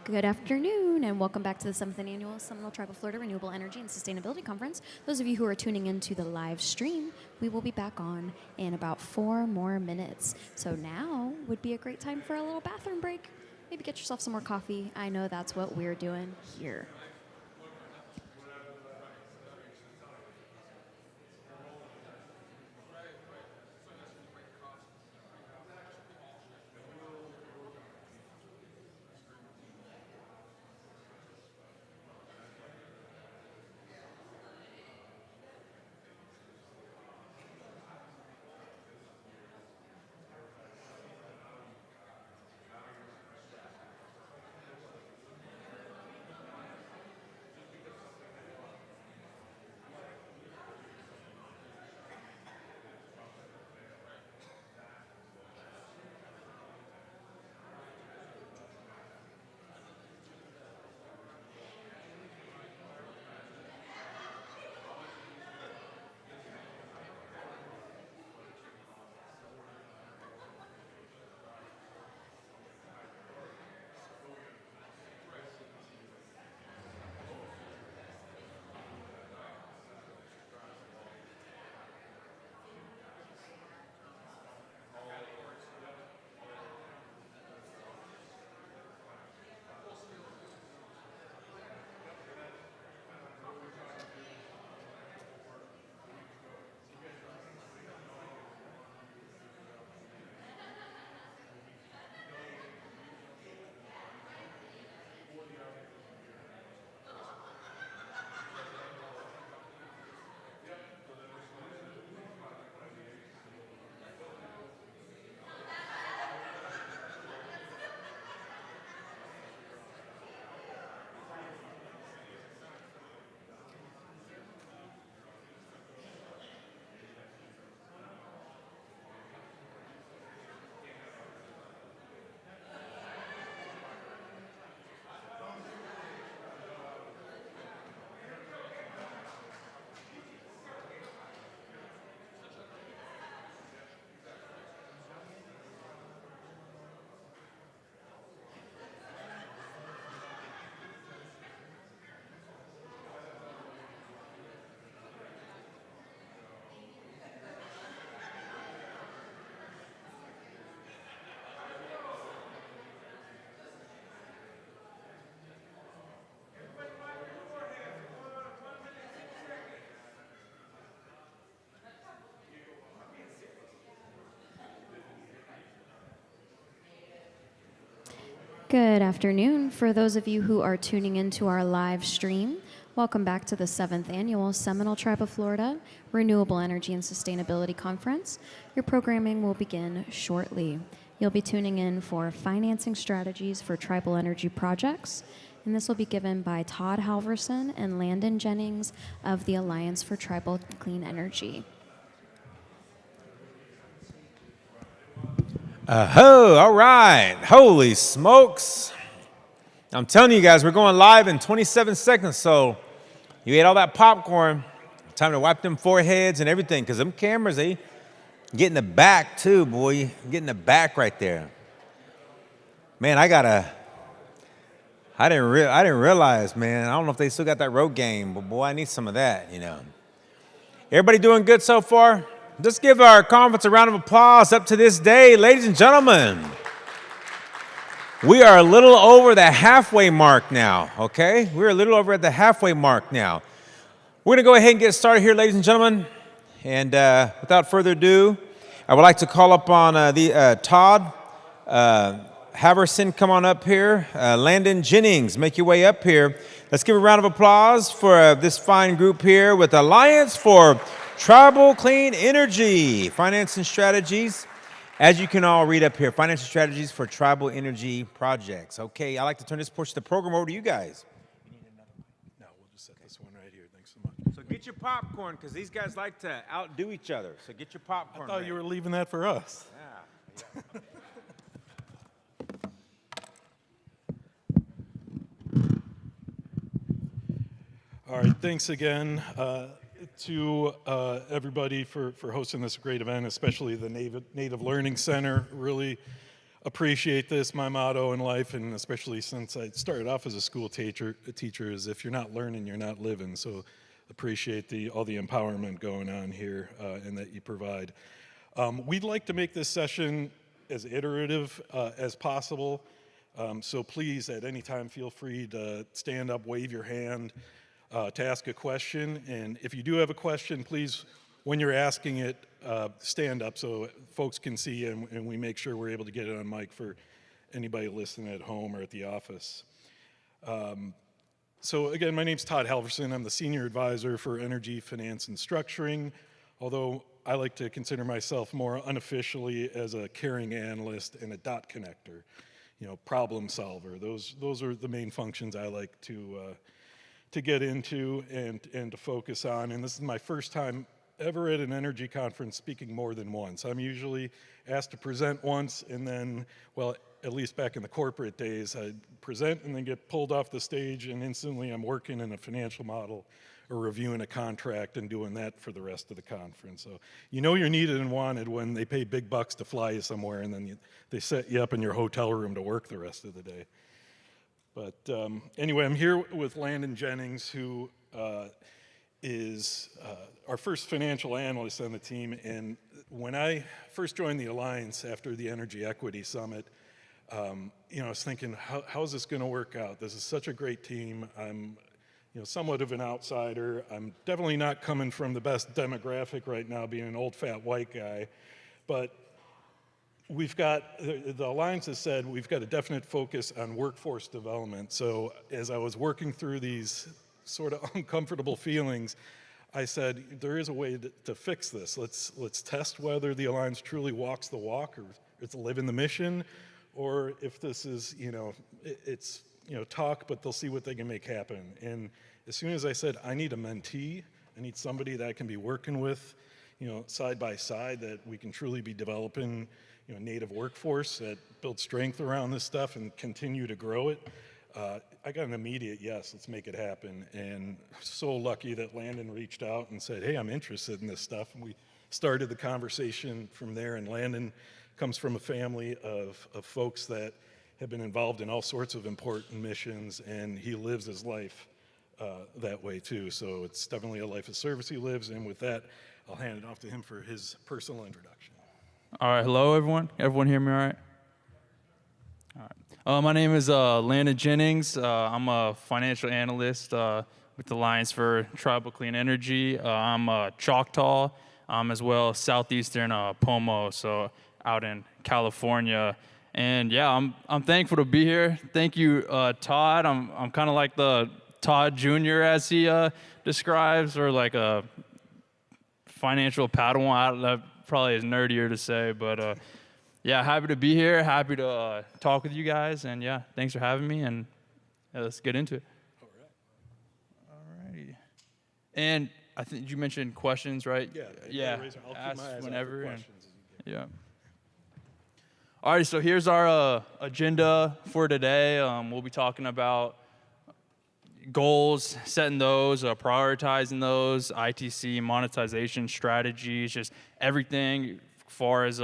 Good afternoon, and welcome back to the 7th Annual Seminole Tribe of Florida Renewable Energy and Sustainability Conference. Those of you who are tuning into the live stream, we will be back on in about 4 more minutes. So now would be a great time for a little bathroom break. Maybe get yourself some more coffee. I know that's what we're doing here. Good afternoon. For those of you who are tuning into our live stream, welcome back to the 7th Annual Seminole Tribe of Florida Renewable Energy and Sustainability Conference. Your programming will begin shortly. You'll be tuning in for financing strategies for tribal energy projects, and this will be given by Todd Halverson and Landon Jennings of the Alliance for Tribal Clean Energy. All right. Holy smokes. I'm telling you guys, we're going live in 27 seconds, so you ate all that popcorn. Time to wipe them foreheads and everything, because them cameras, they get in the back too, boy. Get in the back right there. Man, I didn't realize, man. I don't know if they still got that road game, but boy, I need some of that, you know. Everybody doing good so far? Let's give our conference a round of applause up to this day. Ladies and gentlemen, we are a little over the halfway mark now, okay? We're a little over at the halfway mark now. We're going to go ahead and get started here, ladies and gentlemen. And without further ado, I would like to call upon Todd Haverson, come on up here. Landon Jennings, make your way up here. Let's give a round of applause for this fine group here with Alliance for Tribal Clean Energy, Finance and Strategies. As you can all read up here, Financial Strategies for Tribal Energy Projects. Okay, I'd like to turn this portion of the program over to you guys. No, we'll just set this one right here. Thanks so much. So get your popcorn, because these guys like to outdo each other. So get your popcorn. I thought you were leaving that for us. Yeah. All right, thanks again to everybody for hosting this great event, especially the Native Learning Center. Really appreciate this. My motto in life, and especially since I started off as a school teacher, is if you're not learning, you're not living. So appreciate all the empowerment going on here and that you provide. We'd like to make this session as iterative as possible. So please, at any time, feel free to stand up, wave your hand to ask a question. And if you do have a question, please, when you're asking it, stand up so folks can see you and we make sure we're able to get it on mic for anybody listening at home or at the office. So again, my name's Todd Halverson. I'm the Senior Advisor for Energy, Finance, and Structuring, although I like to consider myself more unofficially as a caring analyst and a dot connector, problem solver. Those are the main functions I like to get into and to focus on. And this is my first time ever at an energy conference speaking more than once. I'm usually asked to present once and then, well, at least back in the corporate days, I'd present and then get pulled off the stage and instantly I'm working in a financial model or reviewing a contract and doing that for the rest of the conference. So you're needed and wanted when they pay big bucks to fly you somewhere and then they set you up in your hotel room to work the rest of the day. But anyway, I'm here with Landon Jennings, who is our first financial analyst on the team. And when I first joined the Alliance after the Energy Equity Summit, I was thinking, how is this going to work out? This is such a great team. I'm somewhat of an outsider. I'm definitely not coming from the best demographic right now, being an old fat white guy. But we've got, the Alliance has said we've got a definite focus on workforce development. So as I was working through these sort of uncomfortable feelings, I said, there is a way to fix this. Let's test whether the Alliance truly walks the walk or it's living the mission, or if this is, it's talk, but they'll see what they can make happen. And as soon as I said, I need a mentee, I need somebody that I can be working with, side by side, that we can truly be developing, native workforce that builds strength around this stuff and continue to grow it. I got an immediate yes, let's make it happen. And so lucky that Landon reached out and said, hey, I'm interested in this stuff. And we started the conversation from there. And Landon comes from a family of folks that have been involved in all sorts of important missions, and he lives his life that way too. So it's definitely a life of service he lives. And with that, I'll hand it off to him for his personal introduction. All right, hello everyone. Everyone hear me all right? All right. My name is Landon Jennings. I'm a financial analyst with the Alliance for Tribal Clean Energy. I'm Choctaw, as well as southeastern Pomo, so out in California. And yeah, I'm thankful to be here. Thank you, Todd. I'm kind of like the Todd Jr. as he describes, or like a financial Padawan. That probably is nerdier to say, but yeah, happy to be here. Happy to talk with you guys, and yeah, thanks for having me. And yeah, let's get into it. All righty. And I think you mentioned questions, right? Yeah. I'll ask keep my eyes out whenever. for questions. Yeah. All right, so here's our agenda for today. We'll be talking about goals, setting those, prioritizing those, ITC, monetization strategies, just everything as far as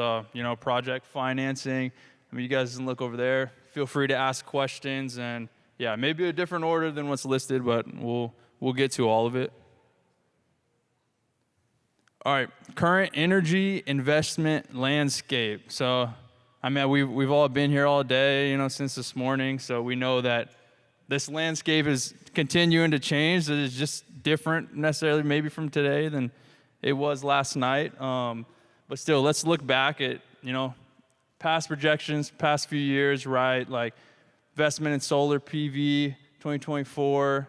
project financing. I mean, you guys can look over there. Feel free to ask questions, and yeah, maybe a different order than what's listed, but we'll get to all of it. All right, current energy investment landscape. So, I mean, we've all been here all day, since this morning, so we know that this landscape is continuing to change. It's just different necessarily maybe from today than it was last night. But still, let's look back at, past projections, past few years, right? Like investment in solar PV, 2024,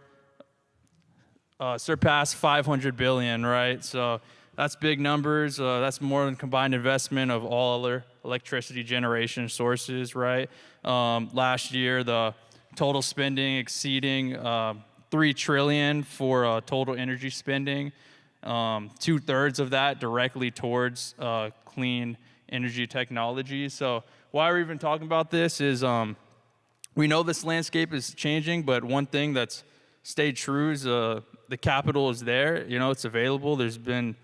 surpassed 500 billion, right? So that's big numbers. That's more than combined investment of all other electricity generation sources, right? Last year, the total spending exceeding $3 trillion for total energy spending. 2/3 of that directly towards clean energy technology. So why we're even talking about this is we know this landscape is changing, but one thing that's stayed true is the capital is there. It's available. There's been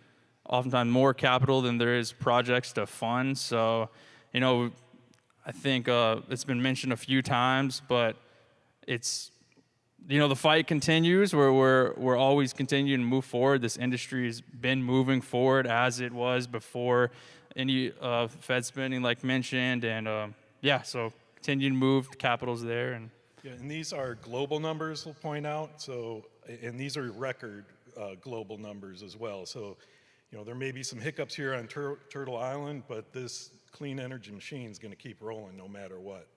oftentimes more capital than there is projects to fund. So, I I think it's been mentioned a few times, but it's, the fight continues. We're always continuing to move forward. This industry has been moving forward as it was before any Fed spending, like mentioned, and so continue to move. The capital's there, and Yeah, and these are global numbers, we'll point out. So, and these are record global numbers as well. So, there may be some hiccups here on Turtle Island, but this clean energy machine is going to keep rolling no matter what.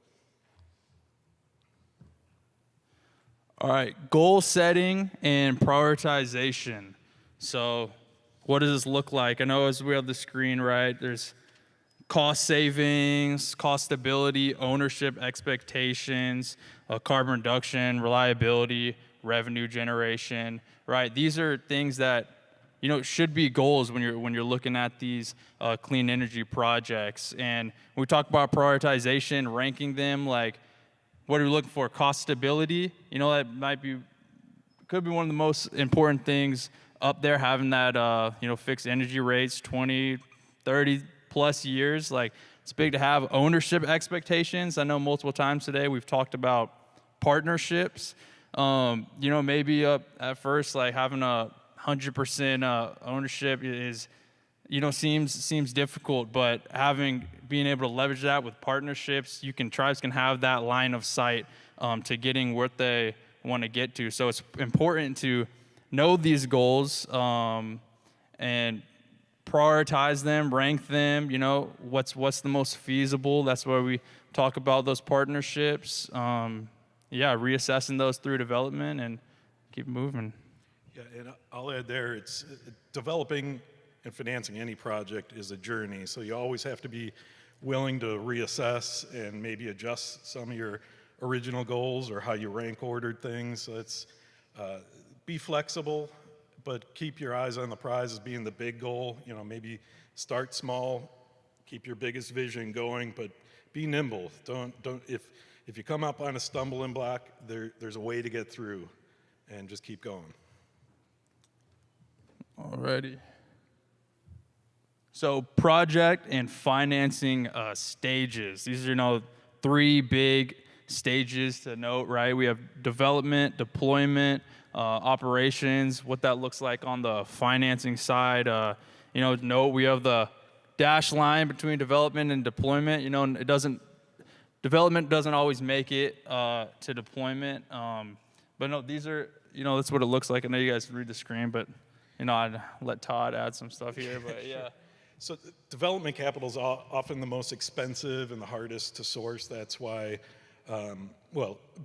all right, goal setting and prioritization. So what does this look like? I know as we have the screen, right, there's cost savings, cost stability, ownership expectations, carbon reduction, reliability, revenue generation, right? These are things that should be goals when you're looking at these clean energy projects. And when we talk about prioritization, ranking them, like what are we looking for? Cost stability, that could be one of the most important things up there, having that fixed energy rates 20, 30 plus years. Like, it's big to have. Ownership expectations. I know multiple times today we've talked about partnerships. Maybe at first, like having 100% ownership is, seems difficult, but being able to leverage that with partnerships, tribes can have that line of sight to getting what they want to get to. So it's important to know these goals and prioritize them, rank them. What's the most feasible. That's where we talk about those partnerships. Reassessing those through development and keep moving. Yeah, and I'll add there, it's developing and financing any project is a journey. So you always have to be willing to reassess and maybe adjust some of your original goals or how you rank ordered things. So it's be flexible, but keep your eyes on the prize as being the big goal. Maybe start small, keep your biggest vision going, but be nimble. Don't if you come up on a stumbling block, there's a way to get through, and just keep going. Alrighty. So project and financing stages. These are, 3 big stages to note, right? We have development, deployment, operations, what that looks like on the financing side. Note we have the dash line between development and deployment. Development doesn't always make it to deployment. But no, these are, that's what it looks like. I know you guys read the screen, but, I'd let Todd add some stuff here, but yeah. So development capital is often the most expensive and the hardest to source. That's why,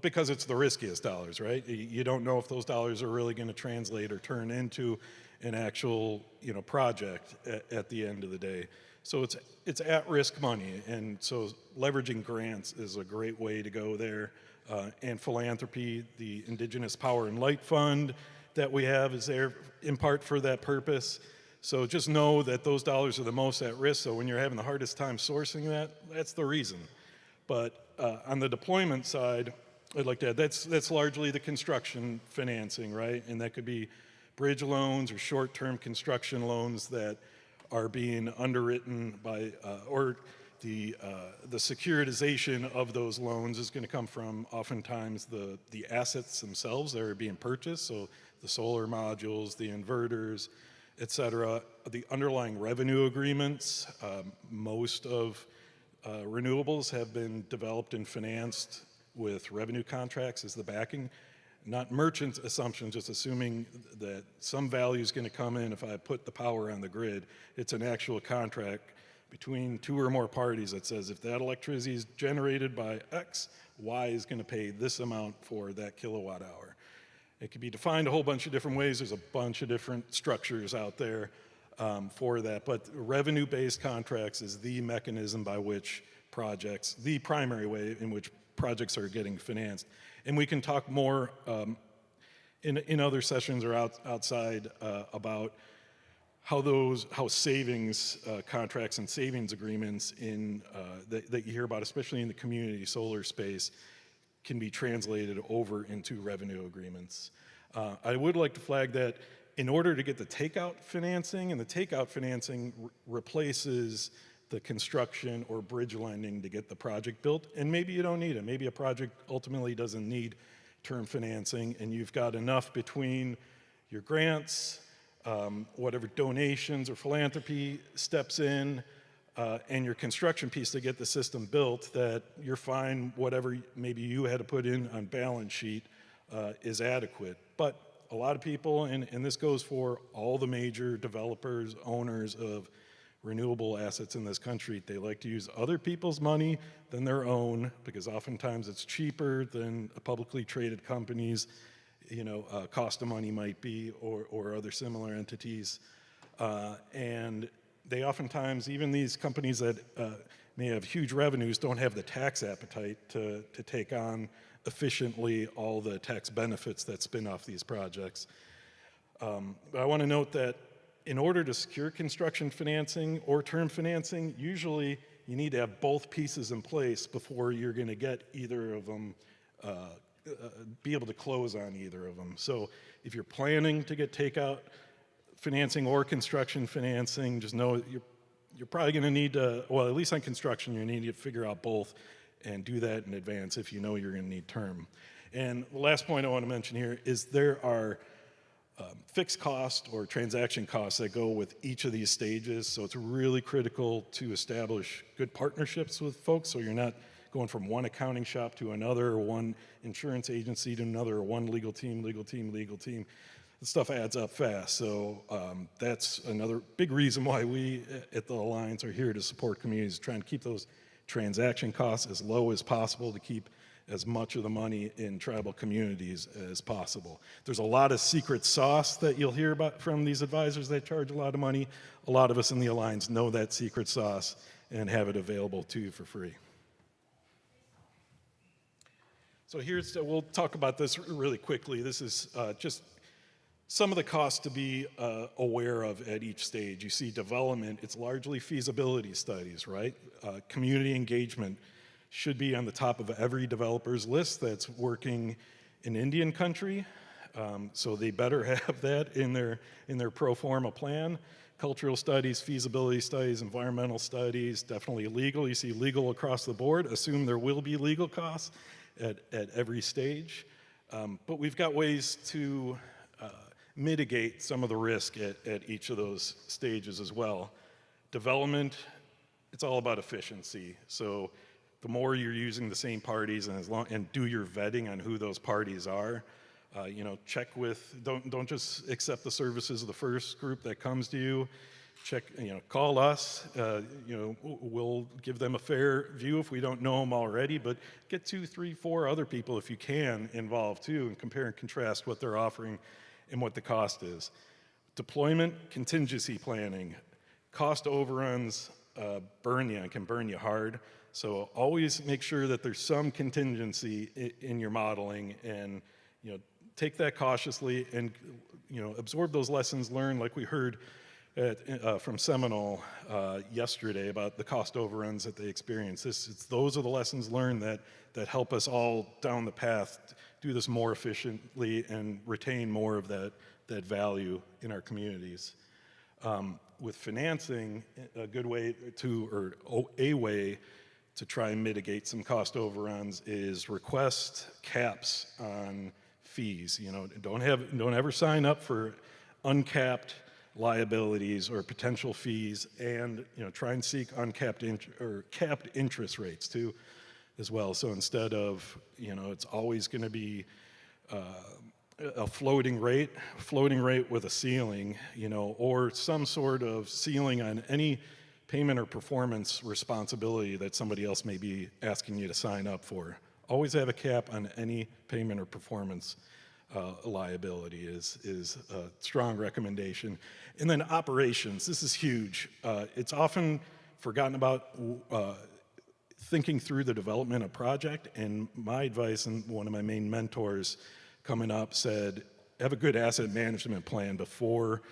because it's the riskiest dollars, right? You don't know if those dollars are really going to translate or turn into an actual, project at the end of the day. So it's at-risk money, and so leveraging grants is a great way to go there. And philanthropy, the Indigenous Power and Light Fund that we have is there in part for that purpose. So just know that those dollars are the most at risk. So when you're having the hardest time sourcing that, that's the reason. But on the deployment side, I'd like to add that's largely the construction financing, right? And that could be bridge loans or short-term construction loans that are being underwritten by, or the securitization of those loans is going to come from oftentimes the assets themselves that are being purchased. So the solar modules, the inverters, et cetera, the underlying revenue agreements. Most of renewables have been developed and financed with revenue contracts as the backing. Not merchant assumptions, just assuming that some value is going to come in if I put the power on the grid. It's an actual contract between 2 or more parties that says if that electricity is generated by X, Y is going to pay this amount for that kilowatt hour. It can be defined a whole bunch of different ways. There's a bunch of different structures out there for that. But revenue-based contracts is the mechanism by which projects, the primary way in which projects are getting financed. And we can talk more in other sessions or outside about how savings contracts and savings agreements that you hear about, especially in the community solar space, can be translated over into revenue agreements. I would like to flag that in order to get the takeout financing, and the takeout financing replaces the construction or bridge lending to get the project built. And maybe you don't need it. Maybe a project ultimately doesn't need term financing, and you've got enough between your grants, whatever donations or philanthropy steps in, and your construction piece to get the system built, that you're fine, whatever maybe you had to put in on balance sheet is adequate. But a lot of people, and this goes for all the major developers, owners of renewable assets in this country, they like to use other people's money than their own, because oftentimes it's cheaper than a publicly traded company's cost of money might be, or other similar entities. And they oftentimes, even these companies that may have huge revenues, don't have the tax appetite to take on efficiently all the tax benefits that spin off these projects. But I want to note that in order to secure construction financing or term financing, usually you need to have both pieces in place before you're going to get either of them, be able to close on either of them. So if you're planning to get takeout financing or construction financing, just know you're probably going to need to, well, at least on construction, you need to figure out both and do that in advance if you know you're going to need term. And the last point I want to mention here is there are fixed cost or transaction costs that go with each of these stages. So it's really critical to establish good partnerships with folks, so you're not going from one accounting shop to another, or one insurance agency to another, or one legal team. The stuff adds up fast. So that's another big reason why we at the Alliance are here to support communities, trying to keep those transaction costs as low as possible, to keep as much of the money in tribal communities as possible. There's a lot of secret sauce that you'll hear about from these advisors that charge a lot of money. A lot of us in the Alliance know that secret sauce and have it available to you for free. So we'll talk about this really quickly. This is just some of the costs to be aware of at each stage. You see development, it's largely feasibility studies, right? Community engagement should be on the top of every developer's list that's working in Indian country. So they better have that in their pro forma plan. Cultural studies, feasibility studies, environmental studies, definitely legal. You see legal across the board. Assume there will be legal costs at every stage. But we've got ways to mitigate some of the risk at each of those stages as well. Development, it's all about efficiency. So the more you're using the same parties, and do your vetting on who those parties are. Check with, don't just accept the services of the first group that comes to you. Call us. We'll give them a fair view if we don't know them already, but get 2, 3, 4 other people if you can involved too, and compare and contrast what they're offering and what the cost is. Deployment, contingency planning, cost overruns can burn you hard. So always make sure that there's some contingency in your modeling, and take that cautiously, and absorb those lessons learned, like we heard from Seminole yesterday about the cost overruns that they experienced. Those are the lessons learned that help us all down the path do this more efficiently and retain more of that value in our communities. With financing, a way to try and mitigate some cost overruns is request caps on fees. Don't ever sign up for uncapped liabilities or potential fees, and try and seek uncapped or capped interest rates too, as well. So instead of it's always going to be a floating rate with a ceiling, or some sort of ceiling on any payment or performance responsibility that somebody else may be asking you to sign up for. Always have a cap on any payment or performance liability is a strong recommendation. And then operations, this is huge. It's often forgotten about thinking through the development of project, and my advice, and one of my main mentors coming up said, have a good asset management plan before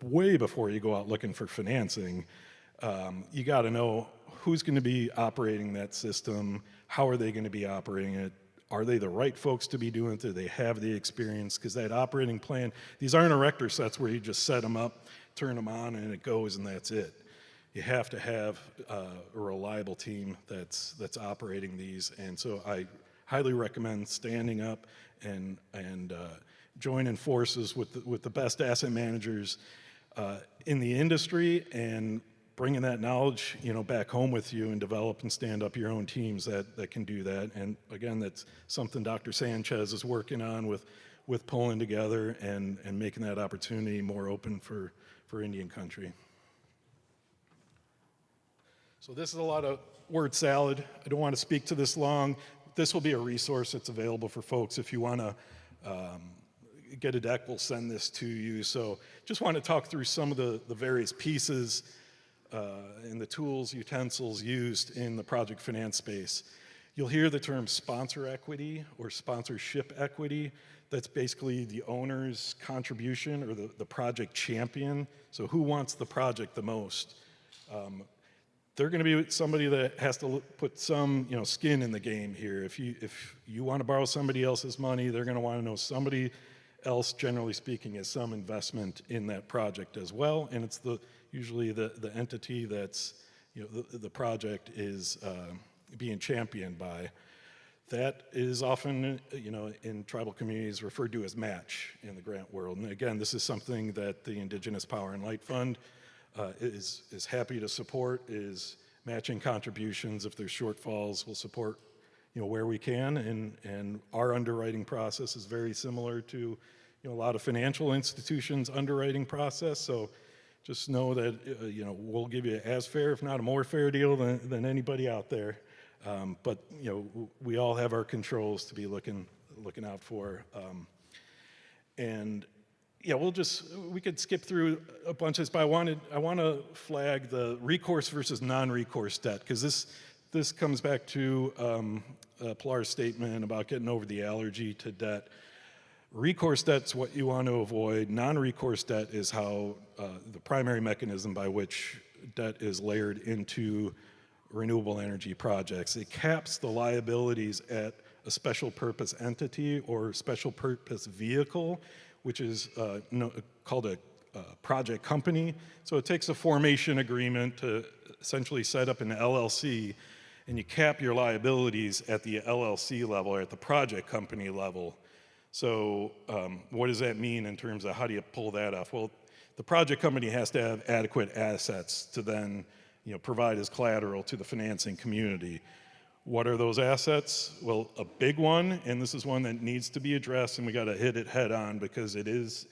way before you go out looking for financing. You got to know who's going to be operating that system, how are they going to be operating it, are they the right folks to be doing it, do they have the experience? Because that operating plan, these aren't erector sets where you just set them up, turn them on, and it goes, and that's it. you have to have a reliable team that's operating these. And so I highly recommend standing up and joining forces with the best asset managers in the industry, and bringing that knowledge, back home with you, and develop and stand up your own teams that can do that. And again, that's something Dr. Sanchez is working on with pulling together and making that opportunity more open for Indian country. So this is a lot of word salad. I don't want to speak to this long. This will be a resource that's available for folks. If you want to get a deck, we'll send this to you. So just want to talk through some of the various pieces and the tools, utensils used in the project finance space. You'll hear the term sponsor equity or sponsorship equity. That's basically the owner's contribution, or the project champion. So who wants the project the most? They're going to be somebody that has to put some, skin in the game here. If you want to borrow somebody else's money, they're going to want to know somebody else, generally speaking, has some investment in that project as well. And it's usually the entity that's, the project is being championed by. That is often, in tribal communities referred to as match in the grant world. And again, this is something that the Indigenous Power and Light Fund is happy to support, is matching contributions. If there's shortfalls, we'll support, where we can. And our underwriting process is very similar to, a lot of financial institutions' underwriting process. So just know that, we'll give you as fair, if not a more fair deal than anybody out there. But we all have our controls to be looking out for. And yeah, we could skip through a bunch of this, but I want to flag the recourse versus non-recourse debt, because this comes back to Pilar's statement about getting over the allergy to debt. Recourse debt's what you want to avoid. Non-recourse debt is how the primary mechanism by which debt is layered into renewable energy projects. It caps the liabilities at a special purpose entity or special purpose vehicle, which is called a project company. So it takes a formation agreement to essentially set up an LLC, and you cap your liabilities at the LLC level or at the project company level. So what does that mean in terms of how do you pull that off? Well, the project company has to have adequate assets to then provide as collateral to the financing community. What are those assets? Well, a big one, and this is one that needs to be addressed, and we got to hit it head on because it's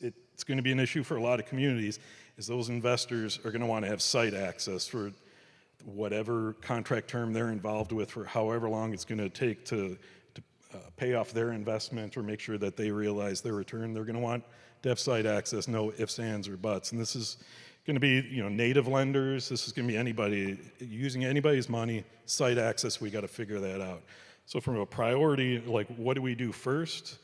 going to be an issue for a lot of communities, is those investors are going to want to have site access for whatever contract term they're involved with for however long it's going to take to pay off their investment or make sure that they realize their return. They're going to want to have site access, no ifs, ands, or buts. And this is going to be native lenders. This is going to be anybody using anybody's money. Site access, we got to figure that out. So from a priority, like what do we do first?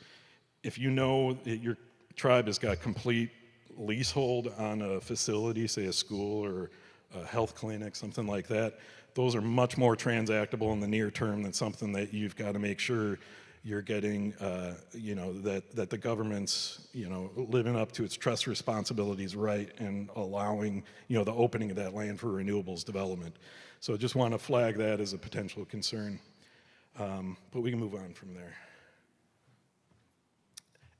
If you know that your tribe has got complete leasehold on a facility, say a school or a health clinic, something like that, those are much more transactable in the near term than something that you've got to make sure you're getting, that the government's, living up to its trust responsibilities right and allowing, the opening of that land for renewables development. So just want to flag that as a potential concern. But we can move on from there.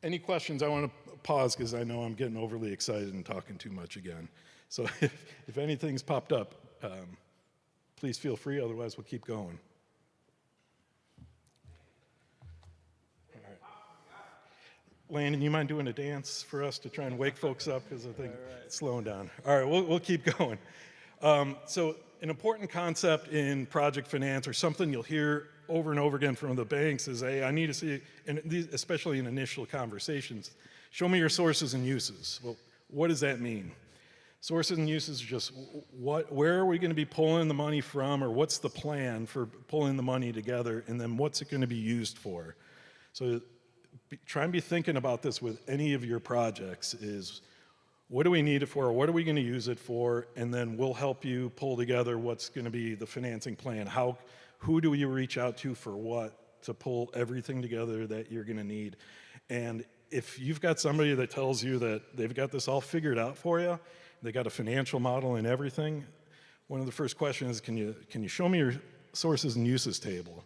Any questions? I want to pause because I know I'm getting overly excited and talking too much again. So if anything's popped up, please feel free, otherwise we'll keep going. All right. Landon, you mind doing a dance for us to try and wake folks up, because I think it's slowing down. All right, we'll keep going. So an important concept in project finance, or something you'll hear over and over again from the banks, is, hey, I need to see, and especially in initial conversations, show me your sources and uses. Well, what does that mean? Sources and uses are just where are we going to be pulling the money from, or what's the plan for pulling the money together, and then what's it going to be used for? So try and be thinking about this with any of your projects, is what do we need it for, or what are we going to use it for, and then we'll help you pull together what's going to be the financing plan. Who do you reach out to for what to pull everything together that you're going to need? And if you've got somebody that tells you that they've got this all figured out for you, they got a financial model and everything, one of the first questions is, can you show me your sources and uses table?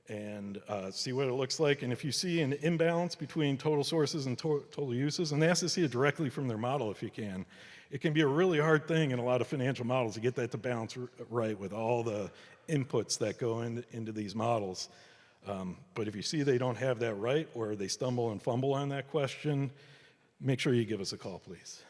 And see what it looks like. And if you see an imbalance between total sources and total uses, and they have to see it directly from their model if you can. It can be a really hard thing in a lot of financial models to get that to balance right with all the inputs that go into these models. But if you see they don't have that right, or they stumble and fumble on that question, make sure you give us a call, please.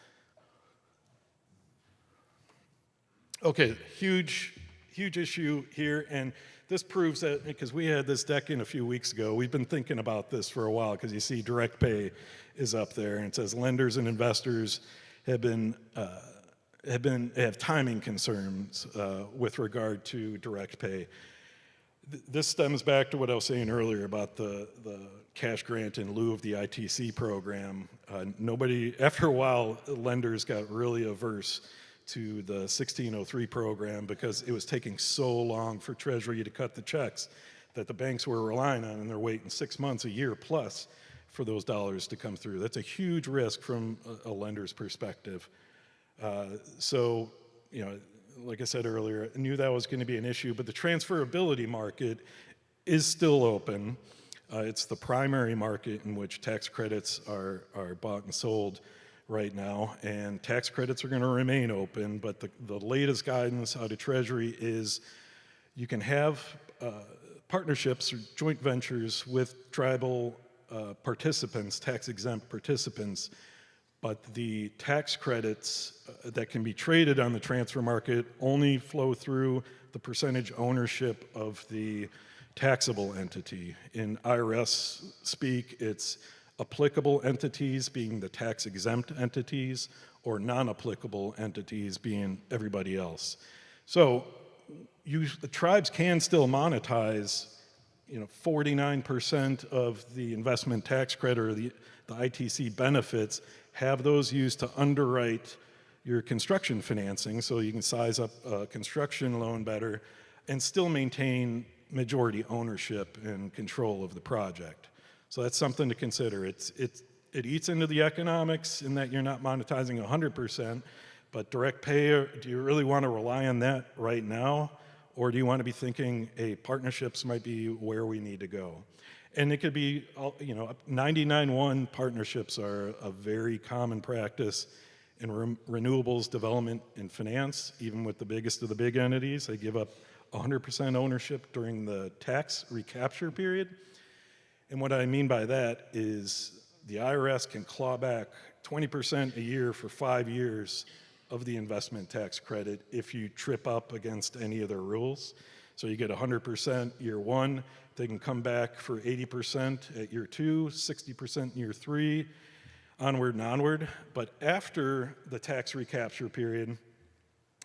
Okay, huge issue here, and this proves that, because we had this deck in a few weeks ago, we've been thinking about this for a while, because you see direct pay is up there, and it says lenders and investors have timing concerns with regard to direct pay. This stems back to what I was saying earlier about the cash grant in lieu of the ITC program. After a while, lenders got really averse to the 1603 program because it was taking so long for Treasury to cut the checks that the banks were relying on, and they're waiting 6 months, a year plus, for those dollars to come through. That's a huge risk from a lender's perspective. So, like I said earlier, I knew that was going to be an issue, but the transferability market is still open. It's the primary market in which tax credits are bought and sold right now, and tax credits are going to remain open, but the latest guidance out of Treasury is you can have partnerships or joint ventures with tribal participants, tax-exempt participants, but the tax credits that can be traded on the transfer market only flow through the percentage ownership of the taxable entity. In IRS speak, it's applicable entities being the tax-exempt entities, or non-applicable entities being everybody else. So the tribes can still monetize 49% of the investment tax credit or the ITC benefits, have those used to underwrite your construction financing so you can size up a construction loan better and still maintain majority ownership and control of the project. So that's something to consider. It eats into the economics in that you're not monetizing 100%, but direct pay, do you really want to rely on that right now? Or do you want to be thinking, hey, partnerships might be where we need to go? And it could be, 99-1 partnerships are a very common practice in renewables development and finance, even with the biggest of the big entities. They give up 100% ownership during the tax recapture period. And what I mean by that is the IRS can claw back 20% a year for 5 years of the investment tax credit if you trip up against any of their rules. So you get 100% year one, they can come back for 80% at year two, 60% in year three, onward and onward. But after the tax recapture period,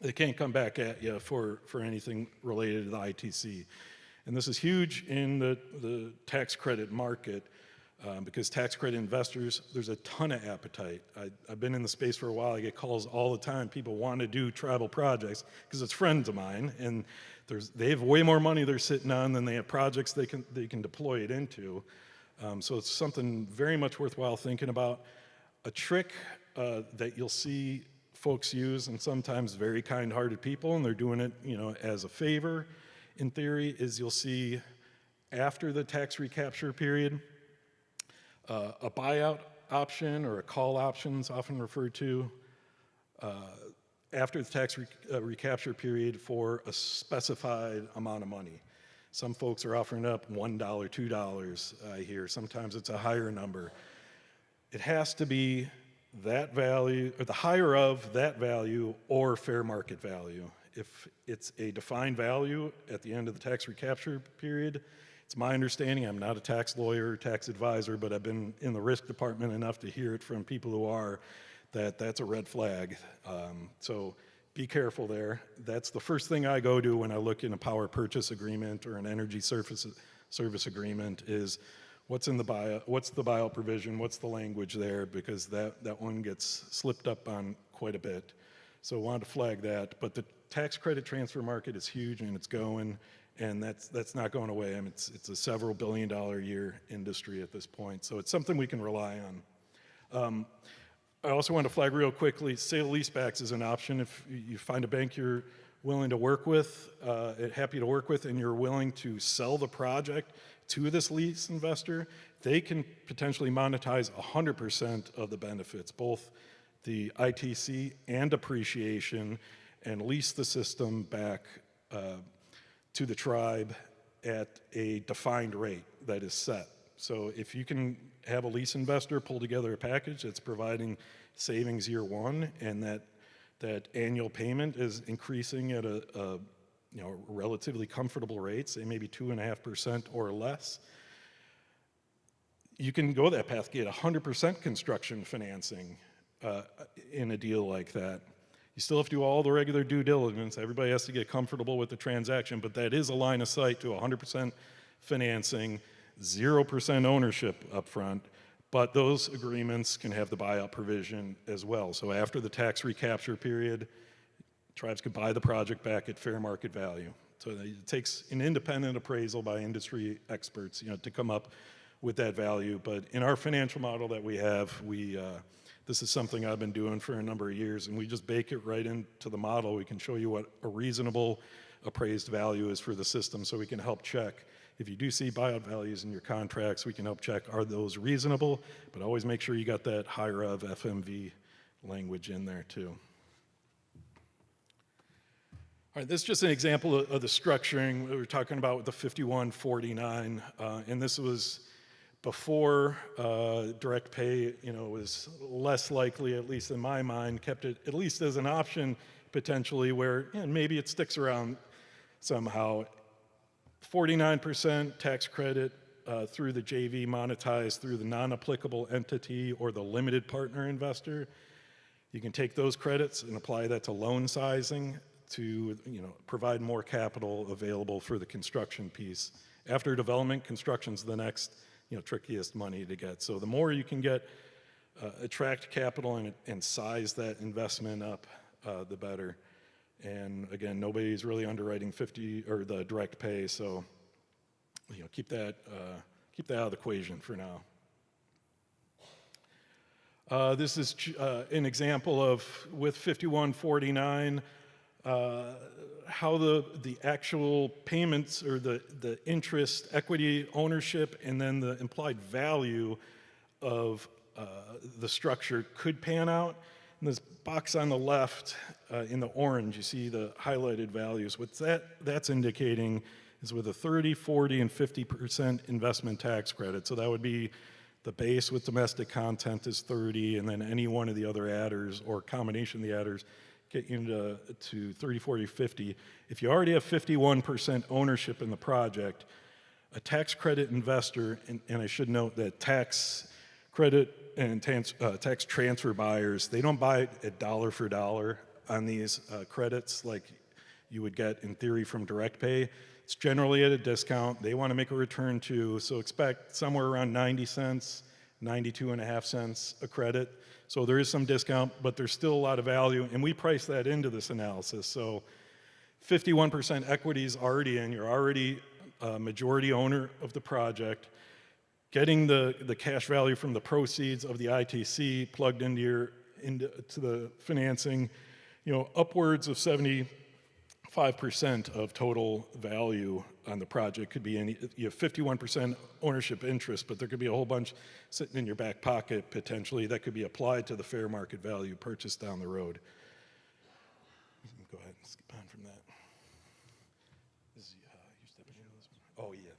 they can't come back at you for anything related to the ITC. And this is huge in the tax credit market because tax credit investors, there's a ton of appetite. I've been in the space for a while. I get calls all the time. People want to do tribal projects because it's friends of mine, and they have way more money they're sitting on than they have projects they can deploy it into. So it's something very much worthwhile thinking about. A trick that you'll see folks use, and sometimes very kind-hearted people, and they're doing it, as a favor, in theory, is you'll see after the tax recapture period, a buyout option or a call option is often referred to after the tax recapture period for a specified amount of money. Some folks are offering up $1, $2, I hear. Sometimes it's a higher number. It has to be that value, or the higher of that value, or fair market value. If it's a defined value at the end of the tax recapture period, it's my understanding, I'm not a tax lawyer or tax advisor, but I've been in the risk department enough to hear it from people who are, that's a red flag. So be careful there. That's the first thing I go to when I look in a power purchase agreement or an energy service agreement is what's in the buyout provision, what's the language there, because that one gets slipped up on quite a bit. So I wanted to flag that, but the tax credit transfer market is huge and it's going, and that's not going away. I mean, it's a several $billion-a year industry at this point, so it's something we can rely on. I also want to flag real quickly, sale leasebacks is an option. If you find a bank you're willing to work with, happy to work with, and you're willing to sell the project to this lease investor, they can potentially monetize 100% of the benefits, both the ITC and depreciation, and lease the system back to the tribe at a defined rate that is set. So if you can have a lease investor pull together a package that's providing savings year one, and that annual payment is increasing at a relatively comfortable rate, say maybe 2.5% or less, you can go that path, get 100% construction financing in a deal like that. You still have to do all the regular due diligence. Everybody has to get comfortable with the transaction, but that is a line of sight to 100% financing, 0% ownership up front, but those agreements can have the buyout provision as well. So after the tax recapture period, tribes could buy the project back at fair market value. So it takes an independent appraisal by industry experts, to come up with that value. But in our financial model that we have, this is something I've been doing for a number of years, and we just bake it right into the model. We can show you what a reasonable appraised value is for the system, so we can help check. If you do see buyout values in your contracts, we can help check, are those reasonable? But always make sure you got that higher of FMV language in there too. All right, this is just an example of the structuring we were talking about with the 5149, and this was before direct pay, was less likely, at least in my mind, kept it at least as an option potentially where maybe it sticks around somehow. 49% tax credit through the JV monetized through the non-applicable entity or the limited partner investor. You can take those credits and apply that to loan sizing to provide more capital available for the construction piece. After development, construction's the next trickiest money to get. So the more you can get, attract capital and size that investment up, the better. And again, nobody's really underwriting 50 or the direct pay, so keep that out of the equation for now. This is an example of with 5149 how the actual payments or the interest, equity ownership, and then the implied value of the structure could pan out. In this box on the left, in the orange, you see the highlighted values. What that's indicating is with a 30, 40, and 50% investment tax credit. So that would be the base with domestic content is 30, and then any one of the other adders or combination of the adders get you to 30, 40, 50. If you already have 51% ownership in the project, a tax credit investor, and I should note that tax credit and tax transfer buyers, they don't buy it dollar for dollar on these credits like you would get in theory from direct pay. It's generally at a discount. They want to make a return too, so expect somewhere around 90 cents, 92.5 cents a credit. So there is some discount, but there's still a lot of value, and we price that into this analysis. So 51% equity is already in. You're already a majority owner of the project. Getting the cash value from the proceeds of the ITC plugged into the financing, upwards of 75% of total value on the project could be you have 51% ownership interest, but there could be a whole bunch sitting in your back pocket potentially that could be applied to the fair market value purchased down the road. Go ahead and skip on from that. Oh yeah,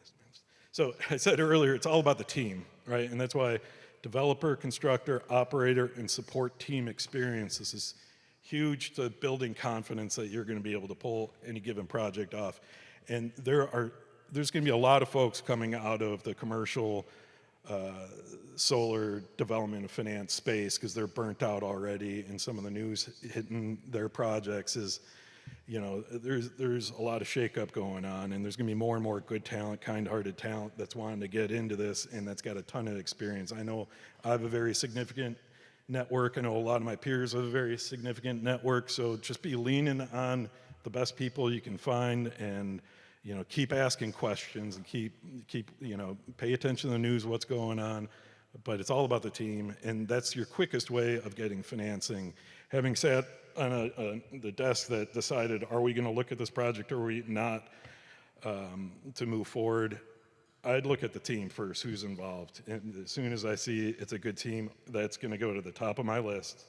so I said earlier, it's all about the team, right? And that's why developer, constructor, operator, and support team experience. This is huge to building confidence that you're going to be able to pull any given project off. And there's going to be a lot of folks coming out of the commercial solar development and finance space because they're burnt out already, and some of the news hitting their projects is, there's a lot of shakeup going on, and there's going to be more and more good talent, kind-hearted talent that's wanting to get into this and that's got a ton of experience. I know I have a very significant network. I know a lot of my peers have a very significant network, so just be leaning on the best people you can find, and keep asking questions and keep pay attention to the news, what's going on. but it's all about the team, and that's your quickest way of getting financing. Having sat on the desk that decided, are we going to look at this project or are we not, to move forward, I'd look at the team first, who's involved. And as soon as I see it's a good team, that's going to go to the top of my list.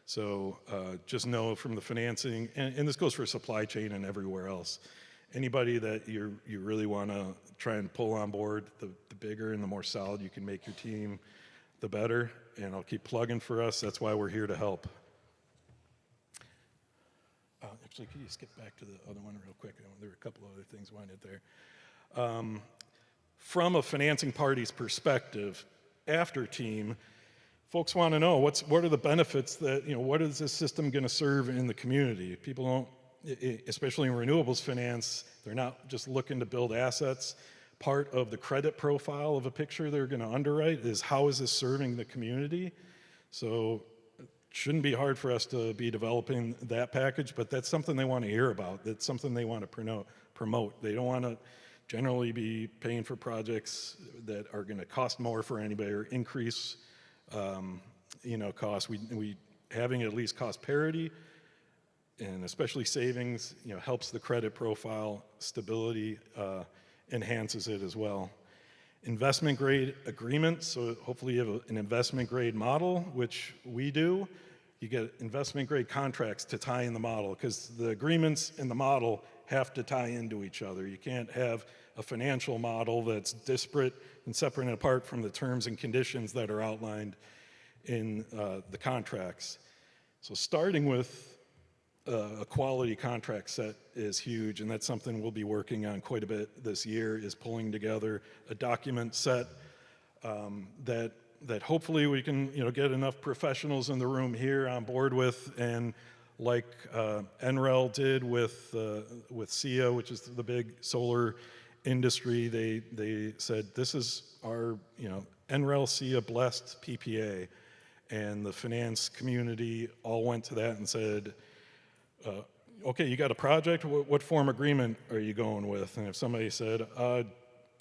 So just know from the financing, and this goes for supply chain and everywhere else, anybody that you really want to try and pull on board, the bigger and the more solid you can make your team, the better. And I'll keep plugging for us. That's why we're here to help. Actually, can you skip back to the other one real quick? There were a couple other things wanted there. From a financing party's perspective, after team, folks want to know what are the benefits that, what is this system going to serve in the community? People don't, especially in renewables finance, they're not just looking to build assets. Part of the credit profile of a picture they're going to underwrite is how is this serving the community? So it shouldn't be hard for us to be developing that package, but that's something they want to hear about. That's something they want to promote. They don't want to generally be paying for projects that are going to cost more for anybody or increase costs. We having at least cost parity and especially savings, helps the credit profile. Stability enhances it as well. Investment grade agreements, so hopefully you have an investment grade model, which we do. You get investment grade contracts to tie in the model, because the agreements and the model have to tie into each other. You can't have a financial model that's disparate and separate and apart from the terms and conditions that are outlined in the contracts. So starting with a quality contract set is huge, and that's something we'll be working on quite a bit this year, is pulling together a document set that hopefully we can get enough professionals in the room here on board with, and like NREL did with SIA, which is the big solar industry, they said this is our NREL SIA blessed PPA, and the finance community all went to that and said, okay, you got a project, what form agreement are you going with? And if somebody said,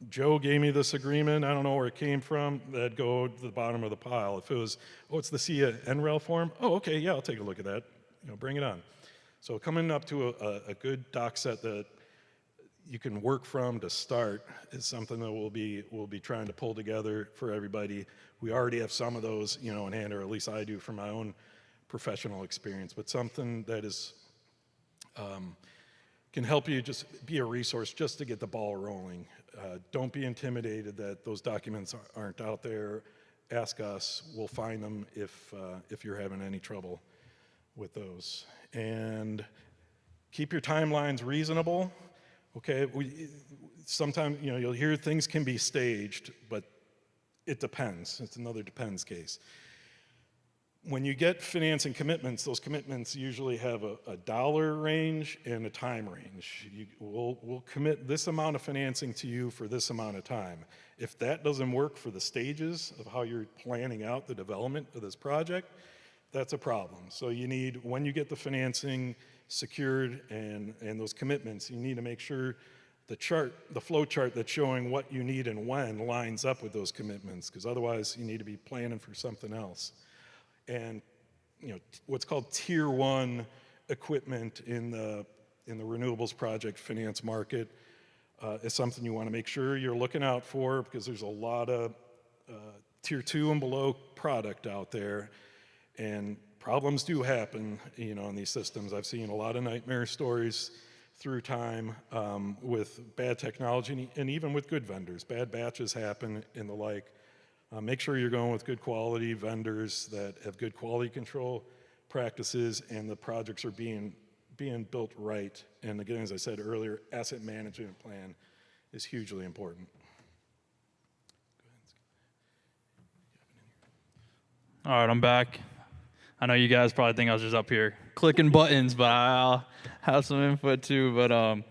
Joe gave me this agreement, I don't know where it came from, that'd go to the bottom of the pile. If it was, it's the SIA NREL form, okay, yeah, I'll take a look at that, bring it on. So coming up to a good doc set that you can work from to start is something that we'll be trying to pull together for everybody. We already have some of those, in hand, or at least I do from my own professional experience, but something that is can help you just be a resource just to get the ball rolling. Don't be intimidated that those documents aren't out there. Ask us, we'll find them if you're having any trouble with those. And keep your timelines reasonable. Okay, sometimes you'll hear things can be staged, but it depends. It's another depends case. When you get financing commitments, those commitments usually have a dollar range and a time range. We'll commit this amount of financing to you for this amount of time. If that doesn't work for the stages of how you're planning out the development of this project, that's a problem. So you need, when you get the financing secured and those commitments, you need to make sure the flow chart that's showing what you need and when lines up with those commitments, because otherwise you need to be planning for something else. And what's called tier one equipment in the renewables project finance market is something you want to make sure you're looking out for, because there's a lot of tier two and below product out there, and problems do happen in these systems. I've seen a lot of nightmare stories through time with bad technology, and even with good vendors. Bad batches happen and the like. Make sure you're going with good quality vendors that have good quality control practices, and the projects are being built right. And again, as I said earlier, asset management plan is hugely important. All right, I'm back. I know you guys probably think I was just up here clicking buttons, but I'll have some input too. But all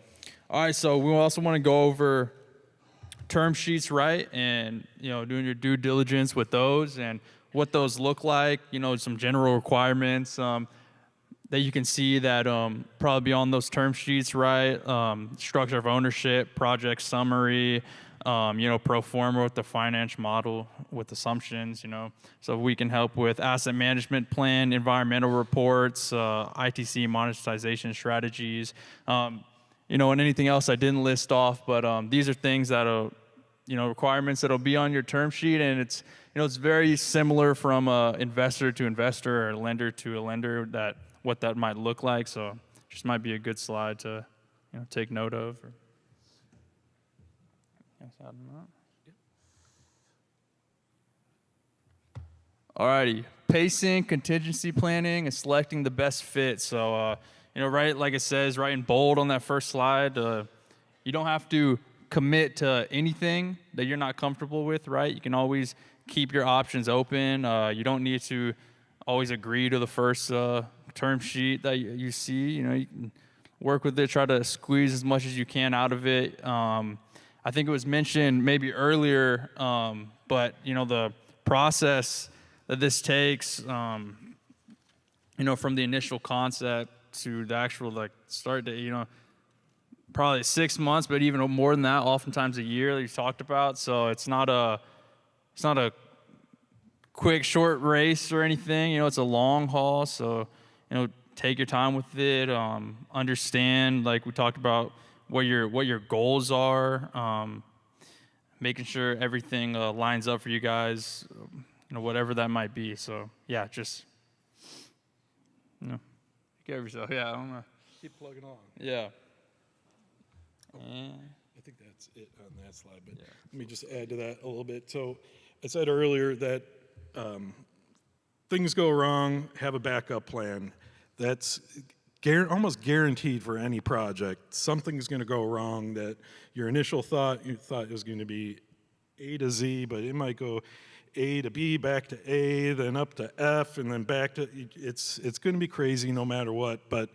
right, so we also want to go over term sheets, right? And doing your due diligence with those and what those look like. Some general requirements that you can see that probably be on those term sheets, right? Structure of ownership, project summary, pro forma with the financial model with assumptions, so we can help with asset management plan, environmental reports, ITC monetization strategies, and anything else I didn't list off. But these are things that are, requirements that'll be on your term sheet, and it's very similar from investor to investor or lender to a lender, that what that might look like. So just might be a good slide to take note of. Alrighty, pacing, contingency planning, and selecting the best fit. So right, like it says right in bold on that first slide, you don't have to commit to anything that you're not comfortable with, right? You can always keep your options open. You don't need to always agree to the first term sheet that you see. You can work with it, try to squeeze as much as you can out of it. I think it was mentioned maybe earlier, but the process that this takes, from the initial concept to the actual start date, probably 6 months, but even more than that, oftentimes a year that you talked about. So it's not a quick short race or anything. It's a long haul. So take your time with it. Understand, like we talked about, what your goals are. Making sure everything lines up for you guys. Whatever that might be. So yeah, just take care of yourself. Yeah, I'm gonna Keep plugging along. Yeah. I think that's it on that slide, but let me just add to that a little bit. So I said earlier that things go wrong, have a backup plan. That's almost guaranteed for any project. Something's going to go wrong that your initial you thought it was going to be A to Z, but it might go A to B, back to A, then up to F, and then back to, it's going to be crazy no matter what, but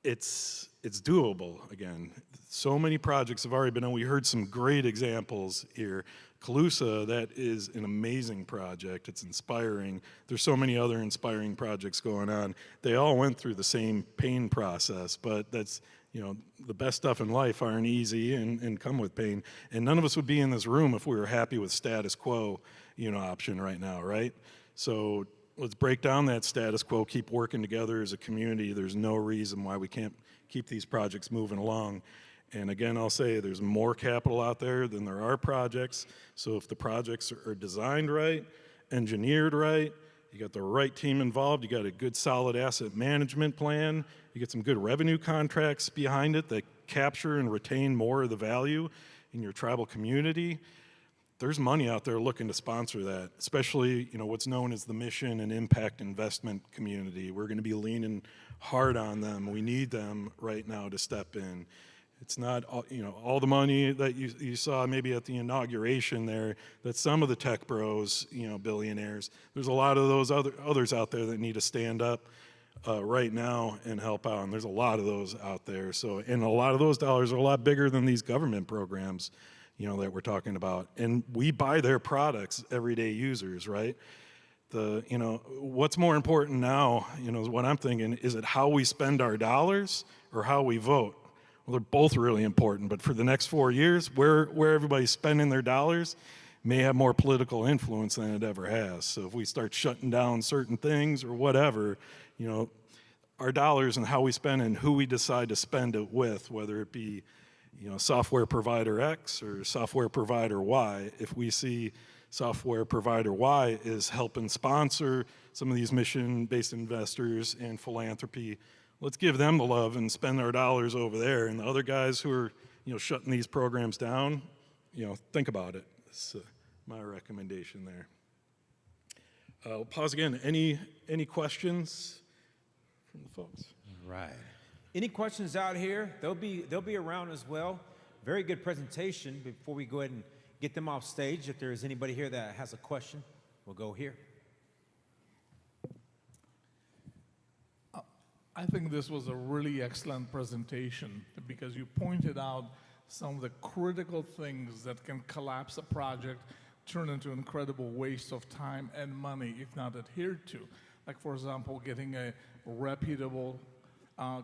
it's doable. Again, so many projects have already been done. We heard some great examples here. Calusa, that is an amazing project. It's inspiring. There's so many other inspiring projects going on. They all went through the same pain process, but that's, the best stuff in life aren't easy and come with pain. And none of us would be in this room if we were happy with status quo, option right now, right? So let's break down that status quo, keep working together as a community. There's no reason why we can't keep these projects moving along. And again, I'll say there's more capital out there than there are projects. So if the projects are designed right, engineered right, you got the right team involved, you got a good solid asset management plan, you get some good revenue contracts behind it that capture and retain more of the value in your tribal community, there's money out there looking to sponsor that, especially what's known as the mission and impact investment community. We're going to be leaning hard on them. We need them right now to step in. It's not all the money that you saw maybe at the inauguration there, that some of the tech bros, billionaires, there's a lot of those others out there that need to stand up right now and help out. And there's a lot of those out there. So, and a lot of those dollars are a lot bigger than these government programs, that we're talking about. And we buy their products, everyday users, right? What's more important now, is what I'm thinking, is it how we spend our dollars or how we vote? Well, they're both really important, but for the next 4 years, where everybody's spending their dollars may have more political influence than it ever has. So if we start shutting down certain things or whatever, our dollars and how we spend and who we decide to spend it with, whether it be, software provider X or software provider Y, if we see software provider Y is helping sponsor some of these mission-based investors and philanthropy, let's give them the love and spend our dollars over there. And the other guys who are, shutting these programs down, think about it. That's my recommendation there. I'll pause again. Any questions from the folks? All right. Any questions out here? They'll be around as well. Very good presentation. Before we go ahead and get them off stage, if there is anybody here that has a question, we'll go here. I think this was a really excellent presentation because you pointed out some of the critical things that can collapse a project, turn into an incredible waste of time and money if not adhered to. Like, for example, getting a reputable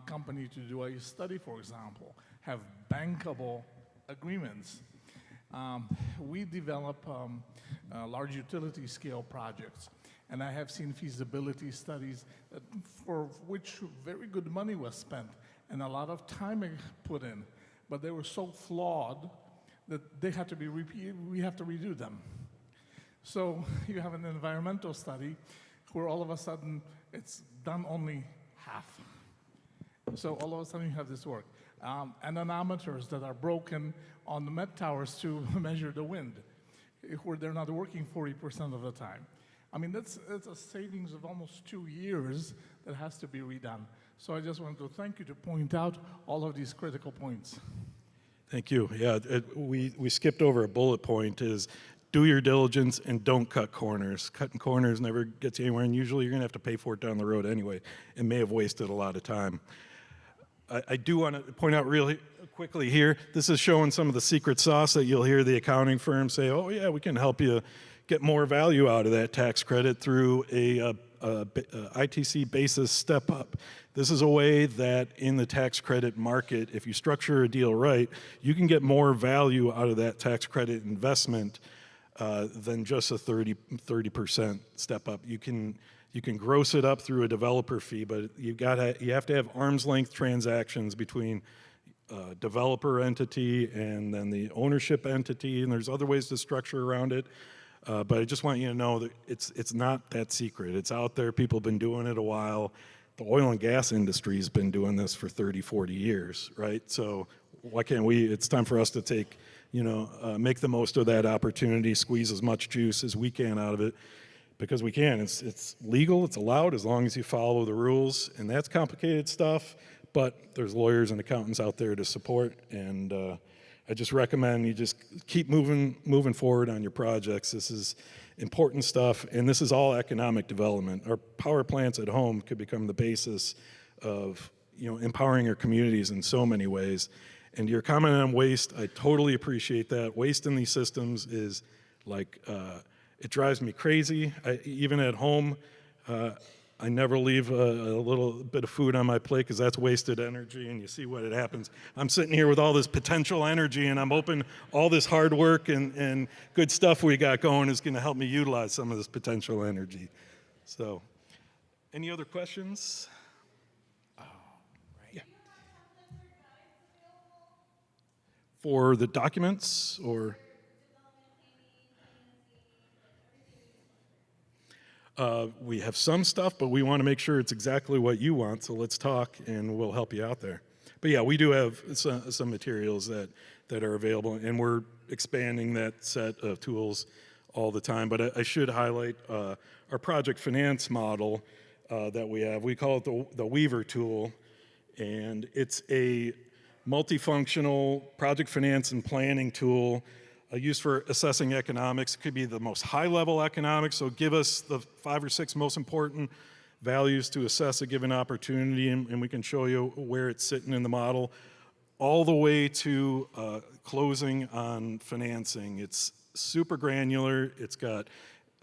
company to do a study, for example, have bankable agreements. We develop large utility scale projects, and I have seen feasibility studies for which very good money was spent and a lot of time put in, but they were so flawed that they had to be we have to redo them. So you have an environmental study where all of a sudden it's done only half. So all of a sudden you have this work. Anemometers that are broken on the Met Towers to measure the wind, where they're not working 40% of the time. I mean, that's a savings of almost 2 years that has to be redone. So I just wanted to thank you to point out all of these critical points. Thank you. Yeah, we skipped over a bullet point is do your diligence and don't cut corners. Cutting corners never gets you anywhere, and usually you're going to have to pay for it down the road anyway, and may have wasted a lot of time. I do want to point out really quickly here, this is showing some of the secret sauce that you'll hear the accounting firms say, oh yeah, we can help you get more value out of that tax credit through a ITC basis step up. This is a way that in the tax credit market, if you structure a deal right, you can get more value out of that tax credit investment than just a 30% step up. You can gross it up through a developer fee, but you have to have arm's length transactions between developer entity and then the ownership entity, and there's other ways to structure around it. But I just want you to know that it's not that secret. It's out there. People have been doing it a while. The oil and gas industry has been doing this for 30, 40 years, right? So why can't we? It's time for us to take, make the most of that opportunity, squeeze as much juice as we can out of it, because we can. It's legal, it's allowed, as long as you follow the rules, and that's complicated stuff, but there's lawyers and accountants out there to support, and I just recommend you just keep moving forward on your projects. This is important stuff, and this is all economic development. Our power plants at home could become the basis of empowering our communities in so many ways. And your comment on waste, I totally appreciate that. Waste in these systems is like, it drives me crazy. Even at home, I never leave a little bit of food on my plate because that's wasted energy, and you see what it happens. I'm sitting here with all this potential energy, and I'm hoping all this hard work and good stuff we got going is going to help me utilize some of this potential energy. So, any other questions? Yeah. For the documents, or? We have some stuff, but we want to make sure it's exactly what you want, so let's talk and we'll help you out there. But yeah, we do have some materials that are available, and we're expanding that set of tools all the time. But I should highlight our project finance model that we have. We call it the Weaver tool, and it's a multifunctional project finance and planning tool used for assessing economics. It could be the most high-level economics, so give us the 5 or 6 most important values to assess a given opportunity, and we can show you where it's sitting in the model, all the way to closing on financing. It's super granular. It's got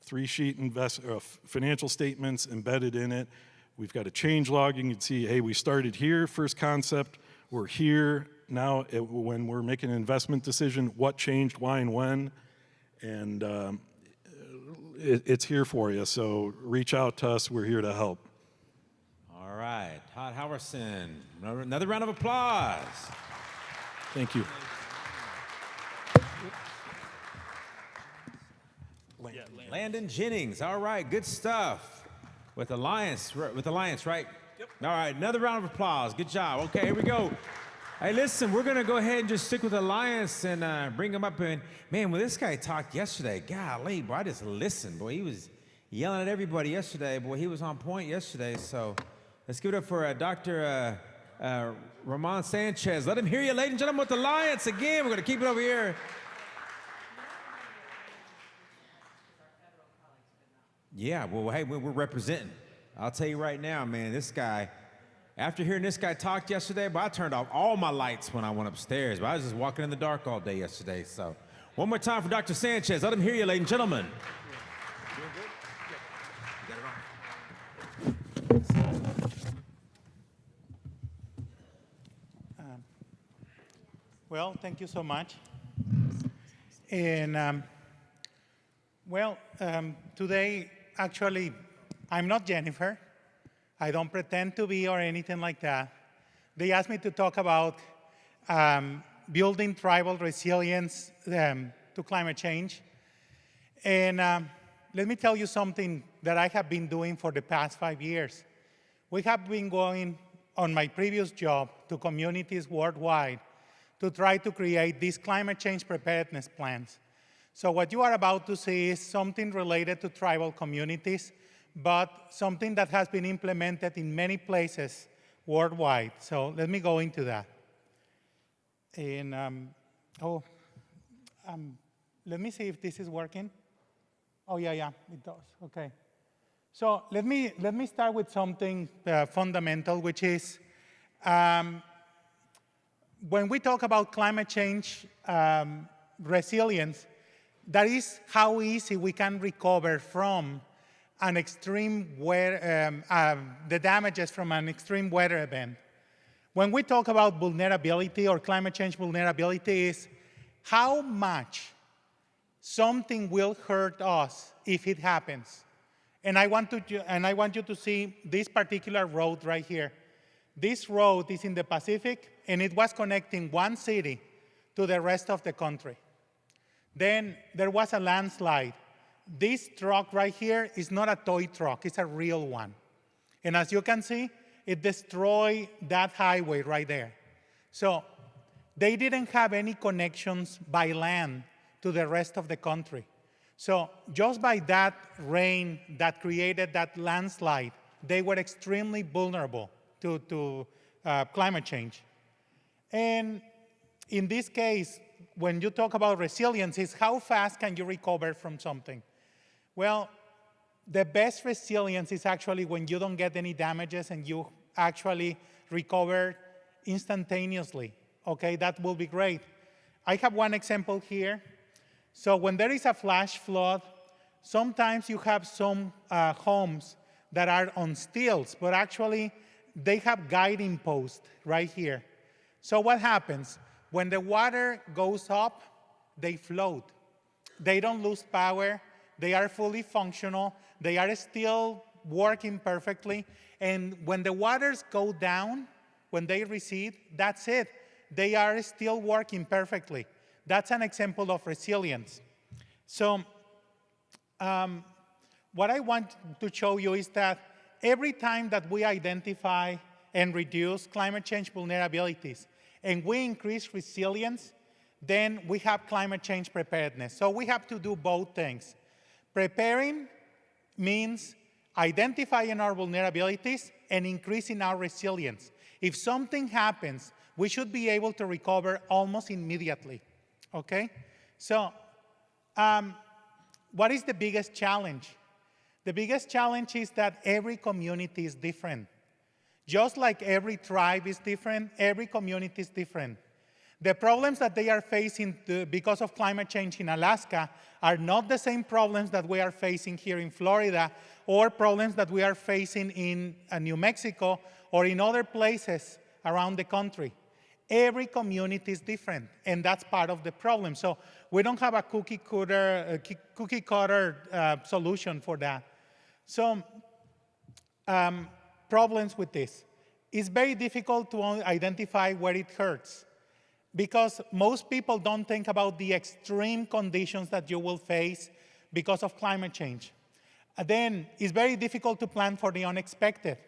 3-sheet financial statements embedded in it. We've got a change log. You can see, hey, we started here, first concept, we're here. Now, when we're making an investment decision, what changed, why, and when, and it's here for you. So reach out to us. We're here to help. All right, Todd Howerson, another round of applause. Thank you. Landon Jennings, all right, good stuff. With Alliance, right? Yep. All right, another round of applause. Good job. Okay, here we go. Hey, listen, we're going to go ahead and just stick with Alliance and bring him up. And, man, when this guy talked yesterday, golly, boy, I just listened. Boy, he was yelling at everybody yesterday. Boy, he was on point yesterday. So let's give it up for Dr. Ramon Sanchez. Let him hear you, ladies and gentlemen, with Alliance again. We're going to keep it over here. Yeah, well, hey, we're representing. I'll tell you right now, man, this guy, after hearing this guy talk yesterday, but I turned off all my lights when I went upstairs, but I was just walking in the dark all day yesterday. So one more time for Dr. Sanchez. Let him hear you, ladies and gentlemen. Well, thank you so much. And today, actually, I'm not Jennifer. I don't pretend to be or anything like that. They asked me to talk about building tribal resilience to climate change. And let me tell you something that I have been doing for the past 5 years. We have been going on my previous job to communities worldwide to try to create these climate change preparedness plans. So what you are about to see is something related to tribal communities, but something that has been implemented in many places worldwide. So let me go into that. And let me see if this is working. Oh, yeah, it does. Okay. So let me start with something fundamental, which is when we talk about climate change resilience, that is how easy we can recover from an extreme weather, the damages from an extreme weather event. When we talk about vulnerability or climate change vulnerability is how much something will hurt us if it happens. And I want you to see this particular road right here. This road is in the Pacific, and it was connecting one city to the rest of the country. Then there was a landslide. This truck right here is not a toy truck, it's a real one. And as you can see, it destroyed that highway right there. So they didn't have any connections by land to the rest of the country. So just by that rain that created that landslide, they were extremely vulnerable to climate change. And in this case, when you talk about resilience, is how fast can you recover from something? Well, the best resilience is actually when you don't get any damages and you actually recover instantaneously. Okay, that will be great. I have one example here. So when there is a flash flood, sometimes you have some homes that are on stilts, but actually they have guiding posts right here. So what happens? When the water goes up, they float. They don't lose power. They are fully functional. They are still working perfectly. And when the waters go down, when they recede, that's it. They are still working perfectly. That's an example of resilience. So what I want to show you is that every time that we identify and reduce climate change vulnerabilities and we increase resilience, then we have climate change preparedness. So we have to do both things. Preparing means identifying our vulnerabilities and increasing our resilience. If something happens, we should be able to recover almost immediately, okay? So what is the biggest challenge? The biggest challenge is that every community is different. Just like every tribe is different, every community is different. The problems that they are facing because of climate change in Alaska are not the same problems that we are facing here in Florida or problems that we are facing in New Mexico or in other places around the country. Every community is different, and that's part of the problem. So we don't have a cookie cutter solution for that. So problems with this. It's very difficult to identify where it hurts because most people don't think about the extreme conditions that you will face because of climate change. Then it's very difficult to plan for the unexpected.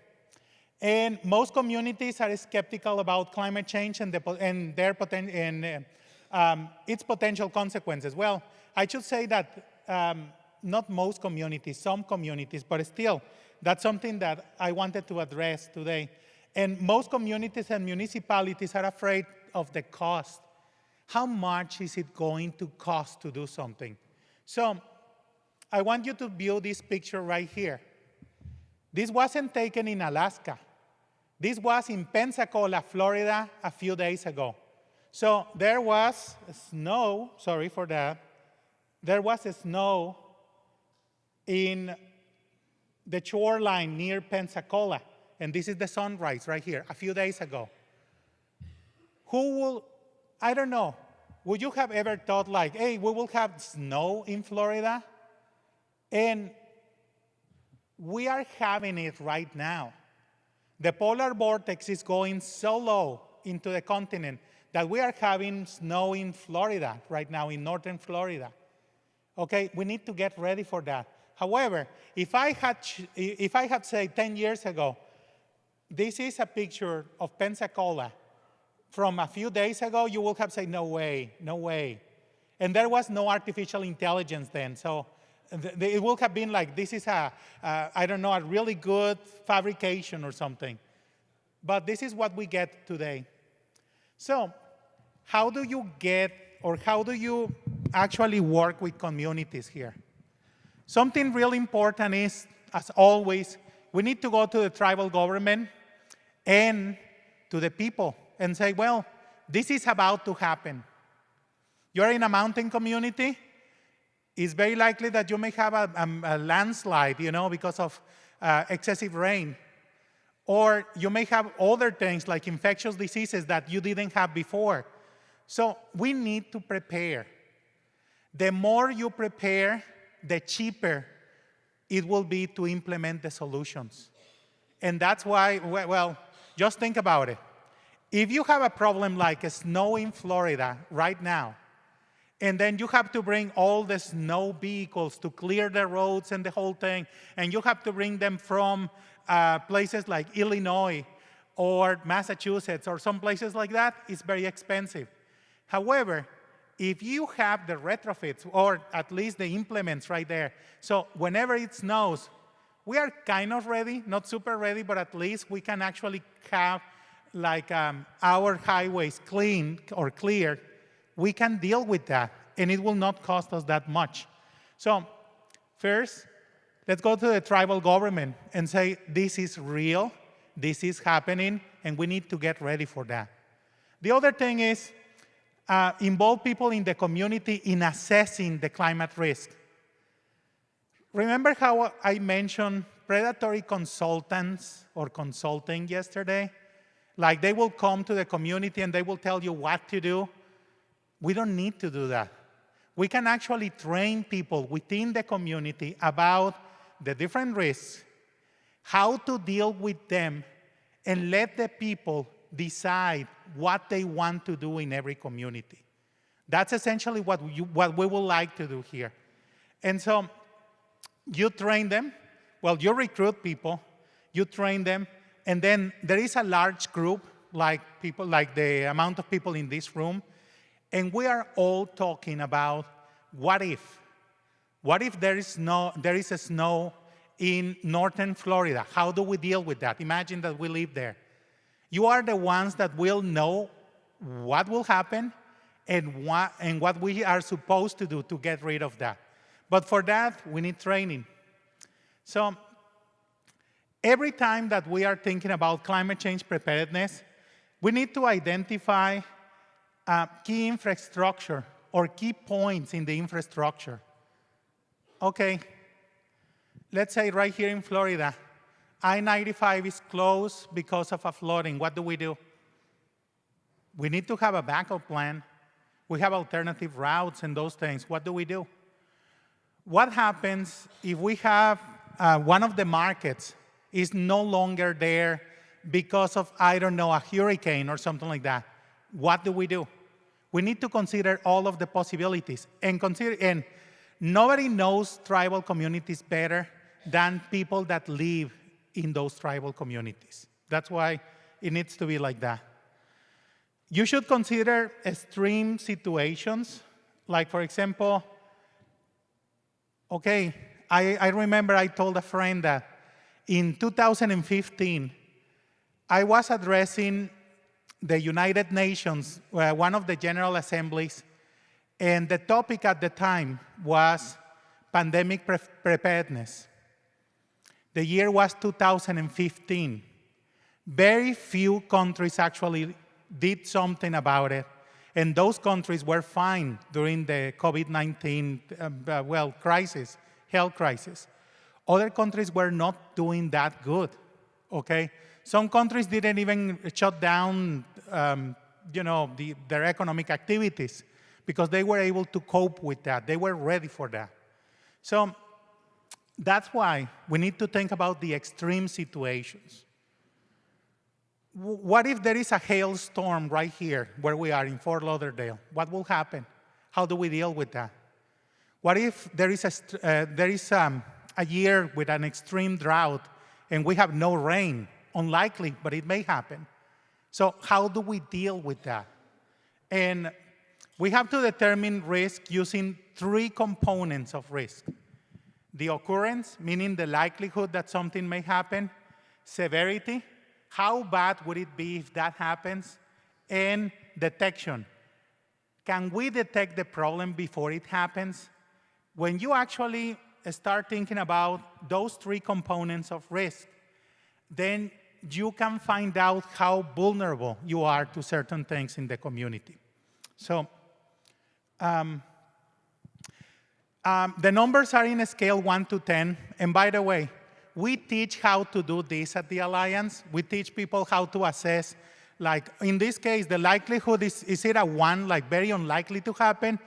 And most communities are skeptical about climate change and its potential consequences. Well, I should say that not most communities, some communities, but still, that's something that I wanted to address today. And most communities and municipalities are afraid of the cost. How much is it going to cost to do something? So I want you to view this picture right here. This wasn't taken in Alaska. This was in Pensacola, Florida, a few days ago. So there was snow, sorry for that. There was snow in the shoreline near Pensacola. And this is the sunrise right here, a few days ago. I don't know, would you have ever thought like, hey, we will have snow in Florida? And we are having it right now. The polar vortex is going so low into the continent that we are having snow in Florida right now, in northern Florida. Okay, we need to get ready for that. However, if I had said 10 years ago, this is a picture of Pensacola from a few days ago, you would have said, no way, no way. And there was no artificial intelligence then. So it would have been like, this is I don't know, a really good fabrication or something. But this is what we get today. So how do you get, or how do you actually work with communities here? Something really important is, as always, we need to go to the tribal government and to the people and say, well, this is about to happen. You're in a mountain community, it's very likely that you may have a landslide, because of excessive rain. Or you may have other things like infectious diseases that you didn't have before. So we need to prepare. The more you prepare, the cheaper it will be to implement the solutions. And that's why, well, just think about it. If you have a problem like snow in Florida right now, and then you have to bring all the snow vehicles to clear the roads and the whole thing, and you have to bring them from places like Illinois or Massachusetts or some places like that, it's very expensive. However, if you have the retrofits, or at least the implements right there, so whenever it snows, we are kind of ready, not super ready, but at least we can actually have like our highways clean or cleared. We can deal with that, and it will not cost us that much. So first, let's go to the tribal government and say, this is real, this is happening, and we need to get ready for that. The other thing is, involve people in the community in assessing the climate risk. Remember how I mentioned predatory consultants or consulting yesterday? Like they will come to the community and they will tell you what to do. We don't need to do that. We can actually train people within the community about the different risks, how to deal with them, and let the people decide what they want to do in every community. That's essentially what we would like to do here. And so you train them, well, you recruit people, you train them, and then there is a large group, like people, like the amount of people in this room, and we are all talking about what if? What if there is a snow in northern Florida? How do we deal with that? Imagine that we live there. You are the ones that will know what will happen and what we are supposed to do to get rid of that. But for that, we need training. So every time that we are thinking about climate change preparedness, we need to identify key infrastructure or key points in the infrastructure. Okay, let's say right here in Florida, I-95 is closed because of a flooding. What do? We need to have a backup plan. We have alternative routes and those things. What do? What happens if we have one of the markets is no longer there because of, I don't know, a hurricane or something like that? What do? We need to consider all of the possibilities and nobody knows tribal communities better than people that live in those tribal communities. That's why it needs to be like that. You should consider extreme situations, like for example, okay, I remember I told a friend that in 2015, I was addressing the United Nations, one of the General Assemblies, and the topic at the time was pandemic preparedness. The year was 2015. Very few countries actually did something about it, and those countries were fine during the COVID-19 crisis, health crisis. Other countries were not doing that good, okay? Some countries didn't even shut down their economic activities, because they were able to cope with that. They were ready for that. So that's why we need to think about the extreme situations. What if there is a hailstorm right here where we are in Fort Lauderdale? What will happen? How do we deal with that? What if there is a year with an extreme drought and we have no rain? Unlikely, but it may happen. So how do we deal with that? And we have to determine risk using 3 components of risk. The occurrence, meaning the likelihood that something may happen. Severity, how bad would it be if that happens? And detection. Can we detect the problem before it happens? When you actually start thinking about those 3 components of risk, then you can find out how vulnerable you are to certain things in the community. So the numbers are in a scale 1 to 10. And by the way, we teach how to do this at the Alliance. We teach people how to assess, like in this case, the likelihood is it a 1, like very unlikely to happen,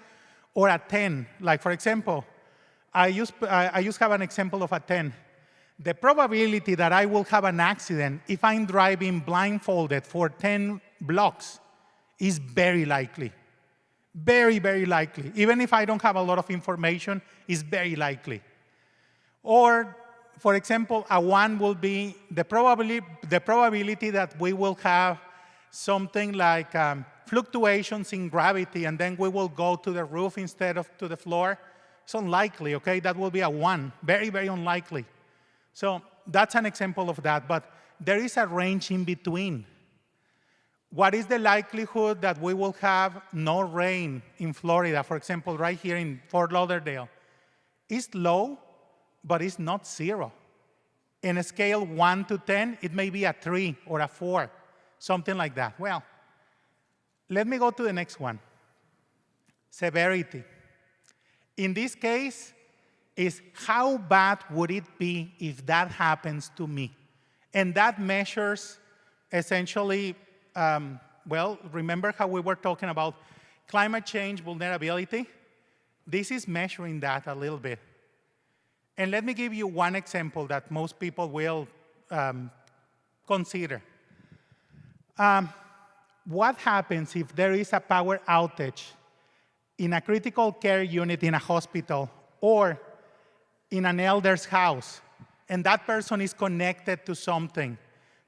or a 10? Like for example, I just have an example of a 10. The probability that I will have an accident if I'm driving blindfolded for 10 blocks is very likely. Very, very likely. Even if I don't have a lot of information, it's very likely. Or, for example, a 1 will be the probability that we will have something like fluctuations in gravity and then we will go to the roof instead of to the floor. It's unlikely, okay? That will be a 1. Very, very unlikely. So that's an example of that, but there is a range in between. What is the likelihood that we will have no rain in Florida, for example, right here in Fort Lauderdale? It's low, but it's not 0. In a scale 1 to 10, it may be a 3 or a 4, something like that. Well, let me go to the next one. Severity. In this case, is how bad would it be if that happens to me? And that measures essentially, well, remember how we were talking about climate change vulnerability? This is measuring that a little bit. And let me give you one example that most people will consider. What happens if there is a power outage in a critical care unit in a hospital or in an elder's house, and that person is connected to something,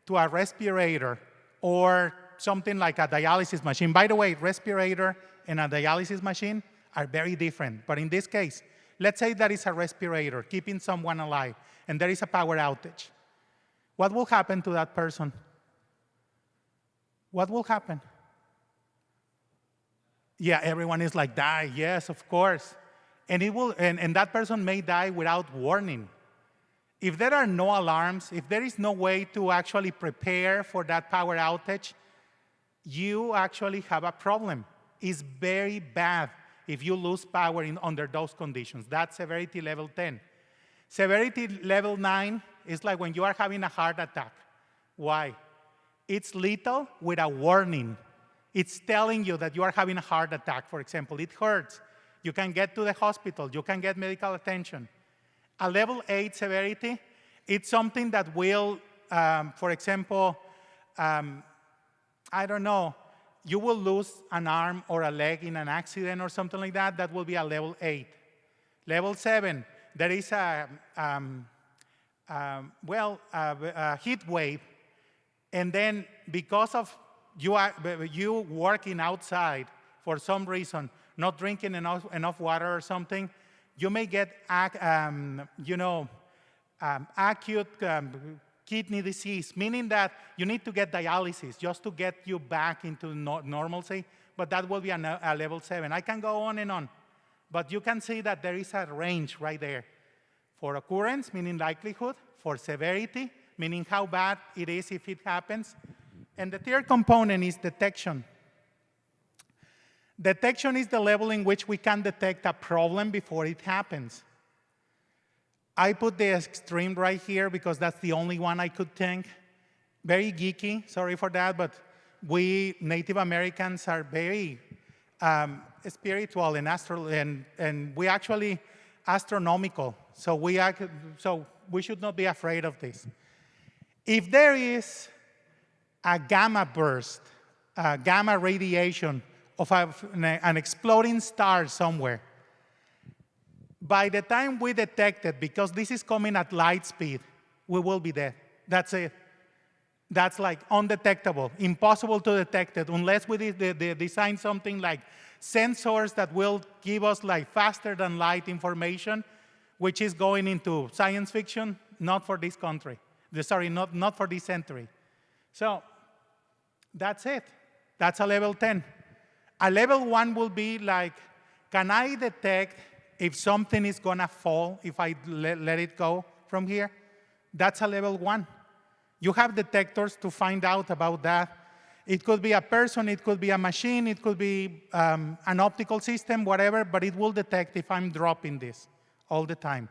to a respirator or something like a dialysis machine? By the way, respirator and a dialysis machine are very different. But in this case, let's say that is a respirator keeping someone alive, and there is a power outage. What will happen to that person? What will happen? Yeah, everyone is like, die. Yes, of course. And it will, and that person may die without warning. If there are no alarms, if there is no way to actually prepare for that power outage, you actually have a problem. It's very bad if you lose power under those conditions. That's severity level 10. Severity level 9 is like when you are having a heart attack. Why? It's lethal with a warning. It's telling you that you are having a heart attack, for example. It hurts. You can get to the hospital. You can get medical attention. A level 8 severity, it's something that will, for example, I don't know, you will lose an arm or a leg in an accident or something like that. That will be a level 8. Level 7, there is a heat wave. And then because of you working outside for some reason, not drinking enough water or something, you may get acute kidney disease, meaning that you need to get dialysis just to get you back into normalcy, but that will be a level 7. I can go on and on, but you can see that there is a range right there. For occurrence, meaning likelihood, for severity, meaning how bad it is if it happens, and the third component is detection. Detection is the level in which we can detect a problem before it happens. I put the extreme right here because that's the only one I could think. Very geeky, sorry for that, but we Native Americans are very spiritual and and we actually astronomical. So we should not be afraid of this. If there is a gamma burst, a gamma radiation of an exploding star somewhere, by the time we detect it, because this is coming at light speed, we will be dead. That's it. That's like undetectable, impossible to detect it unless we design something like sensors that will give us like faster than light information, which is going into science fiction, not for this country. Sorry, not for this century. So that's it. That's a level 10. A level 1 will be like, can I detect if something is gonna fall if I let it go from here? That's a level 1. You have detectors to find out about that. It could be a person, it could be a machine, it could be an optical system, whatever, but it will detect if I'm dropping this all the time.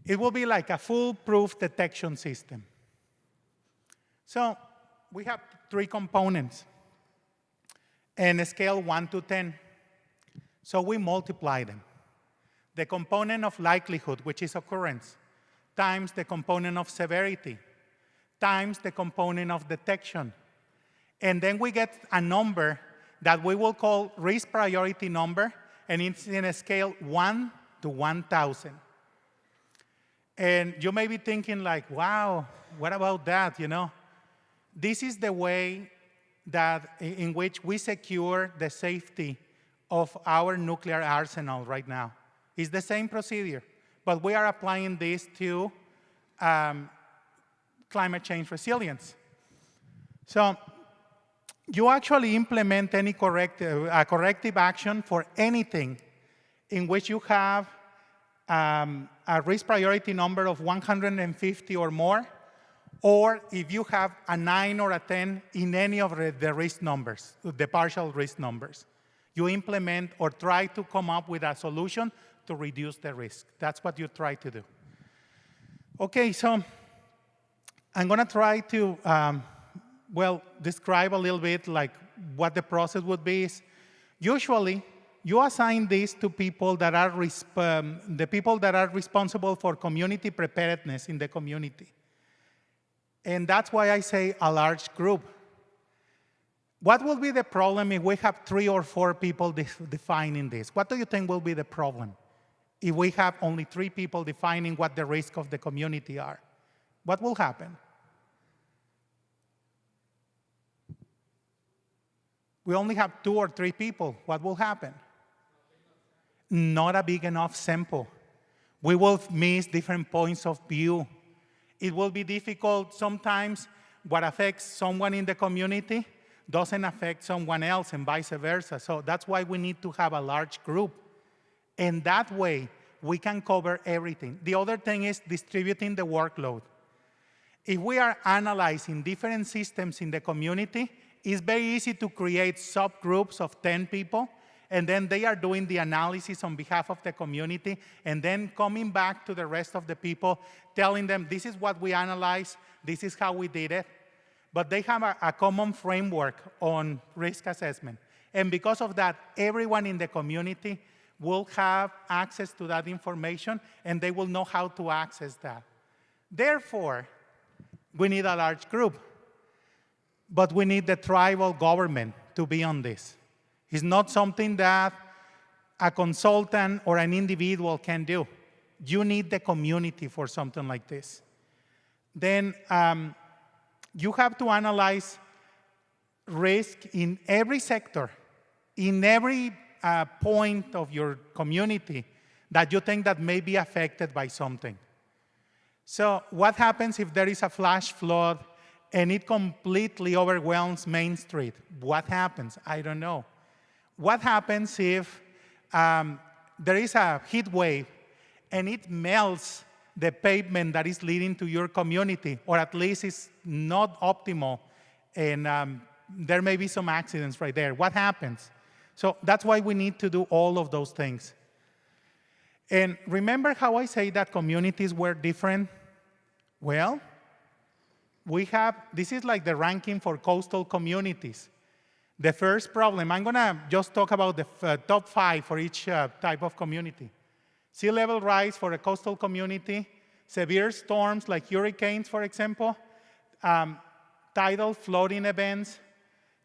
It will be like a foolproof detection system. So we have 3 components and a scale 1 to 10. So we multiply them. The component of likelihood, which is occurrence, times the component of severity, times the component of detection. And then we get a number that we will call risk priority number, and it's in a scale 1 to 1,000. And you may be thinking like, wow, what about that, you know? This is the way that in which we secure the safety of our nuclear arsenal right now. It's the same procedure, but we are applying this to climate change resilience. So you actually implement any corrective action for anything in which you have a risk priority number of 150 or more, or if you have a 9 or a 10 in any of the risk numbers, the partial risk numbers. You implement or try to come up with a solution to reduce the risk. That's what you try to do. Okay, so I'm going to try to, describe a little bit like what the process would be. Usually, you assign this to people that are the people that are responsible for community preparedness in the community. And that's why I say a large group. What will be the problem if we have 3 or 4 people defining this? What do you think will be the problem if we have only 3 people defining what the risks of the community are? What will happen? We only have 2 or 3 people. What will happen? Not a big enough sample. We will miss different points of view. It will be difficult sometimes. What affects someone in the community doesn't affect someone else and vice versa. So that's why we need to have a large group. And that way, we can cover everything. The other thing is distributing the workload. If we are analyzing different systems in the community, it's very easy to create subgroups of 10 people, and then they are doing the analysis on behalf of the community, and then coming back to the rest of the people, telling them, this is what we analyzed, this is how we did it. But they have a common framework on risk assessment. And because of that, everyone in the community will have access to that information, and they will know how to access that. Therefore, we need a large group. But we need the tribal government to be on this. It's not something that a consultant or an individual can do. You need the community for something like this. Then you have to analyze risk in every sector, in every point of your community that you think that may be affected by something. So what happens if there is a flash flood and it completely overwhelms Main Street? What happens? I don't know. What happens if there is a heat wave and it melts the pavement that is leading to your community, or at least it's not optimal, and there may be some accidents right there? What happens? So that's why we need to do all of those things. And remember how I say that communities were different? Well, we have, this is like the ranking for coastal communities. The first problem, I'm gonna just talk about the top 5 for each type of community. Sea level rise for a coastal community, severe storms like hurricanes, for example, tidal flooding events,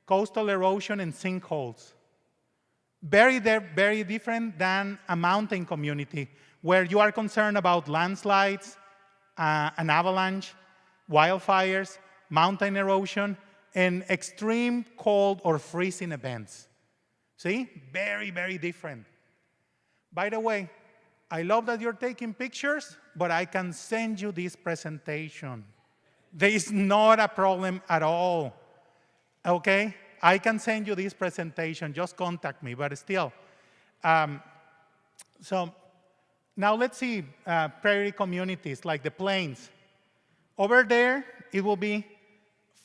coastal erosion, and sinkholes. Very different than a mountain community where you are concerned about landslides, an avalanche, wildfires, mountain erosion, and extreme cold or freezing events. See? Very different. By the way, I love that you're taking pictures, but I can send you this presentation. There is not a problem at all, okay? I can send you this presentation, just contact me, but still. So now let's see prairie communities like the plains. Over there, it will be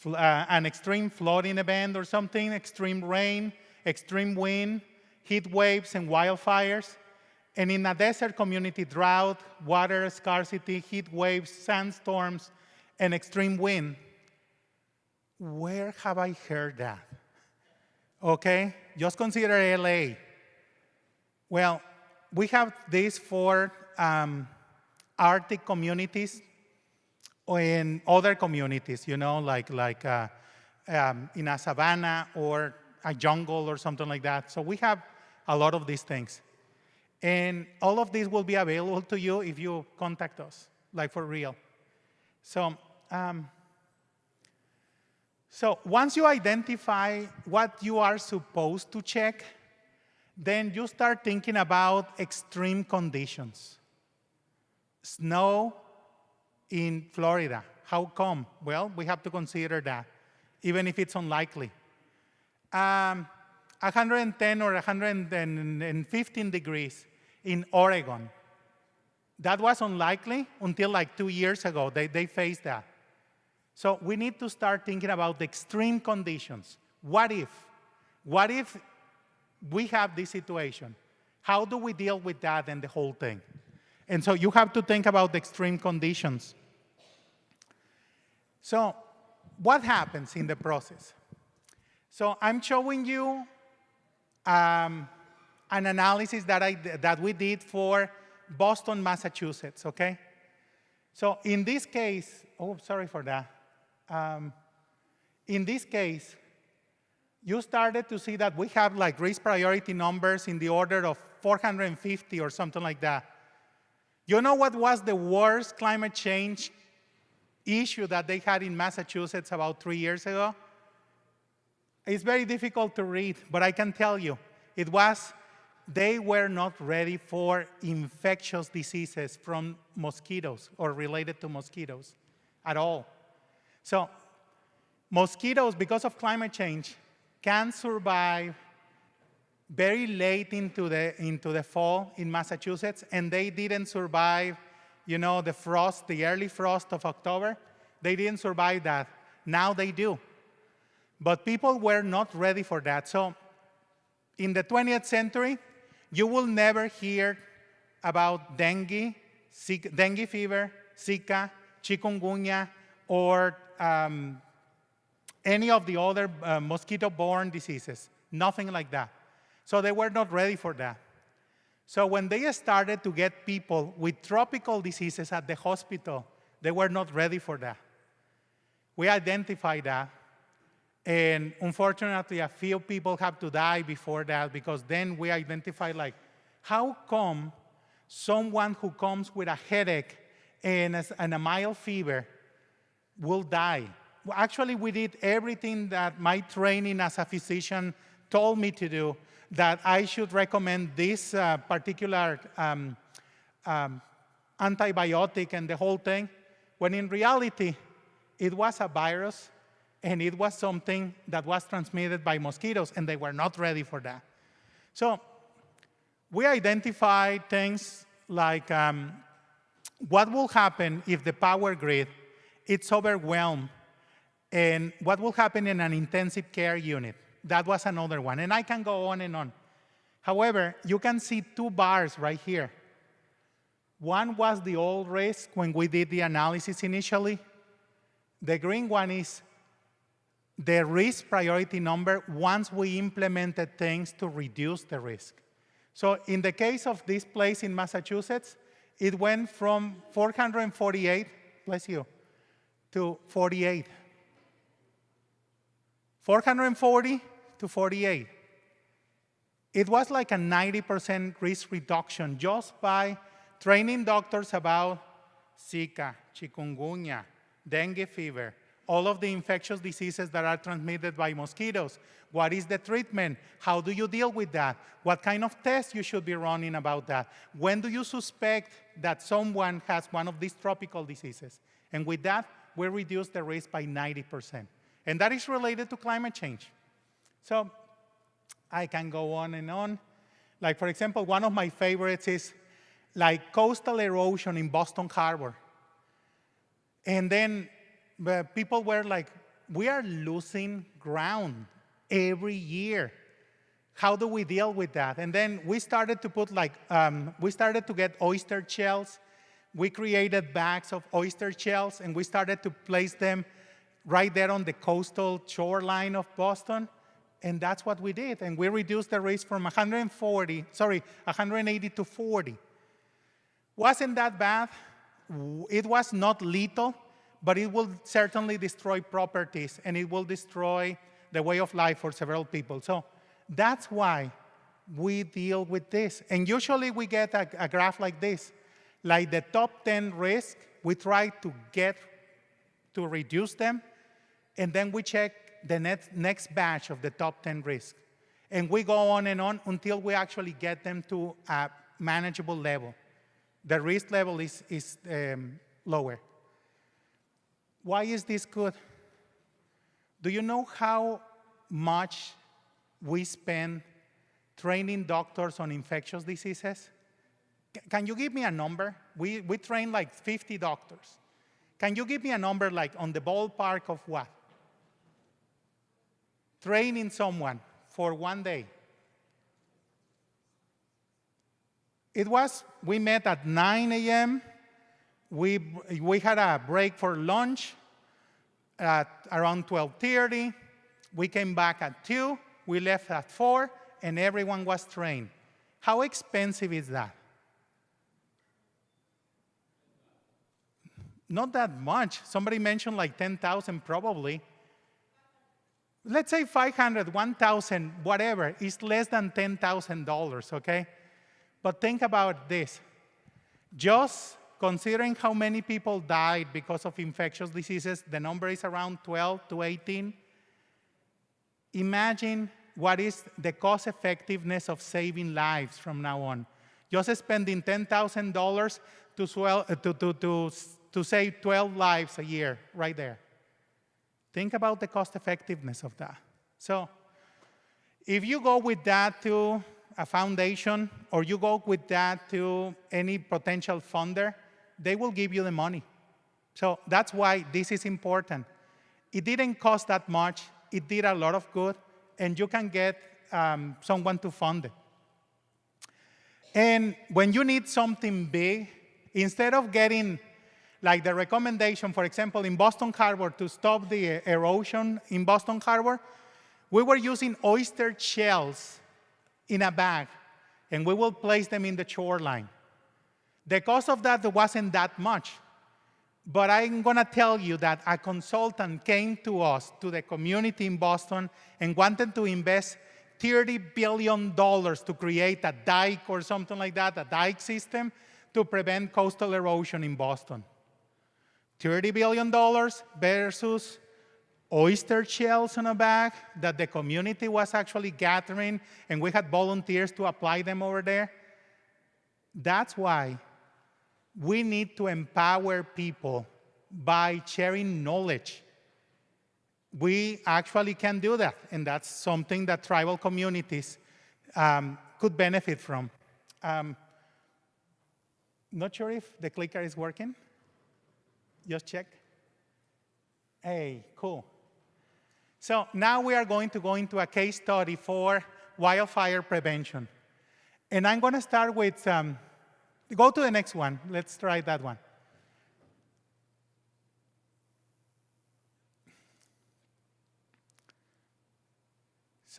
an extreme flooding event or something, extreme rain, extreme wind, heat waves, and wildfires. And in a desert community, drought, water scarcity, heat waves, sandstorms, and extreme wind. Where have I heard that? Okay, just consider LA. Well, we have these 4 Arctic communities in other communities, you know, like in a savanna or a jungle or something like that. So we have a lot of these things. And all of these will be available to you if you contact us, like for real. So, so once you identify what you are supposed to check, then you start thinking about extreme conditions. Snow in Florida. How come? Well, we have to consider that, even if it's unlikely. 110 or 115 degrees in Oregon. That was unlikely until like 2 years ago. They faced that. So we need to start thinking about the extreme conditions. What if? What if we have this situation? How do we deal with that and the whole thing? And so you have to think about the extreme conditions. So what happens in the process? So I'm showing you an analysis that we did for Boston, Massachusetts, okay? So in this case, oh, sorry for that. In this case, you started to see that we have like risk priority numbers in the order of 450 or something like that. You know what was the worst climate change issue that they had in Massachusetts about 3 years ago? It's very difficult to read, but I can tell you, it was they were not ready for infectious diseases from mosquitoes or related to mosquitoes at all. So mosquitoes, because of climate change, can survive very late into the fall in Massachusetts, and they didn't survive, you know, the frost, the early frost of October. They didn't survive that. Now they do. But people were not ready for that. So in the 20th century, you will never hear about dengue fever, Zika, chikungunya, or any of the other mosquito-borne diseases. Nothing like that. So they were not ready for that. So when they started to get people with tropical diseases at the hospital, they were not ready for that. We identified that. And unfortunately, a few people have to die before that, because then we identified, like, how come someone who comes with a headache and a mild fever will die? Well, actually, we did everything that my training as a physician told me to do, that I should recommend this particular antibiotic and the whole thing, when in reality, it was a virus, and it was something that was transmitted by mosquitoes, and they were not ready for that. So we identified things like what will happen if the power grid is overwhelmed, and what will happen in an intensive care unit. That was another one, and I can go on and on. However, you can see 2 bars right here. One was the old risk when we did the analysis initially. The green one is the risk priority number once we implemented things to reduce the risk. So in the case of this place in Massachusetts, it went from 448, bless you, to 48. 440 to 48. It was like a 90% risk reduction just by training doctors about Zika, chikungunya, dengue fever, all of the infectious diseases that are transmitted by mosquitoes. What is the treatment? How do you deal with that? What kind of tests you should be running about that? When do you suspect that someone has one of these tropical diseases? And with that, we reduce the risk by 90%. And that is related to climate change. So I can go on and on. Like, for example, one of my favorites is like coastal erosion in Boston Harbor. And then people were like, we are losing ground every year. How do we deal with that? And then we started to put like, we started to get oyster shells. We created bags of oyster shells, and we started to place them right there on the coastal shoreline of Boston. And that's what we did. And we reduced the risk from 180 to 40. Wasn't that bad? It was not lethal, but it will certainly destroy properties, and it will destroy the way of life for several people. So that's why we deal with this. And usually we get a graph like this. Like the top 10 risks, we try to get to reduce them, and then we check the next batch of the top 10 risks. And we go on and on until we actually get them to a manageable level. The risk level is lower. Why is this good? Do you know how much we spend training doctors on infectious diseases? Can you give me a number? We train like 50 doctors. Can you give me a number like on the ballpark of what? Training someone for one day. We met at 9 a.m. We had a break for lunch at around 12:30. We came back at 2. We left at 4, and everyone was trained. How expensive is that? Not that much. Somebody mentioned like 10,000 probably. Let's say 500, 1,000, whatever. It's less than $10,000, okay? But think about this. Just considering how many people died because of infectious diseases, the number is around 12 to 18. Imagine what is the cost effectiveness of saving lives from now on. Just spending $10,000 to save 12 lives a year, right there. Think about the cost effectiveness of that. So if you go with that to a foundation, or you go with that to any potential funder, they will give you the money. So that's why this is important. It didn't cost that much. It did a lot of good, and you can get someone to fund it. And when you need something big, instead of getting like the recommendation, for example, in Boston Harbor to stop the erosion in Boston Harbor, we were using oyster shells in a bag, and we will place them in the shoreline. The cost of that wasn't that much, but I'm gonna tell you that a consultant came to us, to the community in Boston, and wanted to invest $30 billion to create a dike or something like that, a dike system to prevent coastal erosion in Boston. $30 billion versus oyster shells on a bag that the community was actually gathering, and we had volunteers to apply them over there. That's why we need to empower people by sharing knowledge. We actually can do that, and that's something that tribal communities could benefit from. Not sure if the clicker is working. Just check. Hey, cool. So now we are going to go into a case study for wildfire prevention. And I'm going to start with, go to the next one. Let's try that one.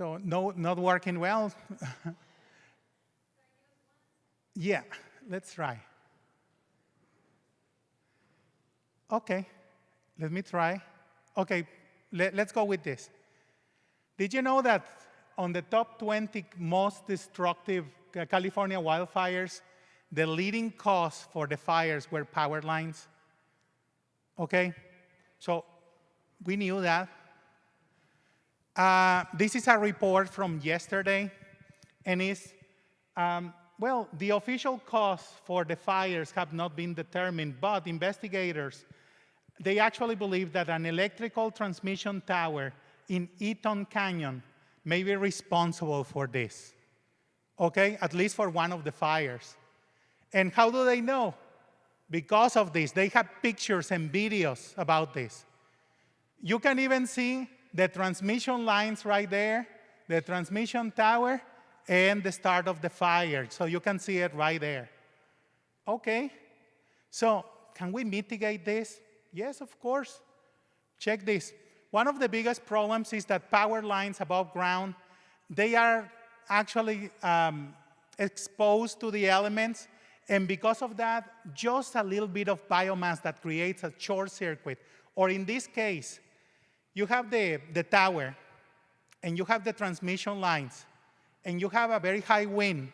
So no, not working well. Yeah, let's try. Okay, let me try. Okay, let's go with this. Did you know that on the top 20 most destructive California wildfires, the leading cause for the fires were power lines? Okay, so we knew that. This is a report from yesterday, and it's, well, the official cause for the fires have not been determined, but investigators, they actually believe that an electrical transmission tower in Eaton Canyon may be responsible for this, okay? At least for one of the fires. And how do they know? Because of this. They have pictures and videos about this. You can even see the transmission lines right there, the transmission tower, and the start of the fire. So you can see it right there. Okay, so can we mitigate this? Yes, of course. Check this. One of the biggest problems is that power lines above ground, they are actually exposed to the elements, and because of that, just a little bit of biomass that creates a short circuit, or in this case, you have the tower, and you have the transmission lines, and you have a very high wind.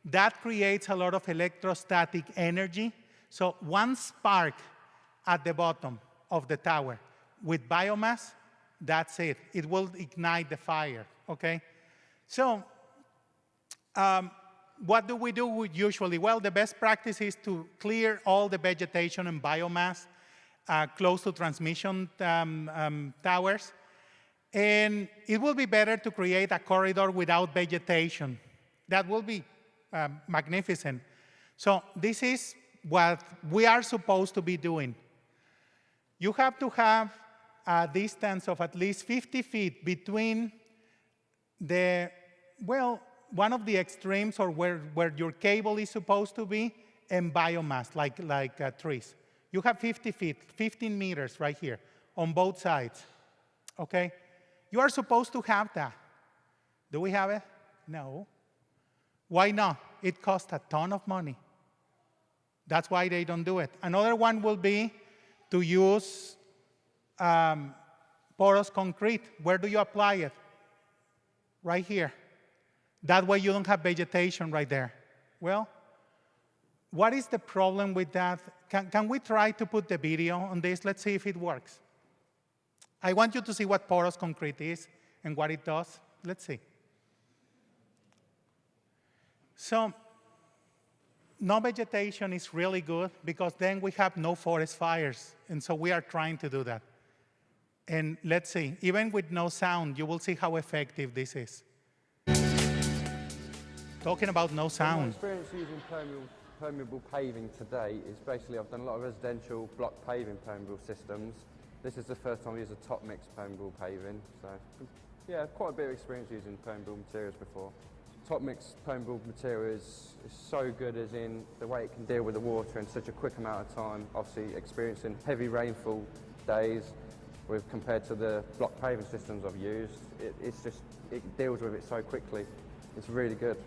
That creates a lot of electrostatic energy. So one spark at the bottom of the tower with biomass, that's it. It will ignite the fire, okay? So what do we do usually? Well, the best practice is to clear all the vegetation and biomass close to transmission towers. And it will be better to create a corridor without vegetation. That will be magnificent. So this is what we are supposed to be doing. You have to have a distance of at least 50 feet between the, well, one of the extremes or where your cable is supposed to be and biomass, like trees. You have 50 feet, 15 meters right here on both sides, okay? You are supposed to have that. Do we have it? No. Why not? It costs a ton of money. That's why they don't do it. Another one will be to use porous concrete. Where do you apply it? Right here. That way you don't have vegetation right there. Well, what is the problem with that? Can we try to put the video on this? Let's see if it works. I want you to see what porous concrete is and what it does. Let's see. So, no vegetation is really good because then we have no forest fires. And so we are trying to do that. And let's see, even with no sound, you will see how effective this is. Talking about no sound. My experience using permeable paving today is basically I've done a lot of residential block paving permeable systems. This is the first time I used a top mix permeable paving. So yeah, quite a bit of experience using permeable materials before. Top mix permeable material is so good as in the way it can deal with the water in such a quick amount of time. Obviously experiencing heavy rainfall days compared to the block paving systems I've used, it deals with it so quickly. It's really good.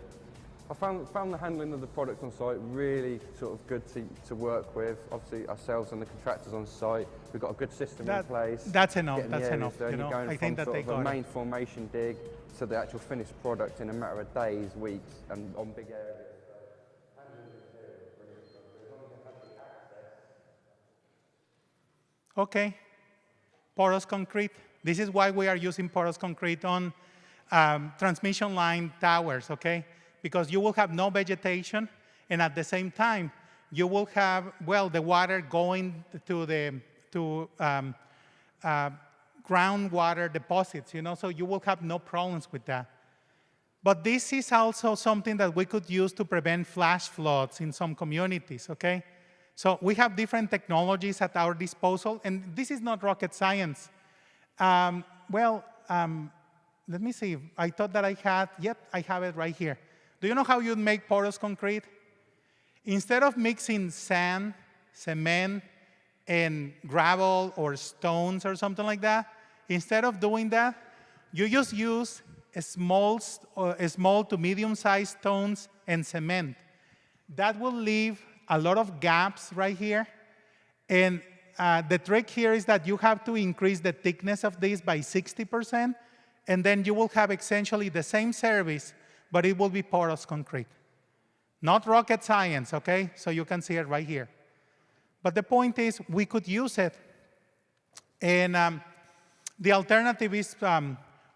I found the handling of the product on site really sort of good to work with. Obviously ourselves and the contractors on site, we've got a good system in place. That's enough, that's enough. You know, I think that they got a main formation dig to the actual finished product in a matter of days, weeks, and on big areas. Okay, porous concrete. This is why we are using porous concrete on transmission line towers, okay? Because you will have no vegetation, and at the same time, you will have, well, the water going to the groundwater deposits, you know, so you will have no problems with that. But this is also something that we could use to prevent flash floods in some communities, okay? So we have different technologies at our disposal, and this is not rocket science. Let me see. I thought that I had, yep, I have it right here. Do you know how you make porous concrete? Instead of mixing sand, cement, and gravel or stones or something like that, instead of doing that, you just use small to medium-sized stones and cement. That will leave a lot of gaps right here. And the trick here is that you have to increase the thickness of this by 60%, and then you will have essentially the same service, but it will be porous concrete. Not rocket science, okay? So you can see it right here. But the point is, we could use it. And the alternative is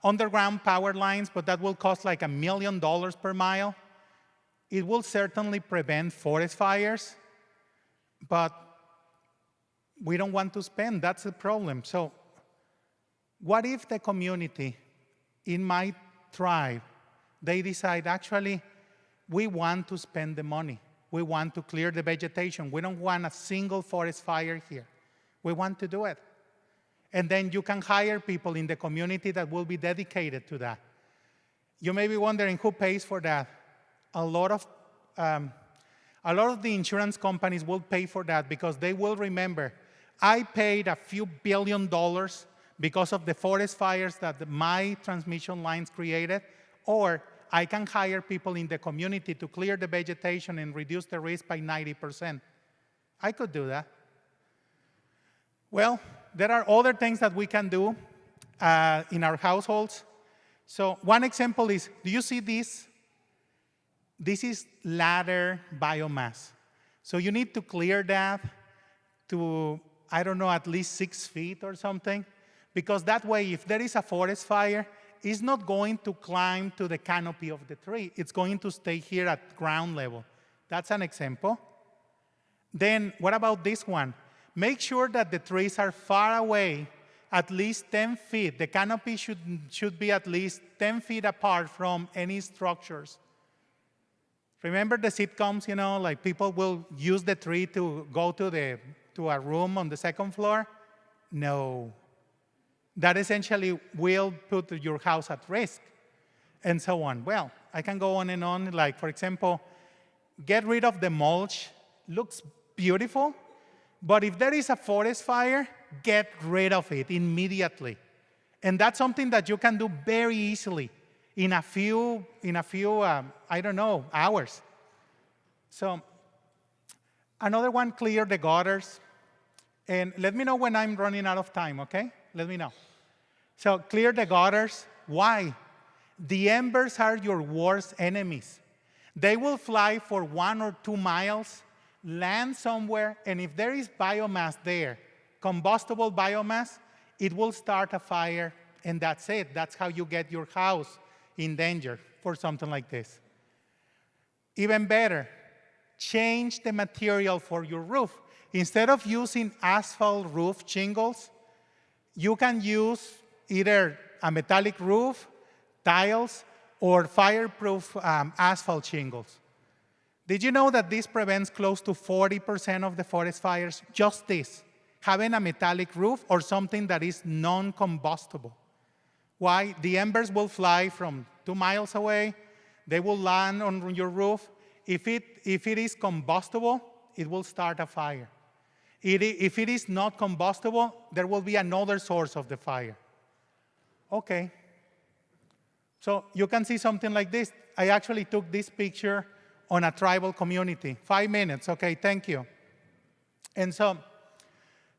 underground power lines, but that will cost like $1 million per mile. It will certainly prevent forest fires, but we don't want to spend. That's the problem. So what if the community in my tribe, they decide, actually, we want to spend the money. We want to clear the vegetation. We don't want a single forest fire here. We want to do it. And then you can hire people in the community that will be dedicated to that. You may be wondering who pays for that. A lot of the insurance companies will pay for that because they will remember, I paid a few $1 billion because of the forest fires that my transmission lines created, or I can hire people in the community to clear the vegetation and reduce the risk by 90%. I could do that. Well, there are other things that we can do in our households. So one example is, do you see this? This is ladder biomass. So you need to clear that to, I don't know, at least 6 feet or something, because that way, if there is a forest fire, it's not going to climb to the canopy of the tree. It's going to stay here at ground level. That's an example. Then what about this one? Make sure that the trees are far away, at least 10 feet. The canopy should be at least 10 feet apart from any structures. Remember the sitcoms, you know, like people will use the tree to go to a room on the second floor? No. That essentially will put your house at risk, and so on. Well, I can go on and on. Like, for example, get rid of the mulch. Looks beautiful, but if there is a forest fire, get rid of it immediately. And that's something that you can do very easily in a few I don't know, hours. So another one, clear the gutters. And let me know when I'm running out of time, okay? Let me know. So clear the gutters. Why? The embers are your worst enemies. They will fly for 1 or 2 miles, land somewhere, and if there is biomass there, combustible biomass, it will start a fire, and that's it. That's how you get your house in danger for something like this. Even better, change the material for your roof. Instead of using asphalt roof shingles, you can use either a metallic roof, tiles, or fireproof asphalt shingles. Did you know that this prevents close to 40% of the forest fires? Just this, having a metallic roof or something that is non-combustible. Why? The embers will fly from 2 miles away. They will land on your roof. If it is combustible, it will start a fire. If it is not combustible, there will be another source of the fire. Okay. So you can see something like this. I actually took this picture on a tribal community. 5 minutes, okay, thank you. And so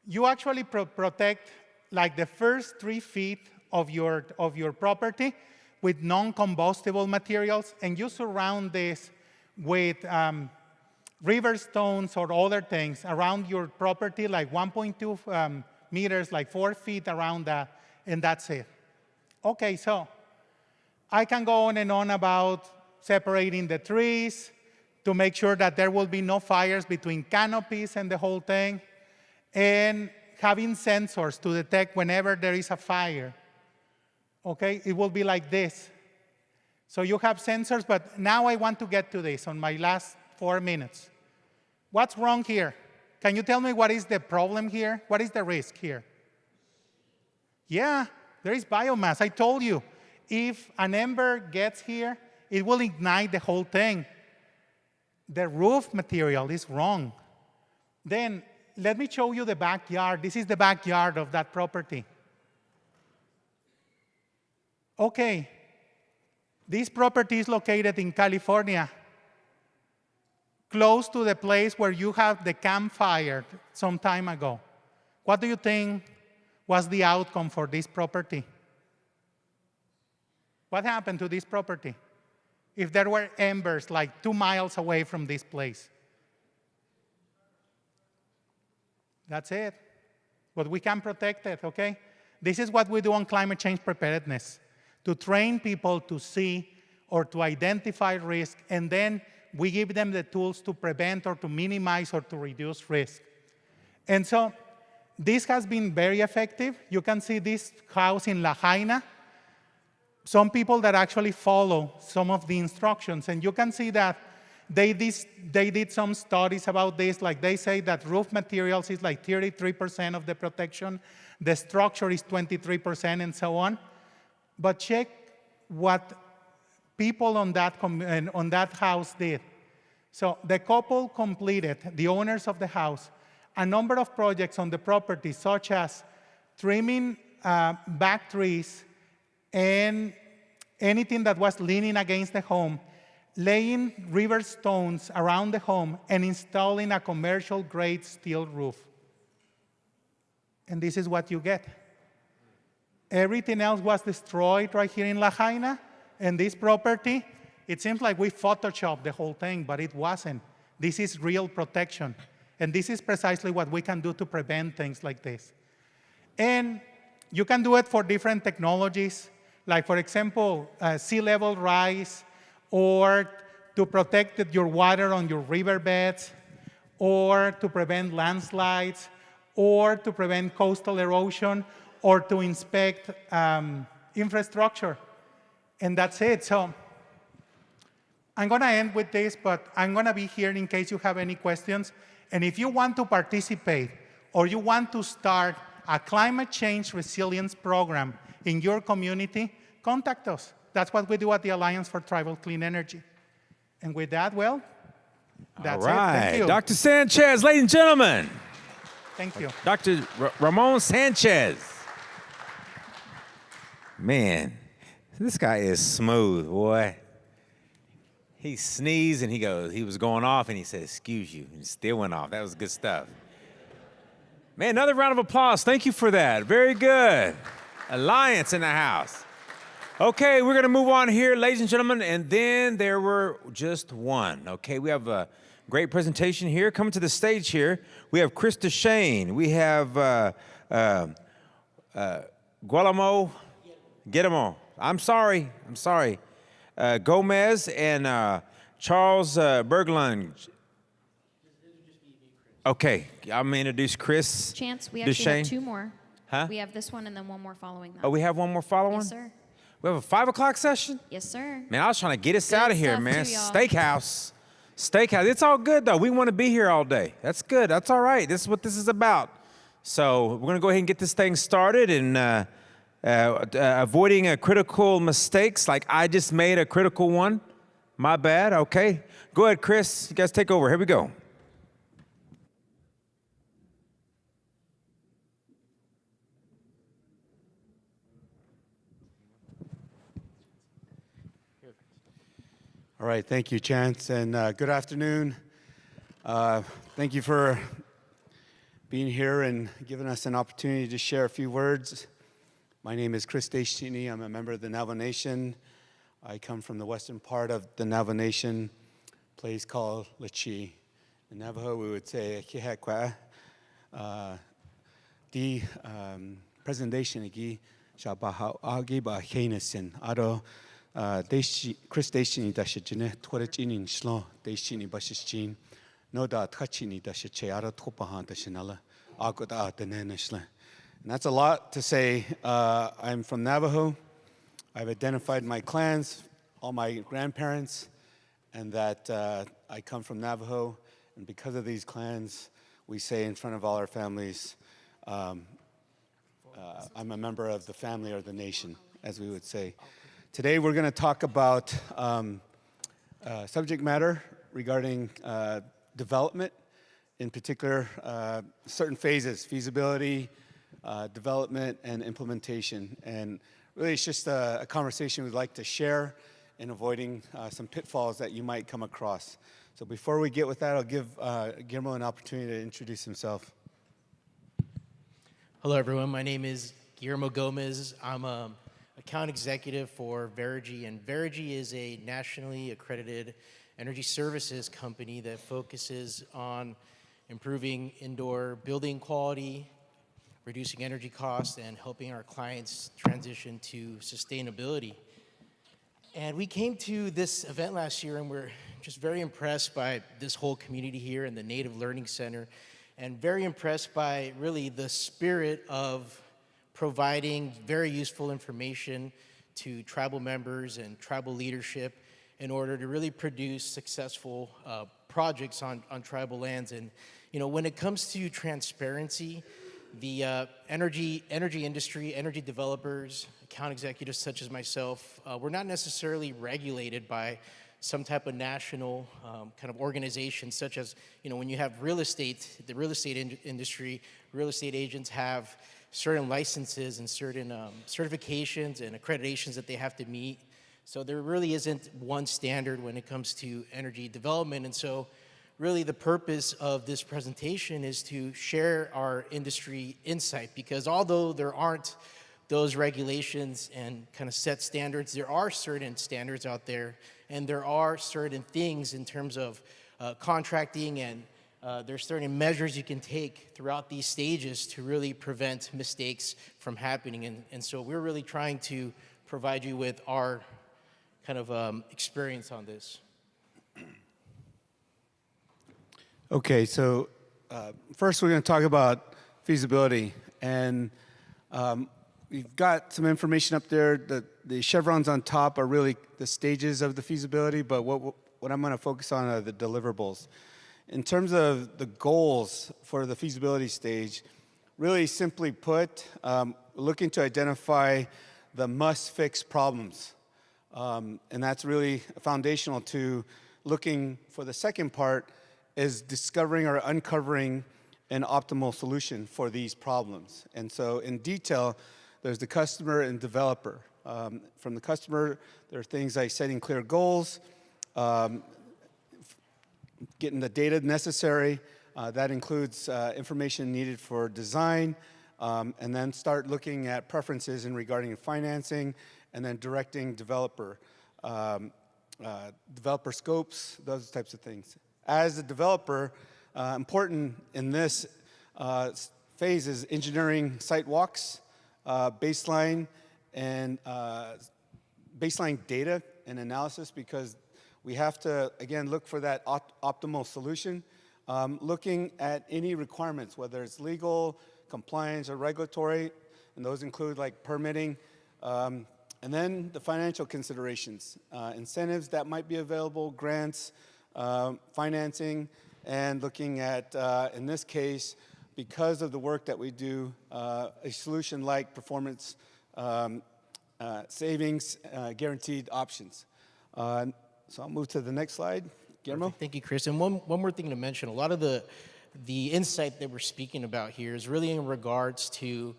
you actually protect like the first 3 feet of your property with non-combustible materials, and you surround this with river stones or other things around your property, like 1.2 meters, like 4 feet around that, and that's it. Okay, so I can go on and on about separating the trees to make sure that there will be no fires between canopies and the whole thing, and having sensors to detect whenever there is a fire. Okay, it will be like this. So you have sensors, but now I want to get to this on my last 4 minutes. What's wrong here? Can you tell me what is the problem here? What is the risk here? Yeah, there is biomass. I told you, if an ember gets here, it will ignite the whole thing. The roof material is wrong. Then let me show you the backyard. This is the backyard of that property. Okay, This property is located in California, close to the place where you had the campfire some time ago. What do you think was the outcome for this property? What happened to this property if there were embers like 2 miles away from this place? That's it. But we can protect it, okay? This is what we do on climate change preparedness, to train people to see or to identify risk, and then we give them the tools to prevent or to minimize or to reduce risk. And so this has been very effective. You can see this house in Lahaina. Some people that actually follow some of the instructions, and you can see that they did some studies about this, like they say that roof materials is like 33% of the protection, the structure is 23%, and so on. But check what people on that house did. So the couple completed, the owners of the house, a number of projects on the property, such as trimming back trees and anything that was leaning against the home, laying river stones around the home, and installing a commercial-grade steel roof. And this is what you get. Everything else was destroyed right here in Lahaina, and this property, it seems like we photoshopped the whole thing, but it wasn't. This is real protection. And this is precisely what we can do to prevent things like this. And you can do it for different technologies, like, for example, sea level rise, or to protect your water on your riverbeds, or to prevent landslides, or to prevent coastal erosion, or to inspect infrastructure. And that's it. So I'm going to end with this, but I'm going to be here in case you have any questions. And if you want to participate, or you want to start a climate change resilience program in your community, contact us. That's what we do at the Alliance for Tribal Clean Energy. And with that, well, that's All right. it. Thank you. Dr. Sanchez, ladies and gentlemen. Thank you. Dr. Ramon Sanchez. Man, this guy is smooth, boy. He sneezed and he was going off and he said, "Excuse you," and still went off. That was good stuff. Man, another round of applause. Thank you for that. Very good. Alliance in the house. Okay, we're going to move on here, ladies and gentlemen, and then there were just one. Okay, we have a great presentation here. Coming to the stage here, we have Chris DeShane. We have Guillermo. I'm sorry. Gomez and Charles Berglund. Okay, I'm going to introduce Chris. Chance, we actually DeShane. have two more. Huh? We have this one and then one more following that. Oh, we have one more following? Yes, sir. We have a 5 o'clock session? Yes, sir. Man, I was trying to get us Good out of here, stuff man. too, y'all. Steakhouse. It's all good, though. We want to be here all day. That's good. That's all right. This is what this is about. So we're going to go ahead and get this thing started, and avoiding critical mistakes, like I just made a critical one. My bad. Okay. Go ahead, Chris. You guys take over. Here we go. All right, thank you, Chance, and good afternoon. Thank you for being here and giving us an opportunity to share a few words. My name is Chris DeShane. I'm a member of the Navajo Nation. I come from the western part of the Navajo Nation, a place called Lachi. In Navajo, we would say Kihekwa. The presentation agi shabaha agi ba henesin ado Chris DeShane dashijine twarachinin shlo DeShane bashichin no da tachini dashiche ado topahan dashinala agoda denenishla. And that's a lot to say. I'm from Navajo. I've identified my clans, all my grandparents, and that I come from Navajo. And because of these clans, we say in front of all our families, I'm a member of the family or the nation, as we would say. Today we're going to talk about subject matter regarding development, in particular certain phases, feasibility, development, and implementation. And really it's just a conversation we'd like to share and avoiding some pitfalls that you might come across. So before we get with that, I'll give Guillermo an opportunity to introduce himself. Hello, everyone. My name is Guillermo Gomez. I'm an account executive for Verigy, and Verigy is a nationally accredited energy services company that focuses on improving indoor building quality, reducing energy costs, and helping our clients transition to sustainability. And we came to this event last year, and we're just very impressed by this whole community here and the Native Learning Center, and very impressed by really the spirit of providing very useful information to tribal members and tribal leadership in order to really produce successful projects on tribal lands. And you know, when it comes to transparency, the energy industry, energy developers, account executives such as myself, we're not necessarily regulated by some type of national kind of organization, such as, you know, when you have real estate, the real estate industry, real estate agents have certain licenses and certain certifications and accreditations that they have to meet. So there really isn't one standard when it comes to energy development. And so really the purpose of this presentation is to share our industry insight, because although there aren't those regulations and kind of set standards, there are certain standards out there, and there are certain things in terms of contracting, and there's certain measures you can take throughout these stages to really prevent mistakes from happening. And so we're really trying to provide you with our kind of experience on this. Okay, so first we're going to talk about feasibility, and we've got some information up there. The chevrons on top are really the stages of the feasibility, but what I'm going to focus on are the deliverables. In terms of the goals for the feasibility stage, really simply put, looking to identify the must-fix problems, and that's really foundational to looking for the second part, is discovering or uncovering an optimal solution for these problems. And so in detail, there's the customer and developer. From the customer, there are things like setting clear goals, getting the data necessary. That includes information needed for design, and then start looking at preferences in regarding financing, and then directing developer scopes, those types of things. As a developer, important in this phase is engineering site walks, baseline data and analysis, because we have to, again, look for that optimal solution. Looking at any requirements, whether it's legal, compliance, or regulatory, and those include like permitting, and then the financial considerations, incentives that might be available, grants, financing, and looking at, in this case, because of the work that we do, a solution like performance savings, guaranteed options. So I'll move to the next slide. Guillermo? Perfect. Thank you, Chris. And one more thing to mention, a lot of the insight that we're speaking about here is really in regards to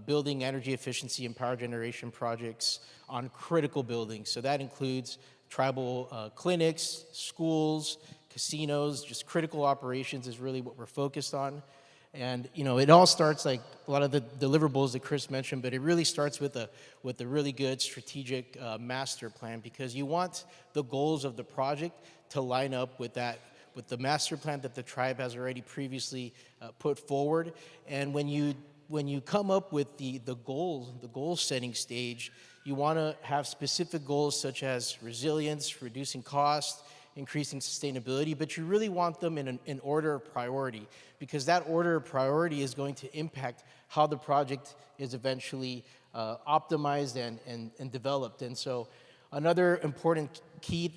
building energy efficiency and power generation projects on critical buildings. So that includes tribal clinics, schools, casinos, just critical operations is really what we're focused on. And you know, it all starts like a lot of the deliverables that Chris mentioned, but it really starts with a really good strategic master plan, because you want the goals of the project to line up with the master plan that the tribe has already previously put forward. And when you come up with the goal setting stage, you want to have specific goals such as resilience, reducing cost, increasing sustainability, but you really want them in order of priority, because that order of priority is going to impact how the project is eventually optimized and developed. And so another important key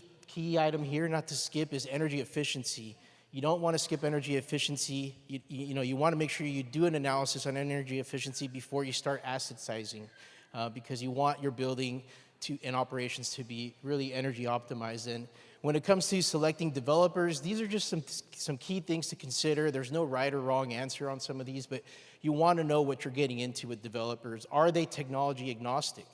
item here, not to skip, is energy efficiency. You don't want to skip energy efficiency. You want to make sure you do an analysis on energy efficiency before you start asset sizing, because you want your building and operations to be really energy optimized. And when it comes to selecting developers, these are just some key things to consider. There's no right or wrong answer on some of these, but you want to know what you're getting into with developers. Are they technology agnostic?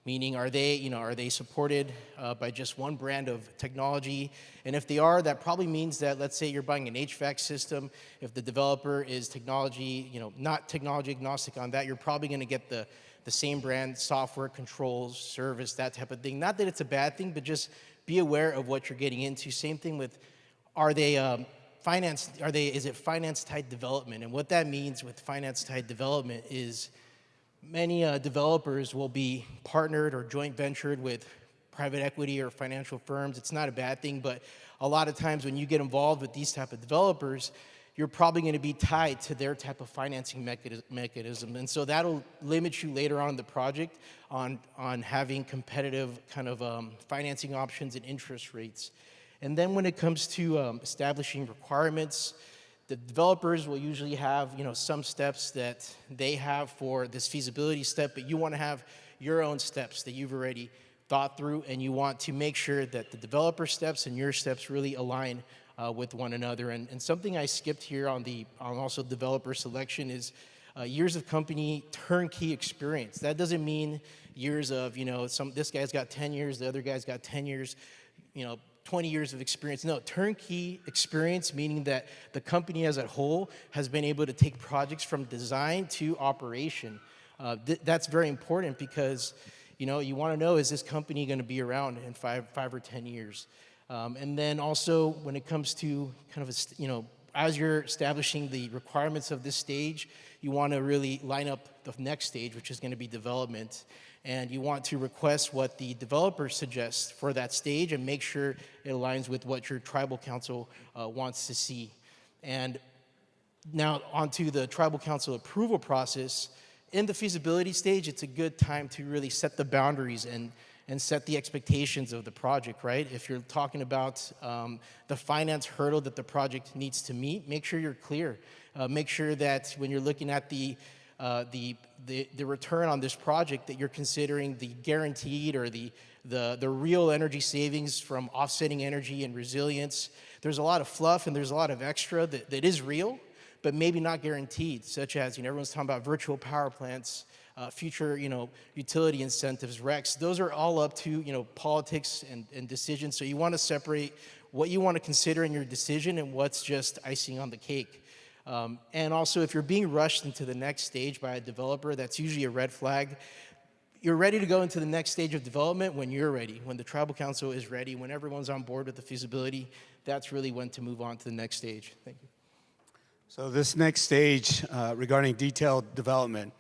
Meaning, are they supported by just one brand of technology? And if they are, that probably means that, let's say you're buying an HVAC system. If the developer is technology, not technology agnostic on that, you're probably going to get the same brand, software, controls, service, that type of thing. Not that it's a bad thing, but just be aware of what you're getting into. Same thing with, is it finance-tied development? And what that means with finance-tied development is many developers will be partnered or joint ventured with private equity or financial firms. It's not a bad thing, but a lot of times when you get involved with these type of developers, you're probably going to be tied to their type of financing mechanism. And so that'll limit you later on in the project on having competitive kind of financing options and interest rates. And then when it comes to establishing requirements, the developers will usually have, some steps that they have for this feasibility step, but you want to have your own steps that you've already thought through, and you want to make sure that the developer steps and your steps really align with one another. And something I skipped here on also developer selection is years of company turnkey experience. That doesn't mean years of, this guy's got 10 years, the other guy's got 10 years, 20 years of experience. No, turnkey experience, meaning that the company as a whole has been able to take projects from design to operation. That's very important because, you want to know, is this company going to be around in five or 10 years? And then also when it comes to kind of, as you're establishing the requirements of this stage, you want to really line up the next stage, which is going to be development. And you want to request what the developer suggests for that stage and make sure it aligns with what your tribal council wants to see. And now onto the tribal council approval process. In the feasibility stage, it's a good time to really set the boundaries and set the expectations of the project, right? If you're talking about the finance hurdle that the project needs to meet, make sure you're clear. Make sure that when you're looking at the return on this project, that you're considering the guaranteed or the real energy savings from offsetting energy and resilience. There's a lot of fluff and there's a lot of extra that is real, but maybe not guaranteed, such as, everyone's talking about virtual power plants, future, utility incentives, RECs. Those are all up to, politics and decisions. So you want to separate what you want to consider in your decision and what's just icing on the cake. And also, if you're being rushed into the next stage by a developer, that's usually a red flag. You're ready to go into the next stage of development when you're ready, when the tribal council is ready, when everyone's on board with the feasibility. That's really when to move on to the next stage. Thank you. So this next stage regarding detailed development,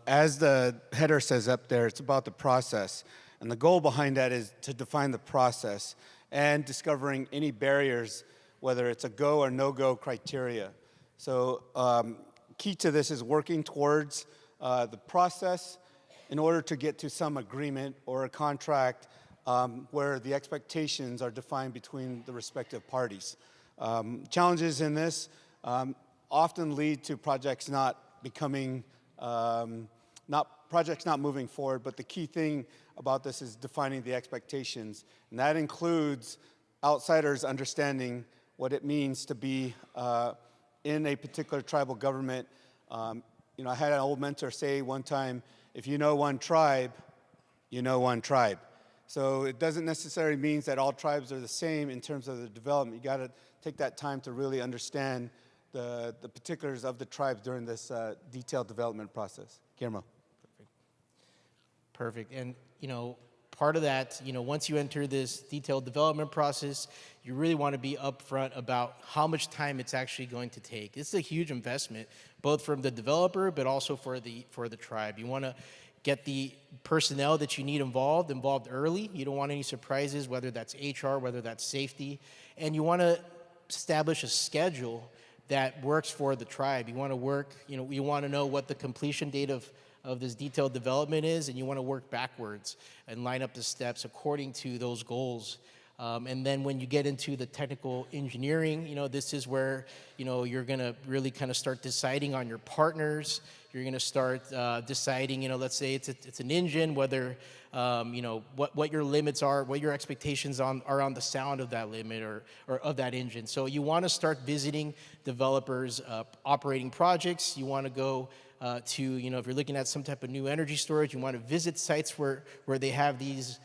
as the header says up there, it's about the process. And the goal behind that is to define the process and discovering any barriers, whether it's a go or no-go criteria. So key to this is working towards the process in order to get to some agreement or a contract where the expectations are defined between the respective parties. Challenges in this often lead to projects not becoming, projects not moving forward, but the key thing about this is defining the expectations. And that includes outsiders understanding what it means to be in a particular tribal government. I had an old mentor say one time, if you know one tribe, you know one tribe. So it doesn't necessarily mean that all tribes are the same in terms of the development. You got to take that time to really understand the particulars of the tribes during this detailed development process. Guillermo. Perfect. And, part of that, once you enter this detailed development process, you really want to be upfront about how much time it's actually going to take. It's a huge investment, both from the developer, but also for the tribe. You want to get the personnel that you need involved early. You don't want any surprises, whether that's HR, whether that's safety. And you want to establish a schedule that works for the tribe. You want to work, you want to know what the completion date of this detailed development is, and you want to work backwards and line up the steps according to those goals. And then when you get into the technical engineering, this is where, you're gonna really kind of start deciding on your partners. You're gonna start deciding, let's say it's an engine, whether, what your limits are, what your expectations are on the sound of that limit or of that engine. So you wanna start visiting developers' operating projects. You wanna go to, if you're looking at some type of new energy storage, you wanna visit sites where they have these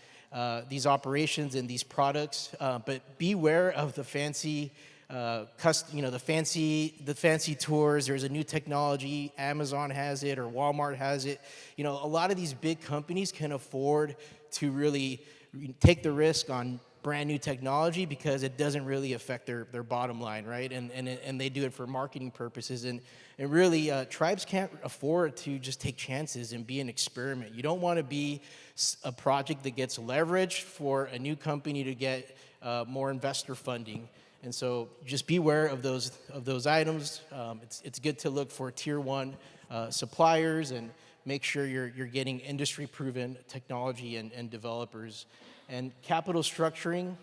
operations and these products, but beware of the fancy, the fancy tours. There's a new technology, Amazon has it or Walmart has it. A lot of these big companies can afford to really take the risk on brand new technology because it doesn't really affect their bottom line, right? And they do it for marketing purposes. And really, tribes can't afford to just take chances and be an experiment. You don't want to be a project that gets leveraged for a new company to get more investor funding. And so just beware of those items. It's good to look for tier 1 suppliers and make sure you're getting industry-proven technology and developers. And capital structuring,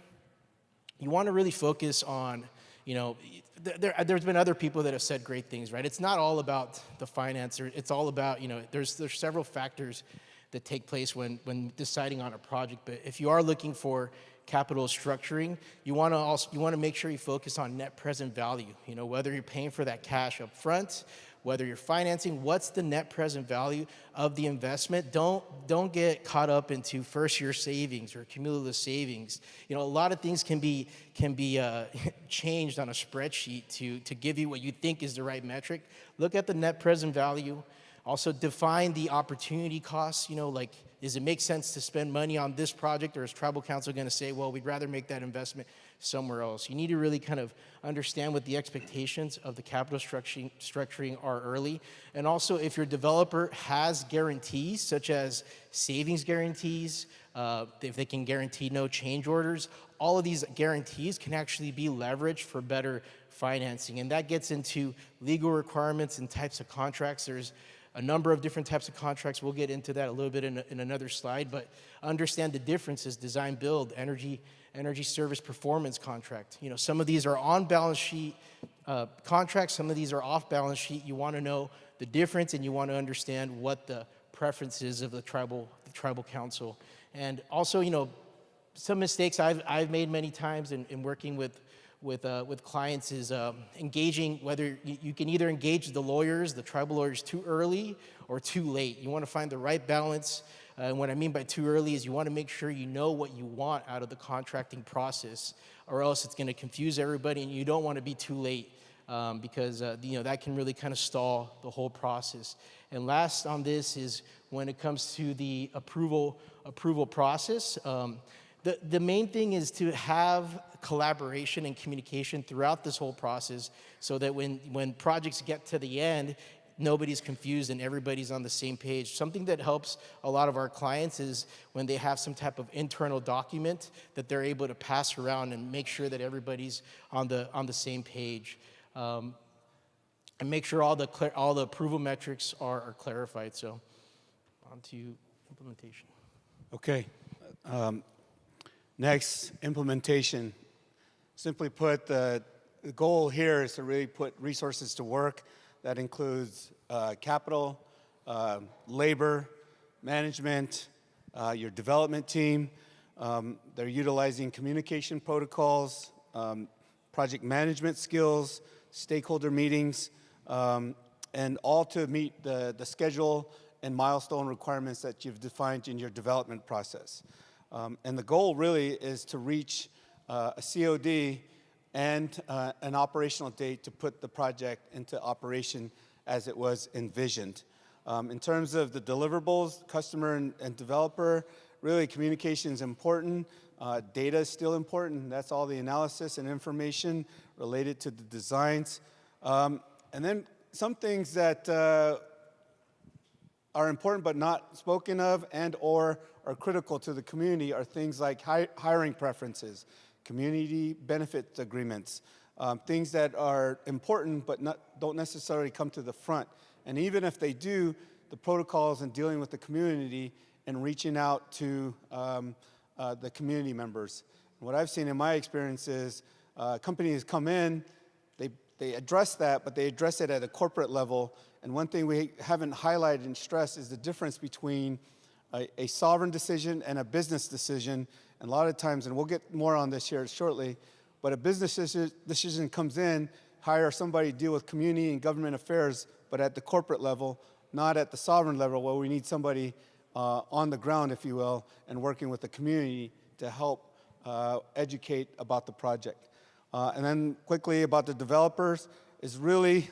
you want to really focus on, there's been other people that have said great things, right? It's not all about the finance. It's all about, there's several factors that take place when deciding on a project. But if you are looking for capital structuring, you want to make sure you focus on net present value. Whether you're paying for that cash up front, whether you're financing, what's the net present value of the investment? Don't get caught up into first year savings or cumulative savings. A lot of things can be changed on a spreadsheet to give you what you think is the right metric. Look at the net present value. Also define the opportunity costs. Does it make sense to spend money on this project, or is tribal council going to say, well, we'd rather make that investment somewhere else? You need to really kind of understand what the expectations of the capital structuring are early. And also, if your developer has guarantees, such as savings guarantees, if they can guarantee no change orders, all of these guarantees can actually be leveraged for better financing. And that gets into legal requirements and types of contracts. There's a number of different types of contracts. We'll get into that a little bit in another slide, but understand the differences: design build, energy service performance contract. Some of these are on balance sheet contracts, some of these are off balance sheet. You want to know the difference, and you want to understand what the preferences of the tribal council. And also, some mistakes I've made many times in working with clients is engaging, whether you can either engage the tribal lawyers too early or too late. You want to find the right balance. And what I mean by too early is you want to make sure you know what you want out of the contracting process, or else it's going to confuse everybody, and you don't want to be too late because that can really kind of stall the whole process. And last on this is when it comes to the approval process. The main thing is to have collaboration and communication throughout this whole process, so that when projects get to the end, nobody's confused and everybody's on the same page. Something that helps a lot of our clients is when they have some type of internal document that they're able to pass around and make sure that everybody's on the same page, and make sure all the approval metrics are clarified. So, on to implementation. Okay. Next, implementation. Simply put, the goal here is to really put resources to work. That includes capital, labor, management, your development team. They're utilizing communication protocols, project management skills, stakeholder meetings, and all to meet the schedule and milestone requirements that you've defined in your development process. And the goal really is to reach a COD and an operational date to put the project into operation as it was envisioned. In terms of the deliverables, customer and developer, really communication is important. Data is still important. That's all the analysis and information related to the designs. And then some things that are important but not spoken of and or are critical to the community are things like hiring preferences, community benefit agreements, things that are important but don't necessarily come to the front. And even if they do, the protocols in dealing with the community and reaching out to the community members. What I've seen in my experience is companies come in, they address that, but they address it at a corporate level. And one thing we haven't highlighted and stressed is the difference between a sovereign decision and a business decision. And a lot of times, and we'll get more on this here shortly, but a business decision comes in, hire somebody to deal with community and government affairs, but at the corporate level, not at the sovereign level, where we need somebody on the ground, if you will, and working with the community to help educate about the project. And then quickly about the developers is really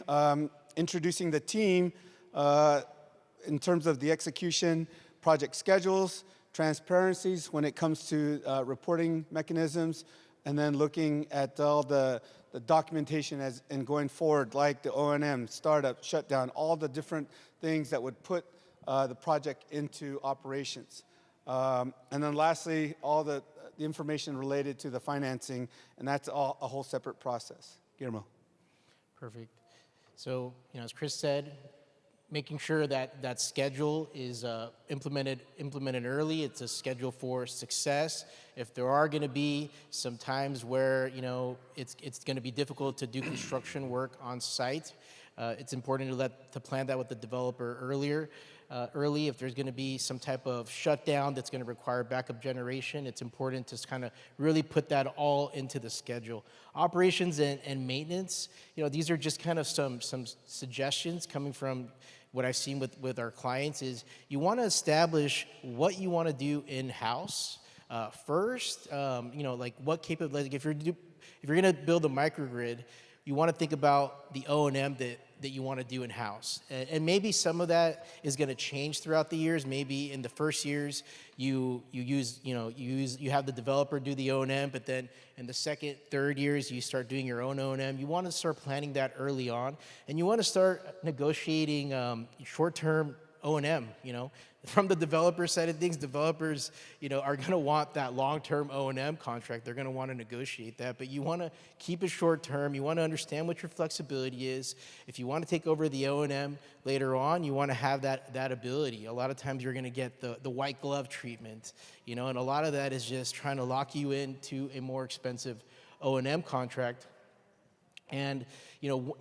introducing the team in terms of the execution, project schedules, transparencies when it comes to reporting mechanisms, and then looking at all the documentation and going forward, like the O&M, startup, shutdown, all the different things that would put the project into operations. And then lastly, all the information related to the financing, and that's all a whole separate process. Guillermo. Perfect. So, as Chris said, making sure that that schedule is implemented early. It's a schedule for success. If there are going to be some times where it's going to be difficult to do construction work on site, it's important to plan that with the developer early. If there's going to be some type of shutdown that's going to require backup generation, it's important to kind of really put that all into the schedule. Operations and maintenance, these are just kind of some suggestions coming from what I've seen with our clients. Is you want to establish what you want to do in-house first. Like what capability. Like if you're going to build a microgrid, you want to think about the O&M that you want to do in-house. And maybe some of that is going to change throughout the years. Maybe in the first years you have the developer do the O&M, but then in the second, third years you start doing your own O&M. You want to start planning that early on, and you want to start negotiating short-term O&M. From the developer side of things, developers, are going to want that long-term O&M contract. They're going to want to negotiate that, but you want to keep it short-term. You want to understand what your flexibility is. If you want to take over the O&M later on, you want to have that ability. A lot of times you're going to get the white glove treatment, and a lot of that is just trying to lock you into a more expensive O&M contract. And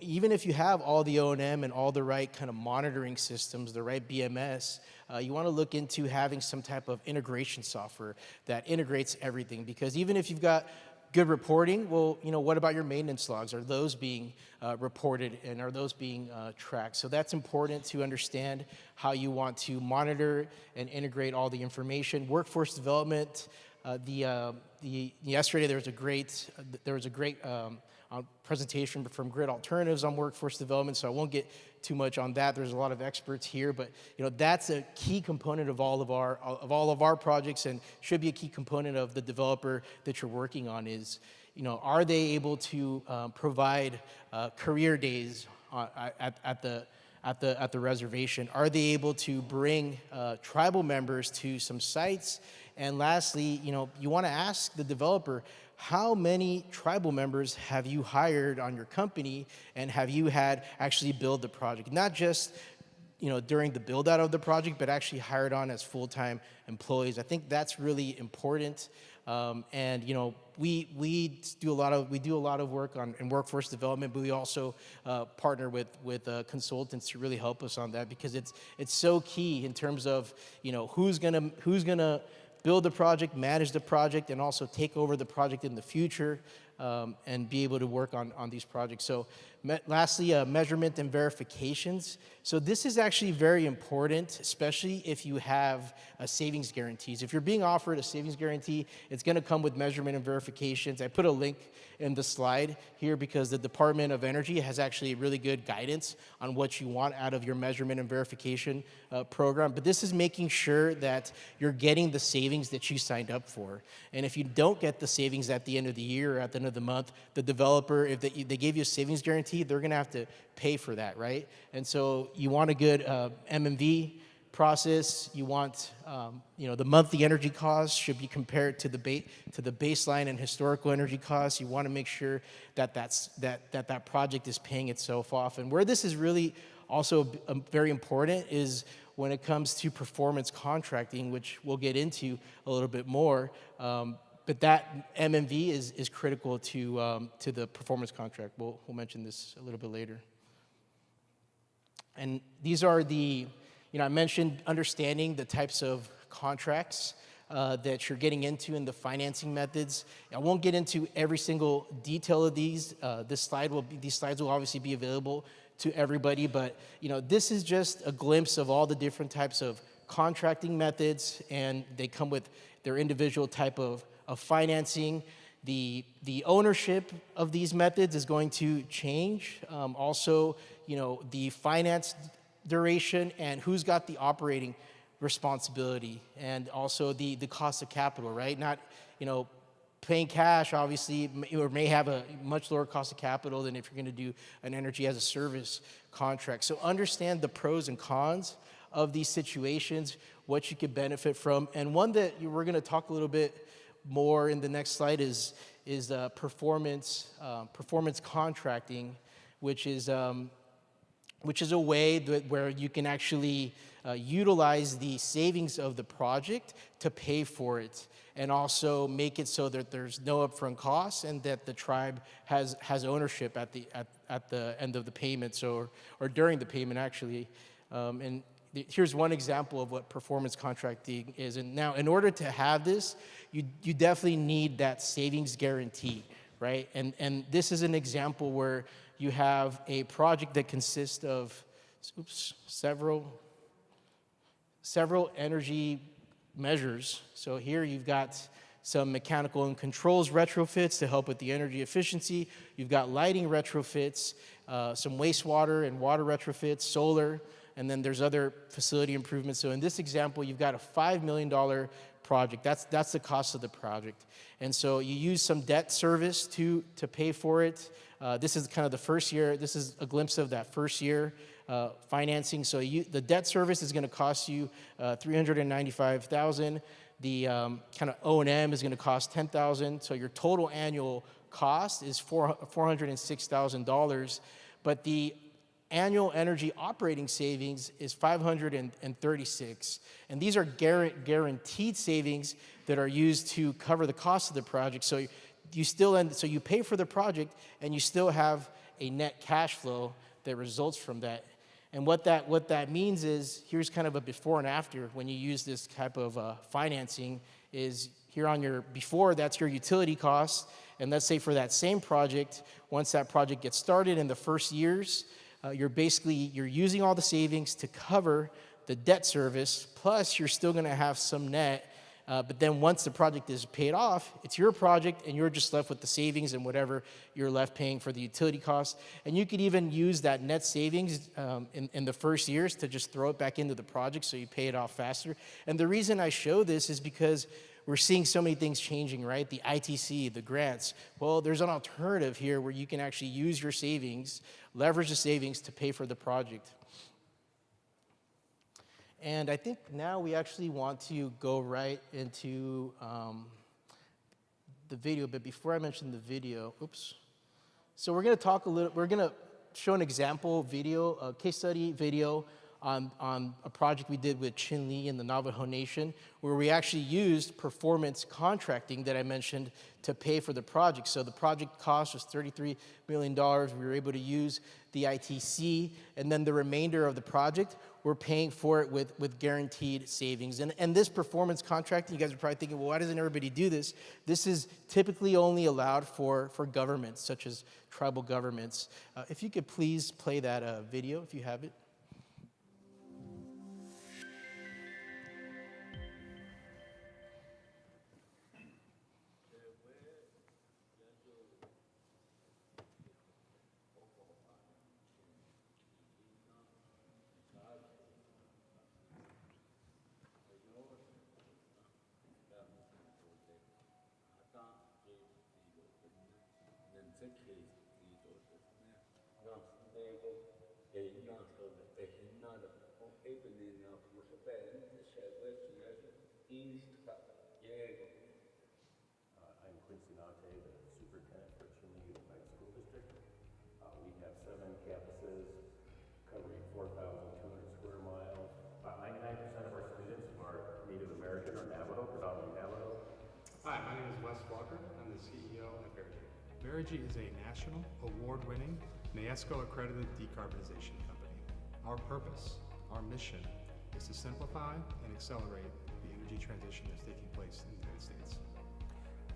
even if you have all the O&M and all the right kind of monitoring systems, the right BMS, you want to look into having some type of integration software that integrates everything. Because even if you've got good reporting, well, what about your maintenance logs? Are those being reported, and are those being tracked? So that's important to understand how you want to monitor and integrate all the information. Workforce development. Yesterday there was a great presentation from Grid Alternatives on workforce development, so I won't get too much on that. There's a lot of experts here, but that's a key component of all of our projects, and should be a key component of the developer that you're working on. Is are they able to provide career days at the reservation? Are they able to bring tribal members to some sites? And lastly, you want to ask the developer, how many tribal members have you hired on your company, and have you had actually build the project? Not just during the build out of the project, but actually hired on as full-time employees. I think that's really important. And we do a lot of work in workforce development, but we also partner with consultants to really help us on that, because it's so key in terms of who's gonna build the project, manage the project, and also take over the project in the future, and be able to work on these projects. So lastly, measurement and verifications. So this is actually very important, especially if you have savings guarantees. If you're being offered a savings guarantee, it's going to come with measurement and verifications. I put a link in the slide here because the Department of Energy has actually really good guidance on what you want out of your measurement and verification program. But this is making sure that you're getting the savings that you signed up for. And if you don't get the savings at the end of the year or at the end of the month, the developer, if they gave you a savings guarantee, they're going to have to pay for that, right? And so you want a good MMV process. You want, the monthly energy costs should be compared to the baseline and historical energy costs. You want to make sure that that project is paying itself off. And where this is really also very important is when it comes to performance contracting, which we'll get into a little bit more. But that MMV is critical to the performance contract. We'll mention this a little bit later. And these are the, I mentioned understanding the types of contracts that you're getting into and the financing methods. I won't get into every single detail of these. These slides will obviously be available to everybody, but this is just a glimpse of all the different types of contracting methods, and they come with their individual type of financing. The ownership of these methods is going to change. Also, the finance duration and who's got the operating responsibility, and also the cost of capital, right? Not, paying cash obviously may have a much lower cost of capital than if you're going to do an energy as a service contract. So understand the pros and cons of these situations, what you could benefit from. And one that we're going to talk a little bit more in the next slide is performance contracting, which is a way where you can actually utilize the savings of the project to pay for it, and also make it so that there's no upfront costs and that the tribe has ownership at the end of the payment, or during the payment actually. And here's one example of what performance contracting is. And now, in order to have this, you definitely need that savings guarantee, right? And this is an example where you have a project that consists of several energy measures. So here you've got some mechanical and controls retrofits to help with the energy efficiency. You've got lighting retrofits, some wastewater and water retrofits, solar, and then there's other facility improvements. So in this example, you've got a $5 million project. That's the cost of the project. And so you use some debt service to pay for it. This is kind of the first year. This is a glimpse of that first year financing. So the debt service is going to cost you $395,000. The kind of O&M is going to cost $10,000. So your total annual cost is $406,000. But the annual energy operating savings is $536. And these are guaranteed savings that are used to cover the cost of the project. So you pay for the project, and you still have a net cash flow that results from that. And what that means is, here's kind of a before and after when you use this type of financing. Is here on your before, that's your utility costs. And let's say for that same project, once that project gets started in the first years, you're using all the savings to cover the debt service, plus you're still going to have some net. But then once the project is paid off, it's your project, and you're just left with the savings and whatever you're left paying for the utility costs. And you could even use that net savings in the first years to just throw it back into the project so you pay it off faster. And the reason I show this is because we're seeing so many things changing, right? The ITC, the grants. Well, there's an alternative here where you can actually use your savings, leverage the savings to pay for the project. And I think now we actually want to go right into the video. But before I mention the video, So we're going to show an example video, a case study video on a project we did with Chin Lee in the Navajo Nation, where we actually used performance contracting that I mentioned to pay for the project. So the project cost was $33 million. We were able to use the ITC, and then the remainder of the project, we're paying for it with guaranteed savings. And this performance contracting, you guys are probably thinking, well, why doesn't everybody do this? This is typically only allowed for governments, such as tribal governments. If you could please play that video, if you have it. I'm Quincy Nate, the superintendent for Chinle Unified School District. We have 7 campuses covering 4,200 square miles. About 99% of our students are Native American or Navajo, predominantly Navajo. Hi, my name is Wes Walker. I'm the CEO of Verigy. Verigy is a national, award-winning, NAESCO-accredited decarbonization company. Our purpose, our mission, is to simplify and accelerate the energy transition that's taking place in the United States.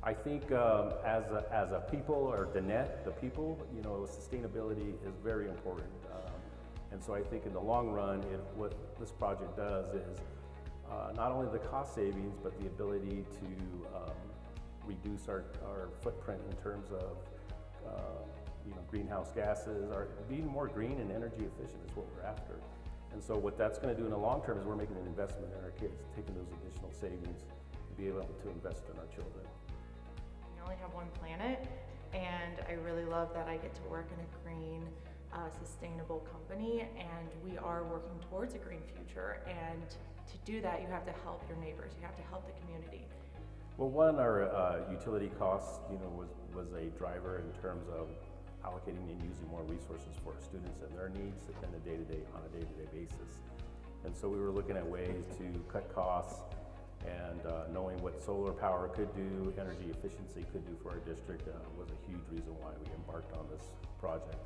I think as a people, or the net, the people, you know, sustainability is very important. And so I think in the long run, what this project does is not only the cost savings, but the ability to reduce our footprint in terms of you know, greenhouse gases, or being more green and energy efficient is what we're after. And so what that's going to do in the long term is we're making an investment in our kids, taking those additional savings to be able to invest in our children. We only have one planet, and I really love that I get to work in a green, sustainable company, and we are working towards a green future. And to do that, you have to help your neighbors, you have to help the community. Well, one, our utility costs, you know, was a driver in terms of allocating and using more resources for our students and their needs on a day-to-day basis. And so we were looking at ways to cut costs, and knowing what solar power could do, energy efficiency could do for our district was a huge reason why we embarked on this project.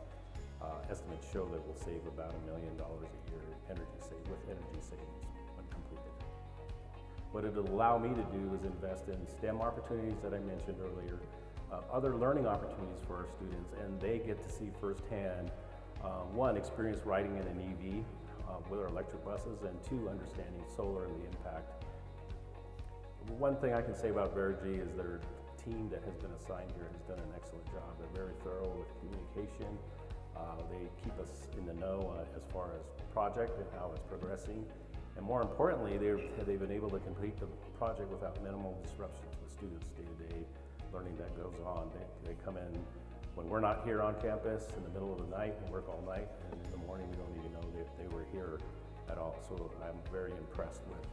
Estimates show that we'll save about $1 million a year with energy savings when completed. What it'll allow me to do is invest in STEM opportunities that I mentioned earlier, other learning opportunities for our students, and they get to see firsthand, one, experience riding in an EV with our electric buses, and two, understanding solar and the impact. One thing I can say about Verigy is their team that has been assigned here has done an excellent job. They're very thorough with communication. They keep us in the know as far as the project and how it's progressing. And more importantly, they've been able to complete the project without minimal disruption to the students' day-to-day learning that goes on. They come in when we're not here on campus in the middle of the night and work all night, and in the morning we don't even know that they were here at all. So I'm very impressed with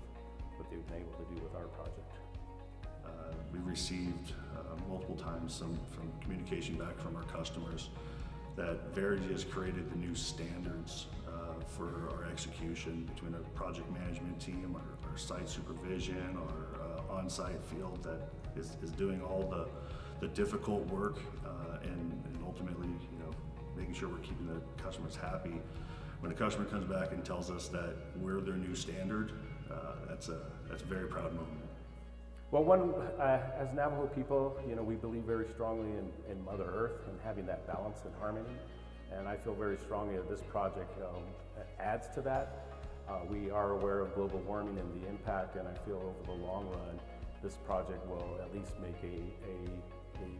what they've been able to do with our project. We received multiple times some communication back from our customers that Verigy has created the new standards for our execution between our project management team, our site supervision, our on-site field that is doing all the difficult work and ultimately, you know, making sure we're keeping the customers happy. When a customer comes back and tells us that we're their new standard, that's a very proud moment. Well, one, as Navajo people, you know, we believe very strongly in Mother Earth and having that balance and harmony. And I feel very strongly that this project adds to that. We are aware of global warming and the impact, and I feel over the long run, this project will at least make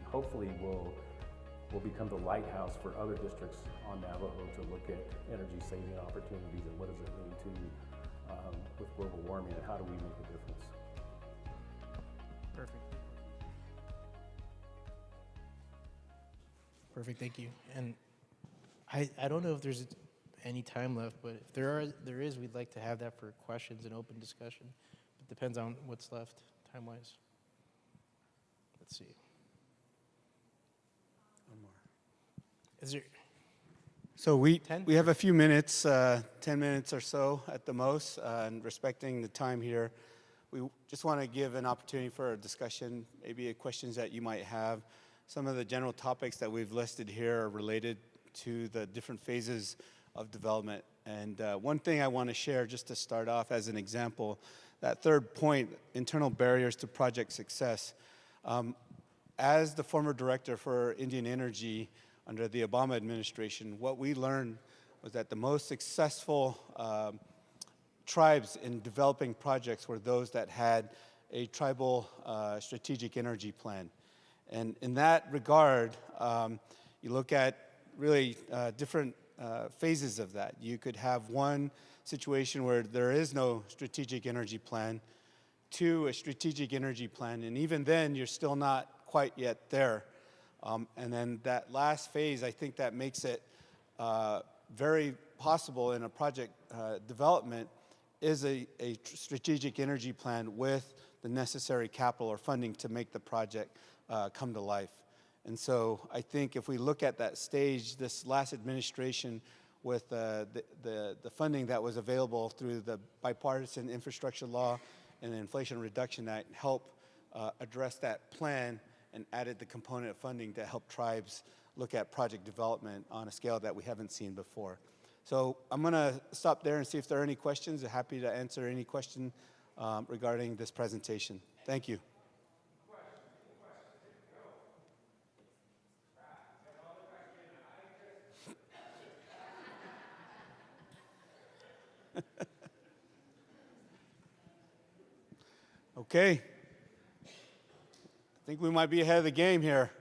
hopefully will become the lighthouse for other districts on Navajo to look at energy saving opportunities and what does it mean to with global warming and how do we make a difference. Perfect, thank you. And I don't know if there's any time left, but if there is, we'd like to have that for questions and open discussion. It depends on what's left time-wise. Let's see. One more. Is there? So we 10? we have a few minutes, 10 minutes or so at the most, and respecting the time here, we just want to give an opportunity for a discussion, maybe questions that you might have. Some of the general topics that we've listed here are related to the different phases of development. And one thing I want to share just to start off as an example, that third point, internal barriers to project success. As the former director for Indian Energy under the Obama administration, what we learned was that the most successful tribes in developing projects were those that had a tribal strategic energy plan. And in that regard, you look at really different phases of that. You could have one situation where there is no strategic energy plan, two, a strategic energy plan, and even then you're still not quite yet there. And then that last phase, I think that makes it very possible in a project development is a strategic energy plan with the necessary capital or funding to make the project come to life. And so I think if we look at that stage, this last administration with the funding that was available through the Bipartisan Infrastructure Law and the Inflation Reduction Act help addressed that plan and added the component of funding to help tribes look at project development on a scale that we haven't seen before. So I'm going to stop there and see if there are any questions. I'm happy to answer any question regarding this presentation. Thank you. Okay. I think we might be ahead of the game here.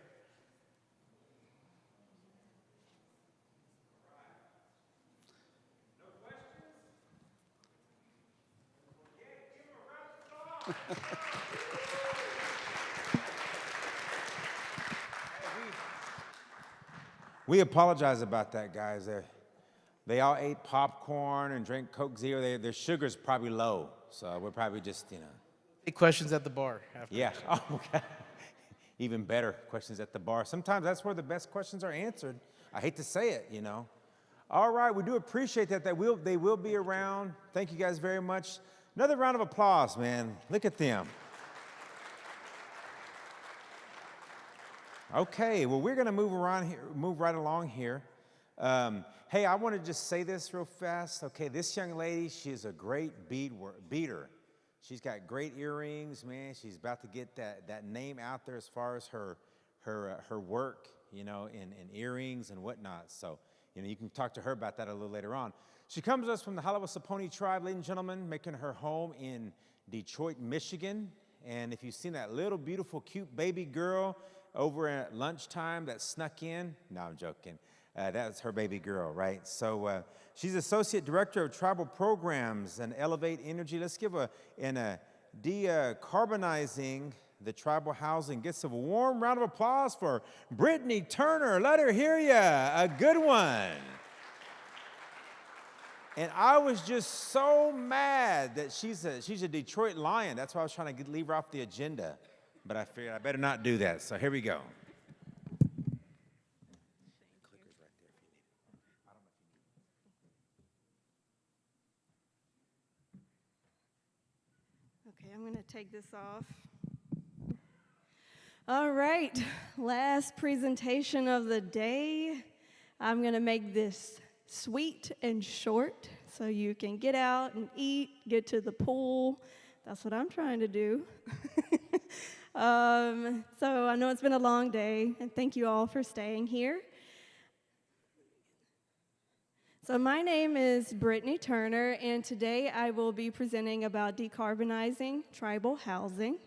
We apologize about that, guys. They all ate popcorn and drank Coke Zero. Their sugar's probably low, so we're probably just, Take questions at the bar after. Yeah. Oh, okay. Even better, questions at the bar. Sometimes that's where the best questions are answered. I hate to say it, All right, we do appreciate that. They will be around. Thank you guys very much. Another round of applause, man. Look at them. Okay, well, we're going to move right along here. Hey, I want to just say this real fast. Okay, this young lady, she is a great beater. She's got great earrings, man. She's about to get that name out there as far as her work, in earrings and whatnot. So, you can talk to her about that a little later on. She comes to us from the Halawasaponi tribe, ladies and gentlemen, making her home in Detroit, Michigan. And if you've seen that little beautiful, cute baby girl over at lunchtime that snuck in, no, I'm joking. That's her baby girl, right? So she's Associate Director of Tribal Programs and Elevate Energy. Let's give Decarbonizing the Tribal Housing. Gets a warm round of applause for Brittany Turner. Let her hear ya. A good one. And I was just so mad that she's a Detroit Lion. That's why I was trying to leave her off the agenda. But I figured I better not do that. So here we go. Okay, I'm going to take this off. All right, last presentation of the day. I'm going to make this sweet and short so you can get out and eat, get to the pool. That's what I'm trying to do. So I know it's been a long day, and thank you all for staying here. So my name is Brittany Turner, and today I will be presenting about decarbonizing tribal housing. Let's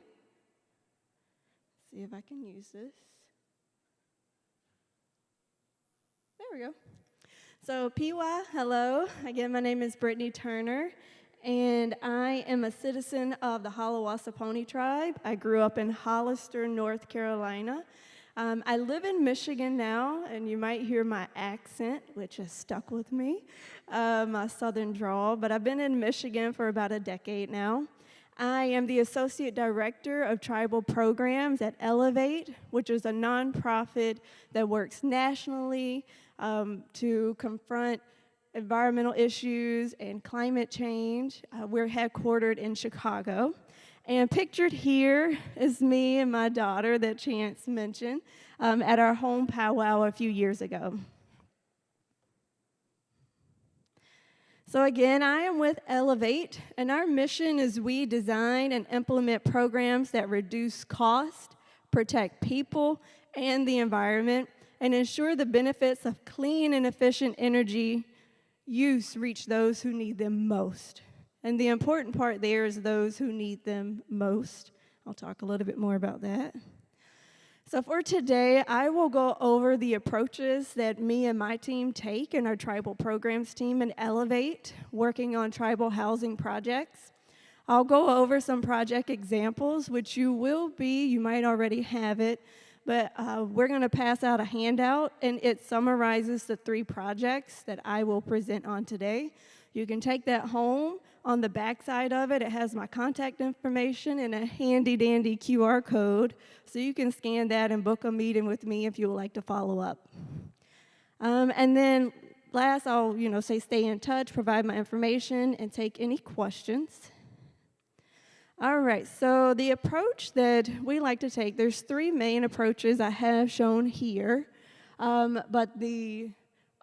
see if I can use this. There we go. So PY, hello. Again, my name is Brittany Turner, and I am a citizen of the Halawasaponi tribe. I grew up in Hollister, North Carolina. I live in Michigan now, and you might hear my accent, which has stuck with me, my southern drawl, but I've been in Michigan for about a decade now. I am the Associate Director of Tribal Programs at Elevate, which is a nonprofit that works nationally to confront environmental issues and climate change. We're headquartered in Chicago. And pictured here is me and my daughter that Chance mentioned at our home powwow a few years ago. So again, I am with Elevate, and our mission is we design and implement programs that reduce cost, protect people and the environment, and ensure the benefits of clean and efficient energy use reach those who need them most. And the important part there is those who need them most. I'll talk a little bit more about that. So for today, I will go over the approaches that me and my team take and our tribal programs team and Elevate, working on tribal housing projects. I'll go over some project examples, which you might already have it, but we're going to pass out a handout, and it summarizes the 3 projects that I will present on today. You can take that home. On the back side of it, it has my contact information and a handy-dandy QR code, so you can scan that and book a meeting with me if you would like to follow up. And then last, I'll say stay in touch, provide my information, and take any questions. All right, so the approach that we like to take, there's three main approaches I have shown here, but the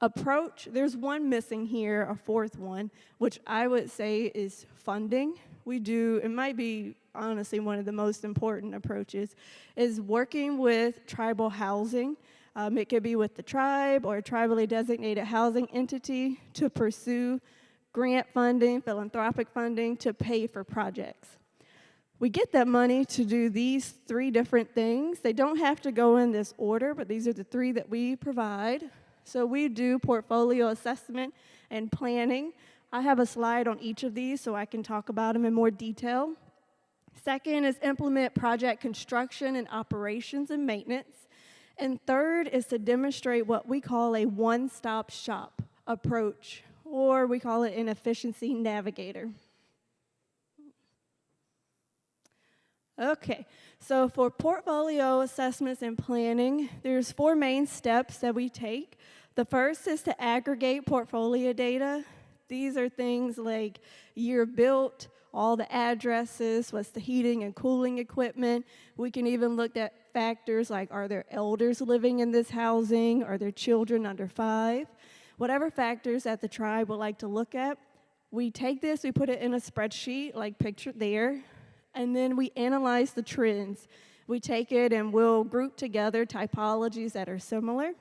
approach, there's one missing here, a fourth one, which I would say is funding. We do, it might be honestly one of the most important approaches, is working with tribal housing. It could be with the tribe or a tribally designated housing entity to pursue grant funding, philanthropic funding to pay for projects. We get that money to do these three different things. They don't have to go in this order, but these are the three that we provide. So we do portfolio assessment and planning. I have a slide on each of these so I can talk about them in more detail. Second is implement project construction and operations and maintenance. And third is to demonstrate what we call a one-stop shop approach, or we call it an efficiency navigator. Okay, so for portfolio assessments and planning, there's four main steps that we take. The first is to aggregate portfolio data. These are things like year built, all the addresses, what's the heating and cooling equipment. We can even look at factors like, are there elders living in this housing? Are there children under 5? Whatever factors that the tribe would like to look at, we take this, we put it in a spreadsheet like pictured there, and then we analyze the trends. We take it and we'll group together typologies that are similar.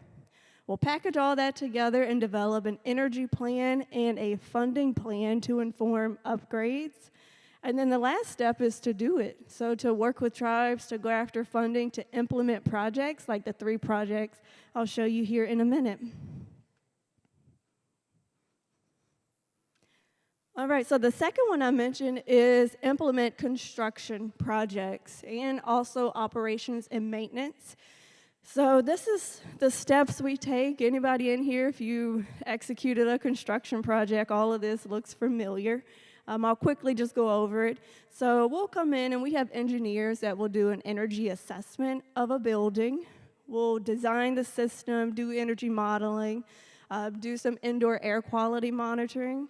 We'll package all that together and develop an energy plan and a funding plan to inform upgrades. And then the last step is to do it. So to work with tribes to go after funding to implement projects like the 3 projects I'll show you here in a minute. All right, so the second one I mentioned is implement construction projects and also operations and maintenance. So this is the steps we take. Anybody in here, if you executed a construction project, all of this looks familiar. I'll quickly just go over it. So we'll come in and we have engineers that will do an energy assessment of a building. We'll design the system, do energy modeling, do some indoor air quality monitoring.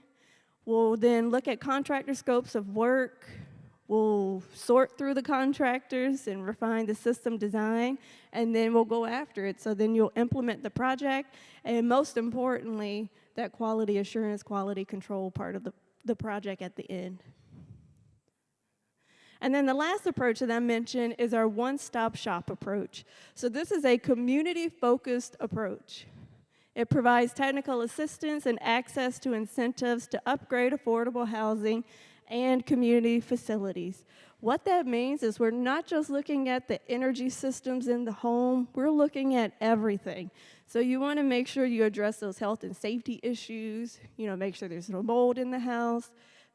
We'll then look at contractor scopes of work. We'll sort through the contractors and refine the system design, and then we'll go after it. So then you'll implement the project, and most importantly, that quality assurance, quality control part of the project at the end. And then the last approach that I mentioned is our one-stop shop approach. So this is a community-focused approach. It provides technical assistance and access to incentives to upgrade affordable housing and community facilities. What that means is we're not just looking at the energy systems in the home, we're looking at everything. So you want to make sure you address those health and safety issues, make sure there's no mold in the house.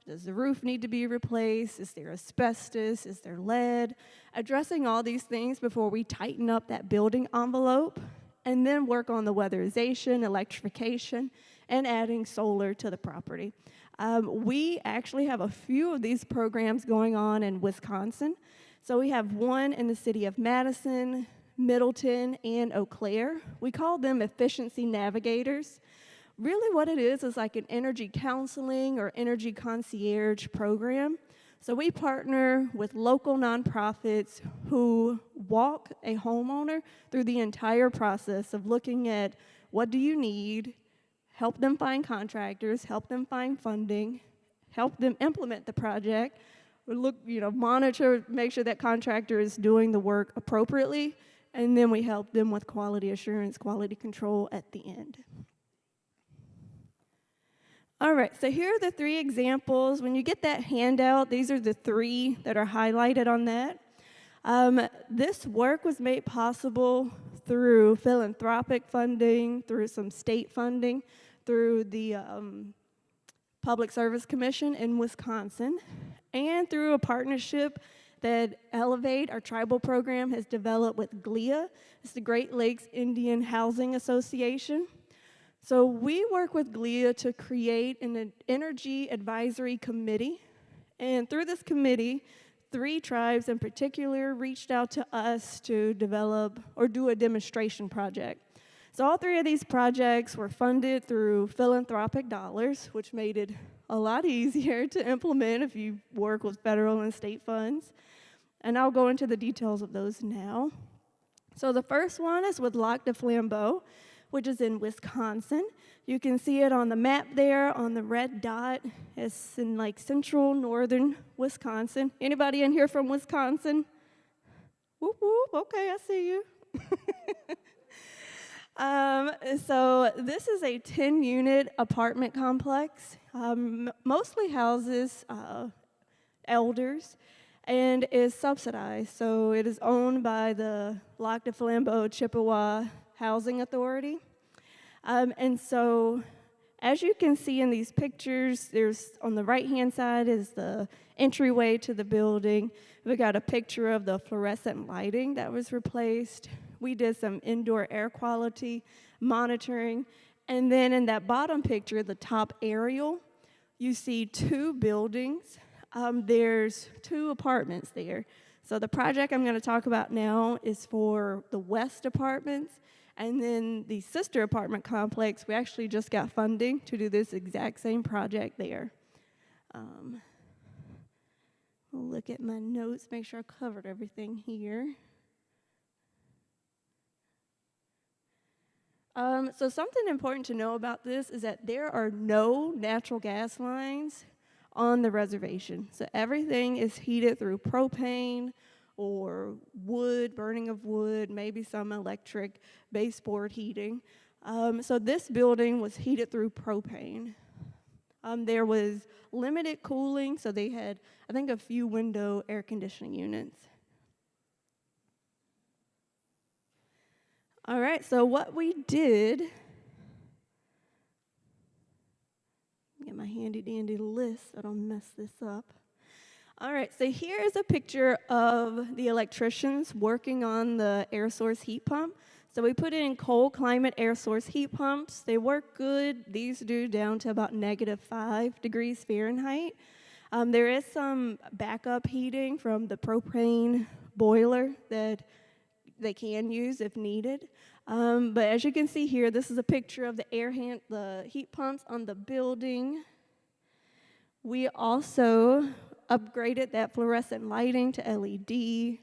Does the roof need to be replaced? Is there asbestos? Is there lead? Addressing all these things before we tighten up that building envelope, and then work on the weatherization, electrification, and adding solar to the property. We actually have a few of these programs going on in Wisconsin. So we have one in the city of Madison, Middleton, and Eau Claire. We call them efficiency navigators. Really what it is like an energy counseling or energy concierge program. So we partner with local nonprofits who walk a homeowner through the entire process of looking at what do you need, help them find contractors, help them find funding, help them implement the project, monitor, make sure that contractor is doing the work appropriately, and then we help them with quality assurance, quality control at the end. All right, so here are the 3 examples. When you get that handout, these are the 3 that are highlighted on that. This work was made possible through philanthropic funding, through some state funding, through the Public Service Commission in Wisconsin, and through a partnership that Elevate, our tribal program, has developed with GLIA. It's the Great Lakes Indian Housing Association. So we work with GLIA to create an energy advisory committee, and through this committee, 3 tribes in particular reached out to us to develop or do a demonstration project. So all 3 of these projects were funded through philanthropic dollars, which made it a lot easier to implement if you work with federal and state funds. And I'll go into the details of those now. So the first one is with Lac du Flambeau, which is in Wisconsin. You can see it on the map there on the red dot. It's in like central northern Wisconsin. Anybody in here from Wisconsin? Whoop, whoop, okay, I see you. So this is a 10-unit apartment complex, mostly houses elders, and is subsidized. So it is owned by the Lac du Flambeau Chippewa Housing Authority. And so as you can see in these pictures, there's on the right-hand side is the entryway to the building. We got a picture of the fluorescent lighting that was replaced. We did some indoor air quality monitoring. And then in that bottom picture, the top aerial, you see 2 buildings. There's 2 apartments there. So the project I'm going to talk about now is for the West Apartments. And then the sister apartment complex, we actually just got funding to do this exact same project there. We'll look at my notes, make sure I covered everything here. So something important to know about this is that there are no natural gas lines on the reservation. So everything is heated through propane or wood, burning of wood, maybe some electric baseboard heating. So this building was heated through propane. There was limited cooling, so they had, I think, a few window air conditioning units. All right, so what we did, get my handy dandy list so I don't mess this up. All right, so here is a picture of the electricians working on the air source heat pump. So we put in cold climate air source heat pumps. They work good. These do down to about -5 degrees Fahrenheit. There is some backup heating from the propane boiler that they can use if needed. But as you can see here, this is a picture of the heat pumps on the building. We also upgraded that fluorescent lighting to LED.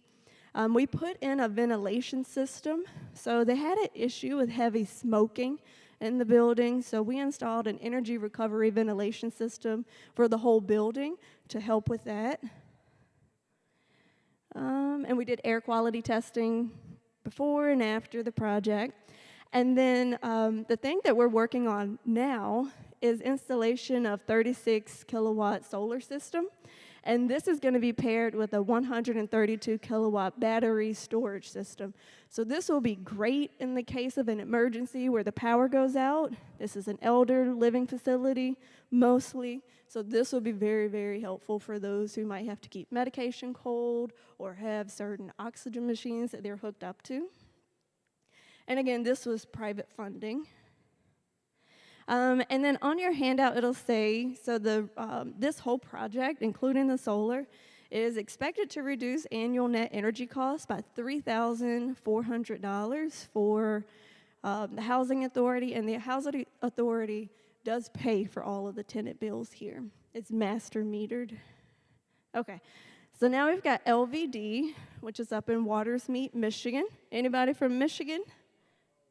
We put in a ventilation system. So they had an issue with heavy smoking in the building, so we installed an energy recovery ventilation system for the whole building to help with that. And we did air quality testing before and after the project. And then the thing that we're working on now is installation of 36 kilowatt solar system. And this is going to be paired with a 132 kilowatt battery storage system. So this will be great in the case of an emergency where the power goes out. This is an elder living facility, mostly. So this will be very, very helpful for those who might have to keep medication cold or have certain oxygen machines that they're hooked up to. And again, this was private funding. And then on your handout, it'll say, so this whole project, including the solar, is expected to reduce annual net energy costs by $3,400 for the Housing Authority, and the Housing Authority does pay for all of the tenant bills here. It's master metered. Okay, so now we've got LVD, which is up in Watersmeet, Michigan. Anybody from Michigan?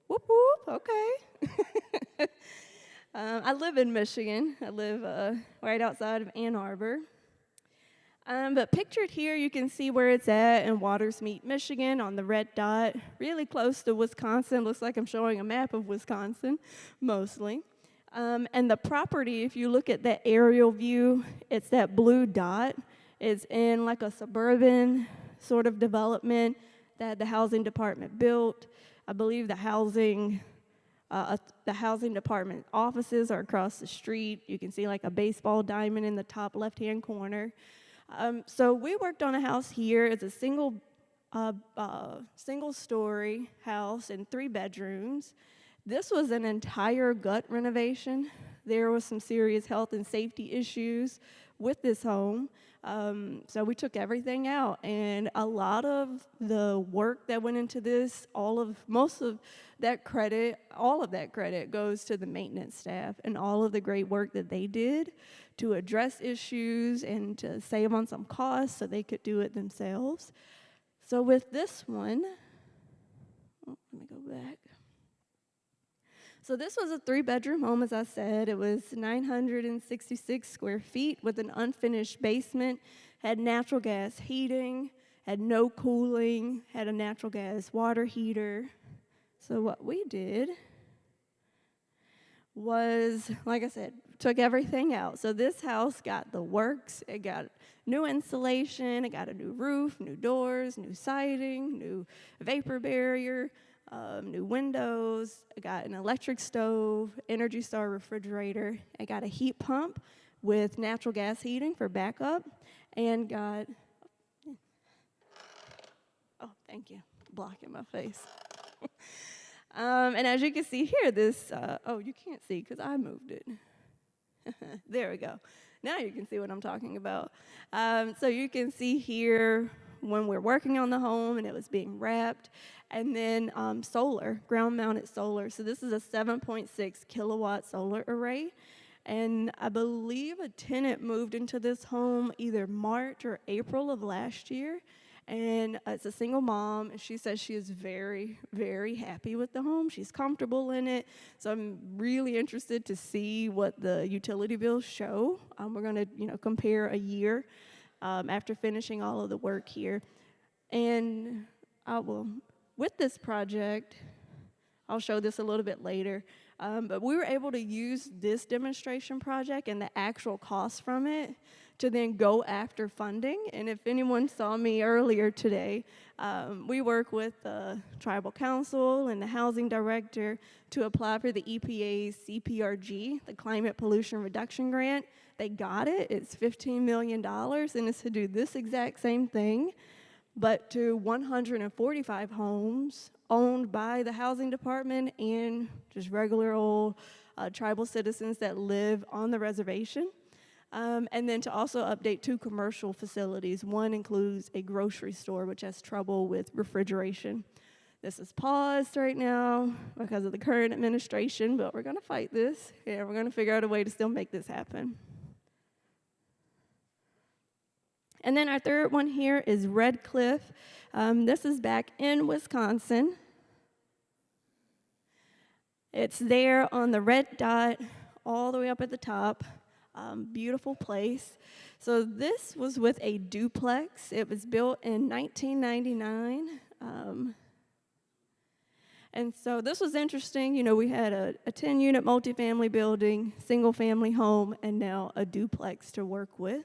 Whoop, whoop, okay. I live in Michigan. I live right outside of Ann Arbor. But pictured here, you can see where it's at in Watersmeet, Michigan, on the red dot, really close to Wisconsin. Looks like I'm showing a map of Wisconsin, mostly. And the property, if you look at that aerial view, it's that blue dot. It's in like a suburban sort of development that the housing department built. I believe the housing department offices are across the street. You can see like a baseball diamond in the top left-hand corner. So we worked on a house here. It's a single-story house and 3 bedrooms This was an entire gut renovation. There was some serious health and safety issues with this home. So we took everything out, and a lot of the work that went into this, all of that credit goes to the maintenance staff and all of the great work that they did to address issues and to save on some costs so they could do it themselves. So with this one, let me go back. So this was a 3-bedroom home, as I said. It was 966 square feet with an unfinished basement, had natural gas heating, had no cooling, had a natural gas water heater. So what we did was, like I said, took everything out. So this house got the works. It got new insulation, it got a new roof, new doors, new siding, new vapor barrier, new windows. I got an electric stove, Energy Star refrigerator. I got a heat pump with natural gas heating for backup, and got, oh, thank you, blocking my face. And as you can see here, this, oh, you can't see because I moved it. There we go. Now you can see what I'm talking about. So you can see here when we're working on the home and it was being wrapped, and then solar, ground-mounted solar. So this is a 7.6 kilowatt solar array, and I believe a tenant moved into this home either March or April of last year, and it's a single mom, and she says she is very, very happy with the home. She's comfortable in it, so I'm really interested to see what the utility bills show. We're going to, compare a year after finishing all of the work here. And with this project, I'll show this a little bit later, but we were able to use this demonstration project and the actual cost from it to then go after funding. And if anyone saw me earlier today, we work with the Tribal Council and the Housing Director to apply for the EPA's CPRG, the Climate Pollution Reduction Grant. They got it. It's $15 million, and it's to do this exact same thing, but to 145 homes owned by the Housing Department and just regular old tribal citizens that live on the reservation. And then to also update 2 commercial facilities. One includes a grocery store, which has trouble with refrigeration. This is paused right now because of the current administration, but we're going to fight this, and we're going to figure out a way to still make this happen. And then our third one here is Red Cliff. This is back in Wisconsin. It's there on the red dot all the way up at the top. Beautiful place. So this was with a duplex. It was built in 1999. And so this was interesting. We had a 10-unit multifamily building, single-family home, and now a duplex to work with.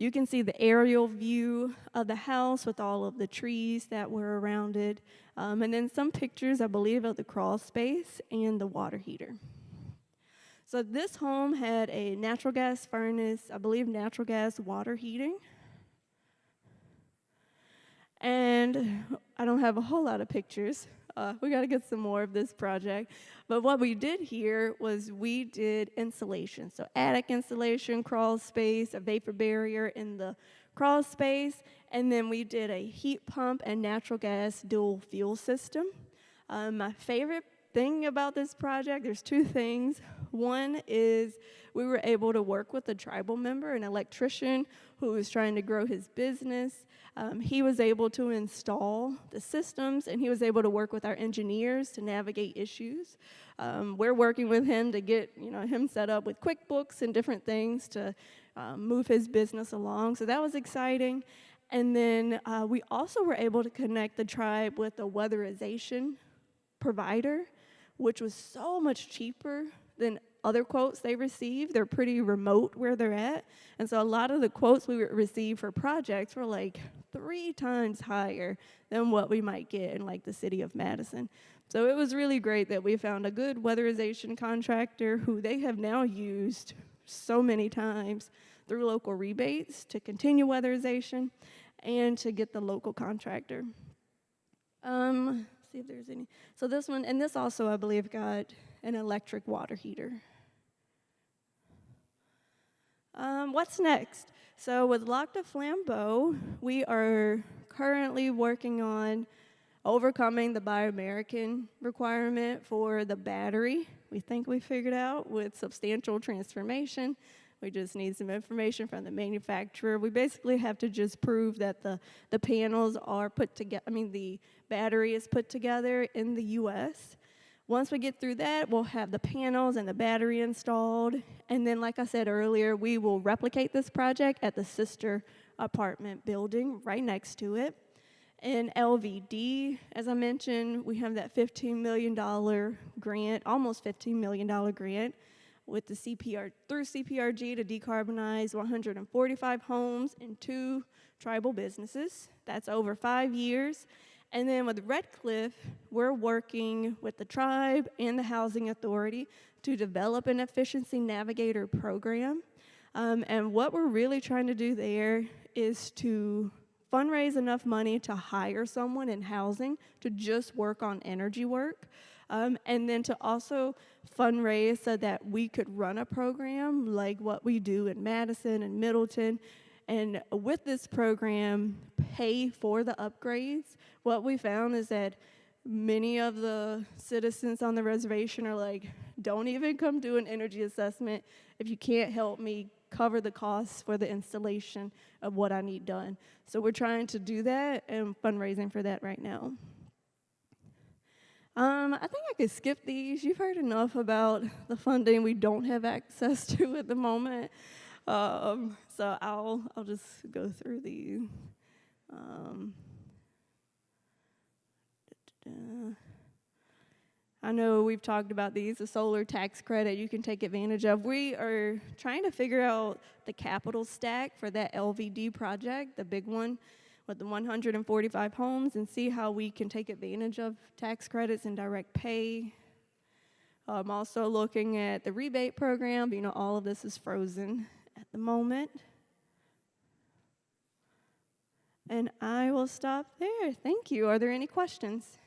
You can see the aerial view of the house with all of the trees that were around it. And then some pictures, I believe, of the crawl space and the water heater. So this home had a natural gas furnace, I believe natural gas water heating. And I don't have a whole lot of pictures. We got to get some more of this project. But what we did here was we did insulation. So attic insulation, crawl space, a vapor barrier in the crawl space, and then we did a heat pump and natural gas dual fuel system. My favorite thing about this project, there's 2 things. One is we were able to work with a tribal member, an electrician who was trying to grow his business. He was able to install the systems, and he was able to work with our engineers to navigate issues. We're working with him to get him set up with QuickBooks and different things to move his business along. So that was exciting. And then we also were able to connect the tribe with a weatherization provider, which was so much cheaper than other quotes they received. They're pretty remote where they're at. And so a lot of the quotes we received for projects were like 3 times higher than what we might get in like the city of Madison. So it was really great that we found a good weatherization contractor who they have now used so many times through local rebates to continue weatherization and to get the local contractor. see if there's any. So this one, and this also, I believe, got an electric water heater. What's next? So with Lac de Flambeau, we are currently working on overcoming the Buy American requirement for the battery. We think we figured out with substantial transformation. We just need some information from the manufacturer. We basically have to just prove that the panels are put together, the battery is put together in the US. Once we get through that, we'll have the panels and the battery installed. And then, like I said earlier, we will replicate this project at the sister apartment building right next to it. In LVD, as I mentioned, we have that $15 million grant, almost $15 million grant with the through CPRG to decarbonize 145 homes and 2 tribal businesses. That's over 5 years. And then with Redcliffe, we're working with the tribe and the Housing Authority to develop an efficiency navigator program. And what we're really trying to do there is to fundraise enough money to hire someone in housing to just work on energy work. And then to also fundraise so that we could run a program like what we do in Madison and Middleton. And with this program, pay for the upgrades. What we found is that many of the citizens on the reservation are like, don't even come do an energy assessment if you can't help me cover the costs for the installation of what I need done. So we're trying to do that and fundraising for that right now. I think I could skip these. You've heard enough about the funding we don't have access to at the moment. So I'll just go through these. I know we've talked about these, the solar tax credit you can take advantage of. We are trying to figure out the capital stack for that LVD project, the big one with the 145 homes, and see how we can take advantage of tax credits and direct pay. I'm also looking at the rebate program. All of this is frozen at the moment. And I will stop there. Thank you. Are there any questions?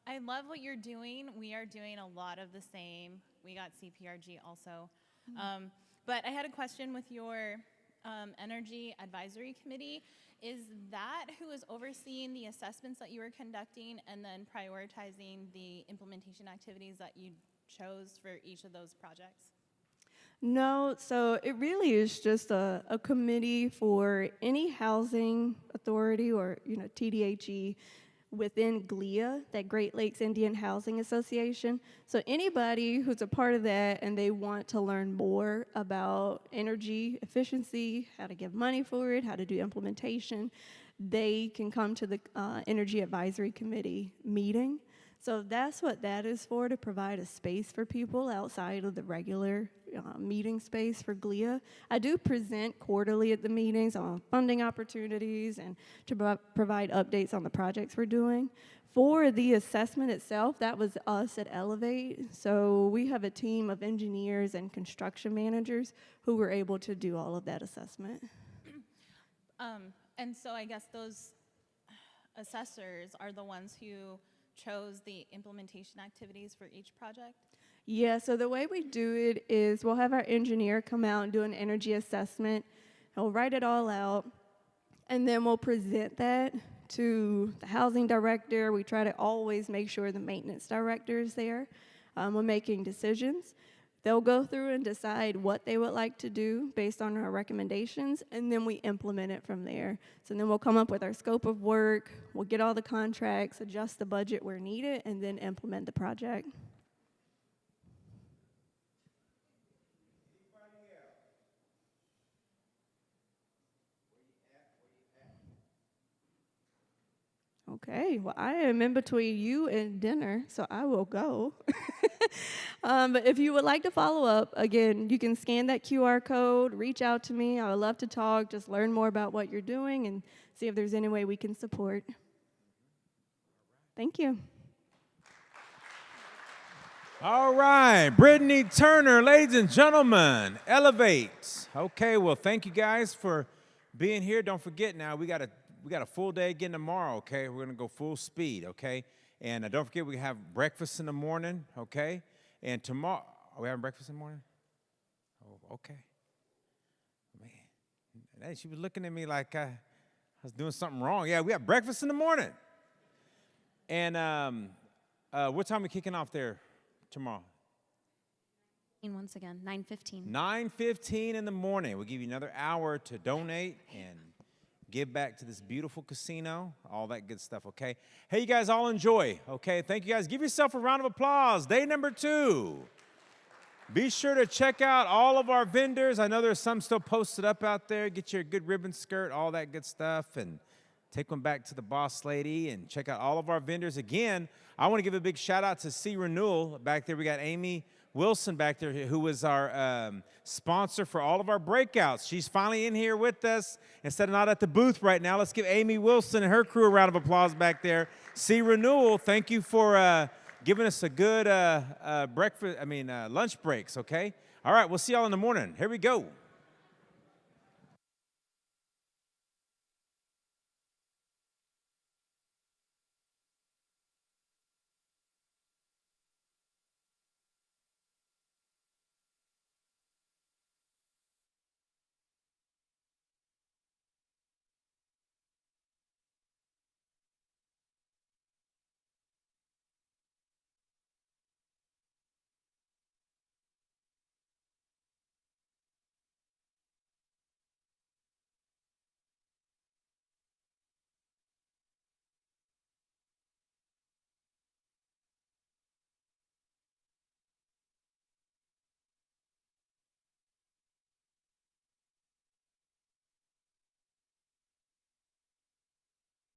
I love what you're doing. We are doing a lot of the same. We got CPRG also. But I had a question with your Energy Advisory Committee. Is that who is overseeing the assessments that you were conducting and then prioritizing the implementation activities that you chose for each of those projects? No, so it really is just a committee for any housing authority or TDHE within GLIA, that Great Lakes Indian Housing Association. So anybody who's a part of that and they want to learn more about energy efficiency, how to give money for it, how to do implementation, they can come to the Energy Advisory Committee meeting. So that's what that is for, to provide a space for people outside of the regular meeting space for GLIA. I do present quarterly at the meetings on funding opportunities and to provide updates on the projects we're doing. For the assessment itself, that was us at Elevate. So we have a team of engineers and construction managers who were able to do all of that assessment. And so I guess those assessors are the ones who chose the implementation activities for each project? Yeah, so the way we do it is we'll have our engineer come out and do an energy assessment. He'll write it all out, and then we'll present that to the housing director. We try to always make sure the maintenance director is there when making decisions. They'll go through and decide what they would like to do based on our recommendations, and then we implement it from there. So then we'll come up with our scope of work, we'll get all the contracts, adjust the budget where needed, and then implement the project. Okay, well, I am in between you and dinner, so I will go. But if you would like to follow up, again, you can scan that QR code, reach out to me. I would love to talk, just learn more about what you're doing and see if there's any way we can support. Thank you. All right, Brittany Turner, ladies and gentlemen, Elevate. Okay, well, thank you guys for being here. Don't forget now, we got a full day again tomorrow, okay? We're gonna go full speed, okay? And don't forget, we have breakfast in the morning, okay? And tomorrow, are we having breakfast in the morning? Oh, okay. Man, hey, she was looking at me like I was doing something wrong. Yeah, we have breakfast in the morning. And what time are we kicking off there tomorrow? Once again, 9:15. 9:15 in the morning. We'll give you another hour to donate and give back to this beautiful casino, all that good stuff, okay? Hey, you guys all enjoy, okay? Thank you guys. Give yourself a round of applause. Day number 2. Be sure to check out all of our vendors. I know there's some still posted up out there. Get your good ribbon skirt, all that good stuff, and take one back to the boss lady and check out all of our vendors. Again, I want to give a big shout out to Renewable. Back there, we got Amy Wilson back there, who was our sponsor for all of our breakouts. She's finally in here with us instead of not at the booth right now. Let's give Amy Wilson and her crew a round of applause back there. Renewable, thank you for giving us a good lunch breaks, okay? All right, we'll see y'all in the morning. Here we go.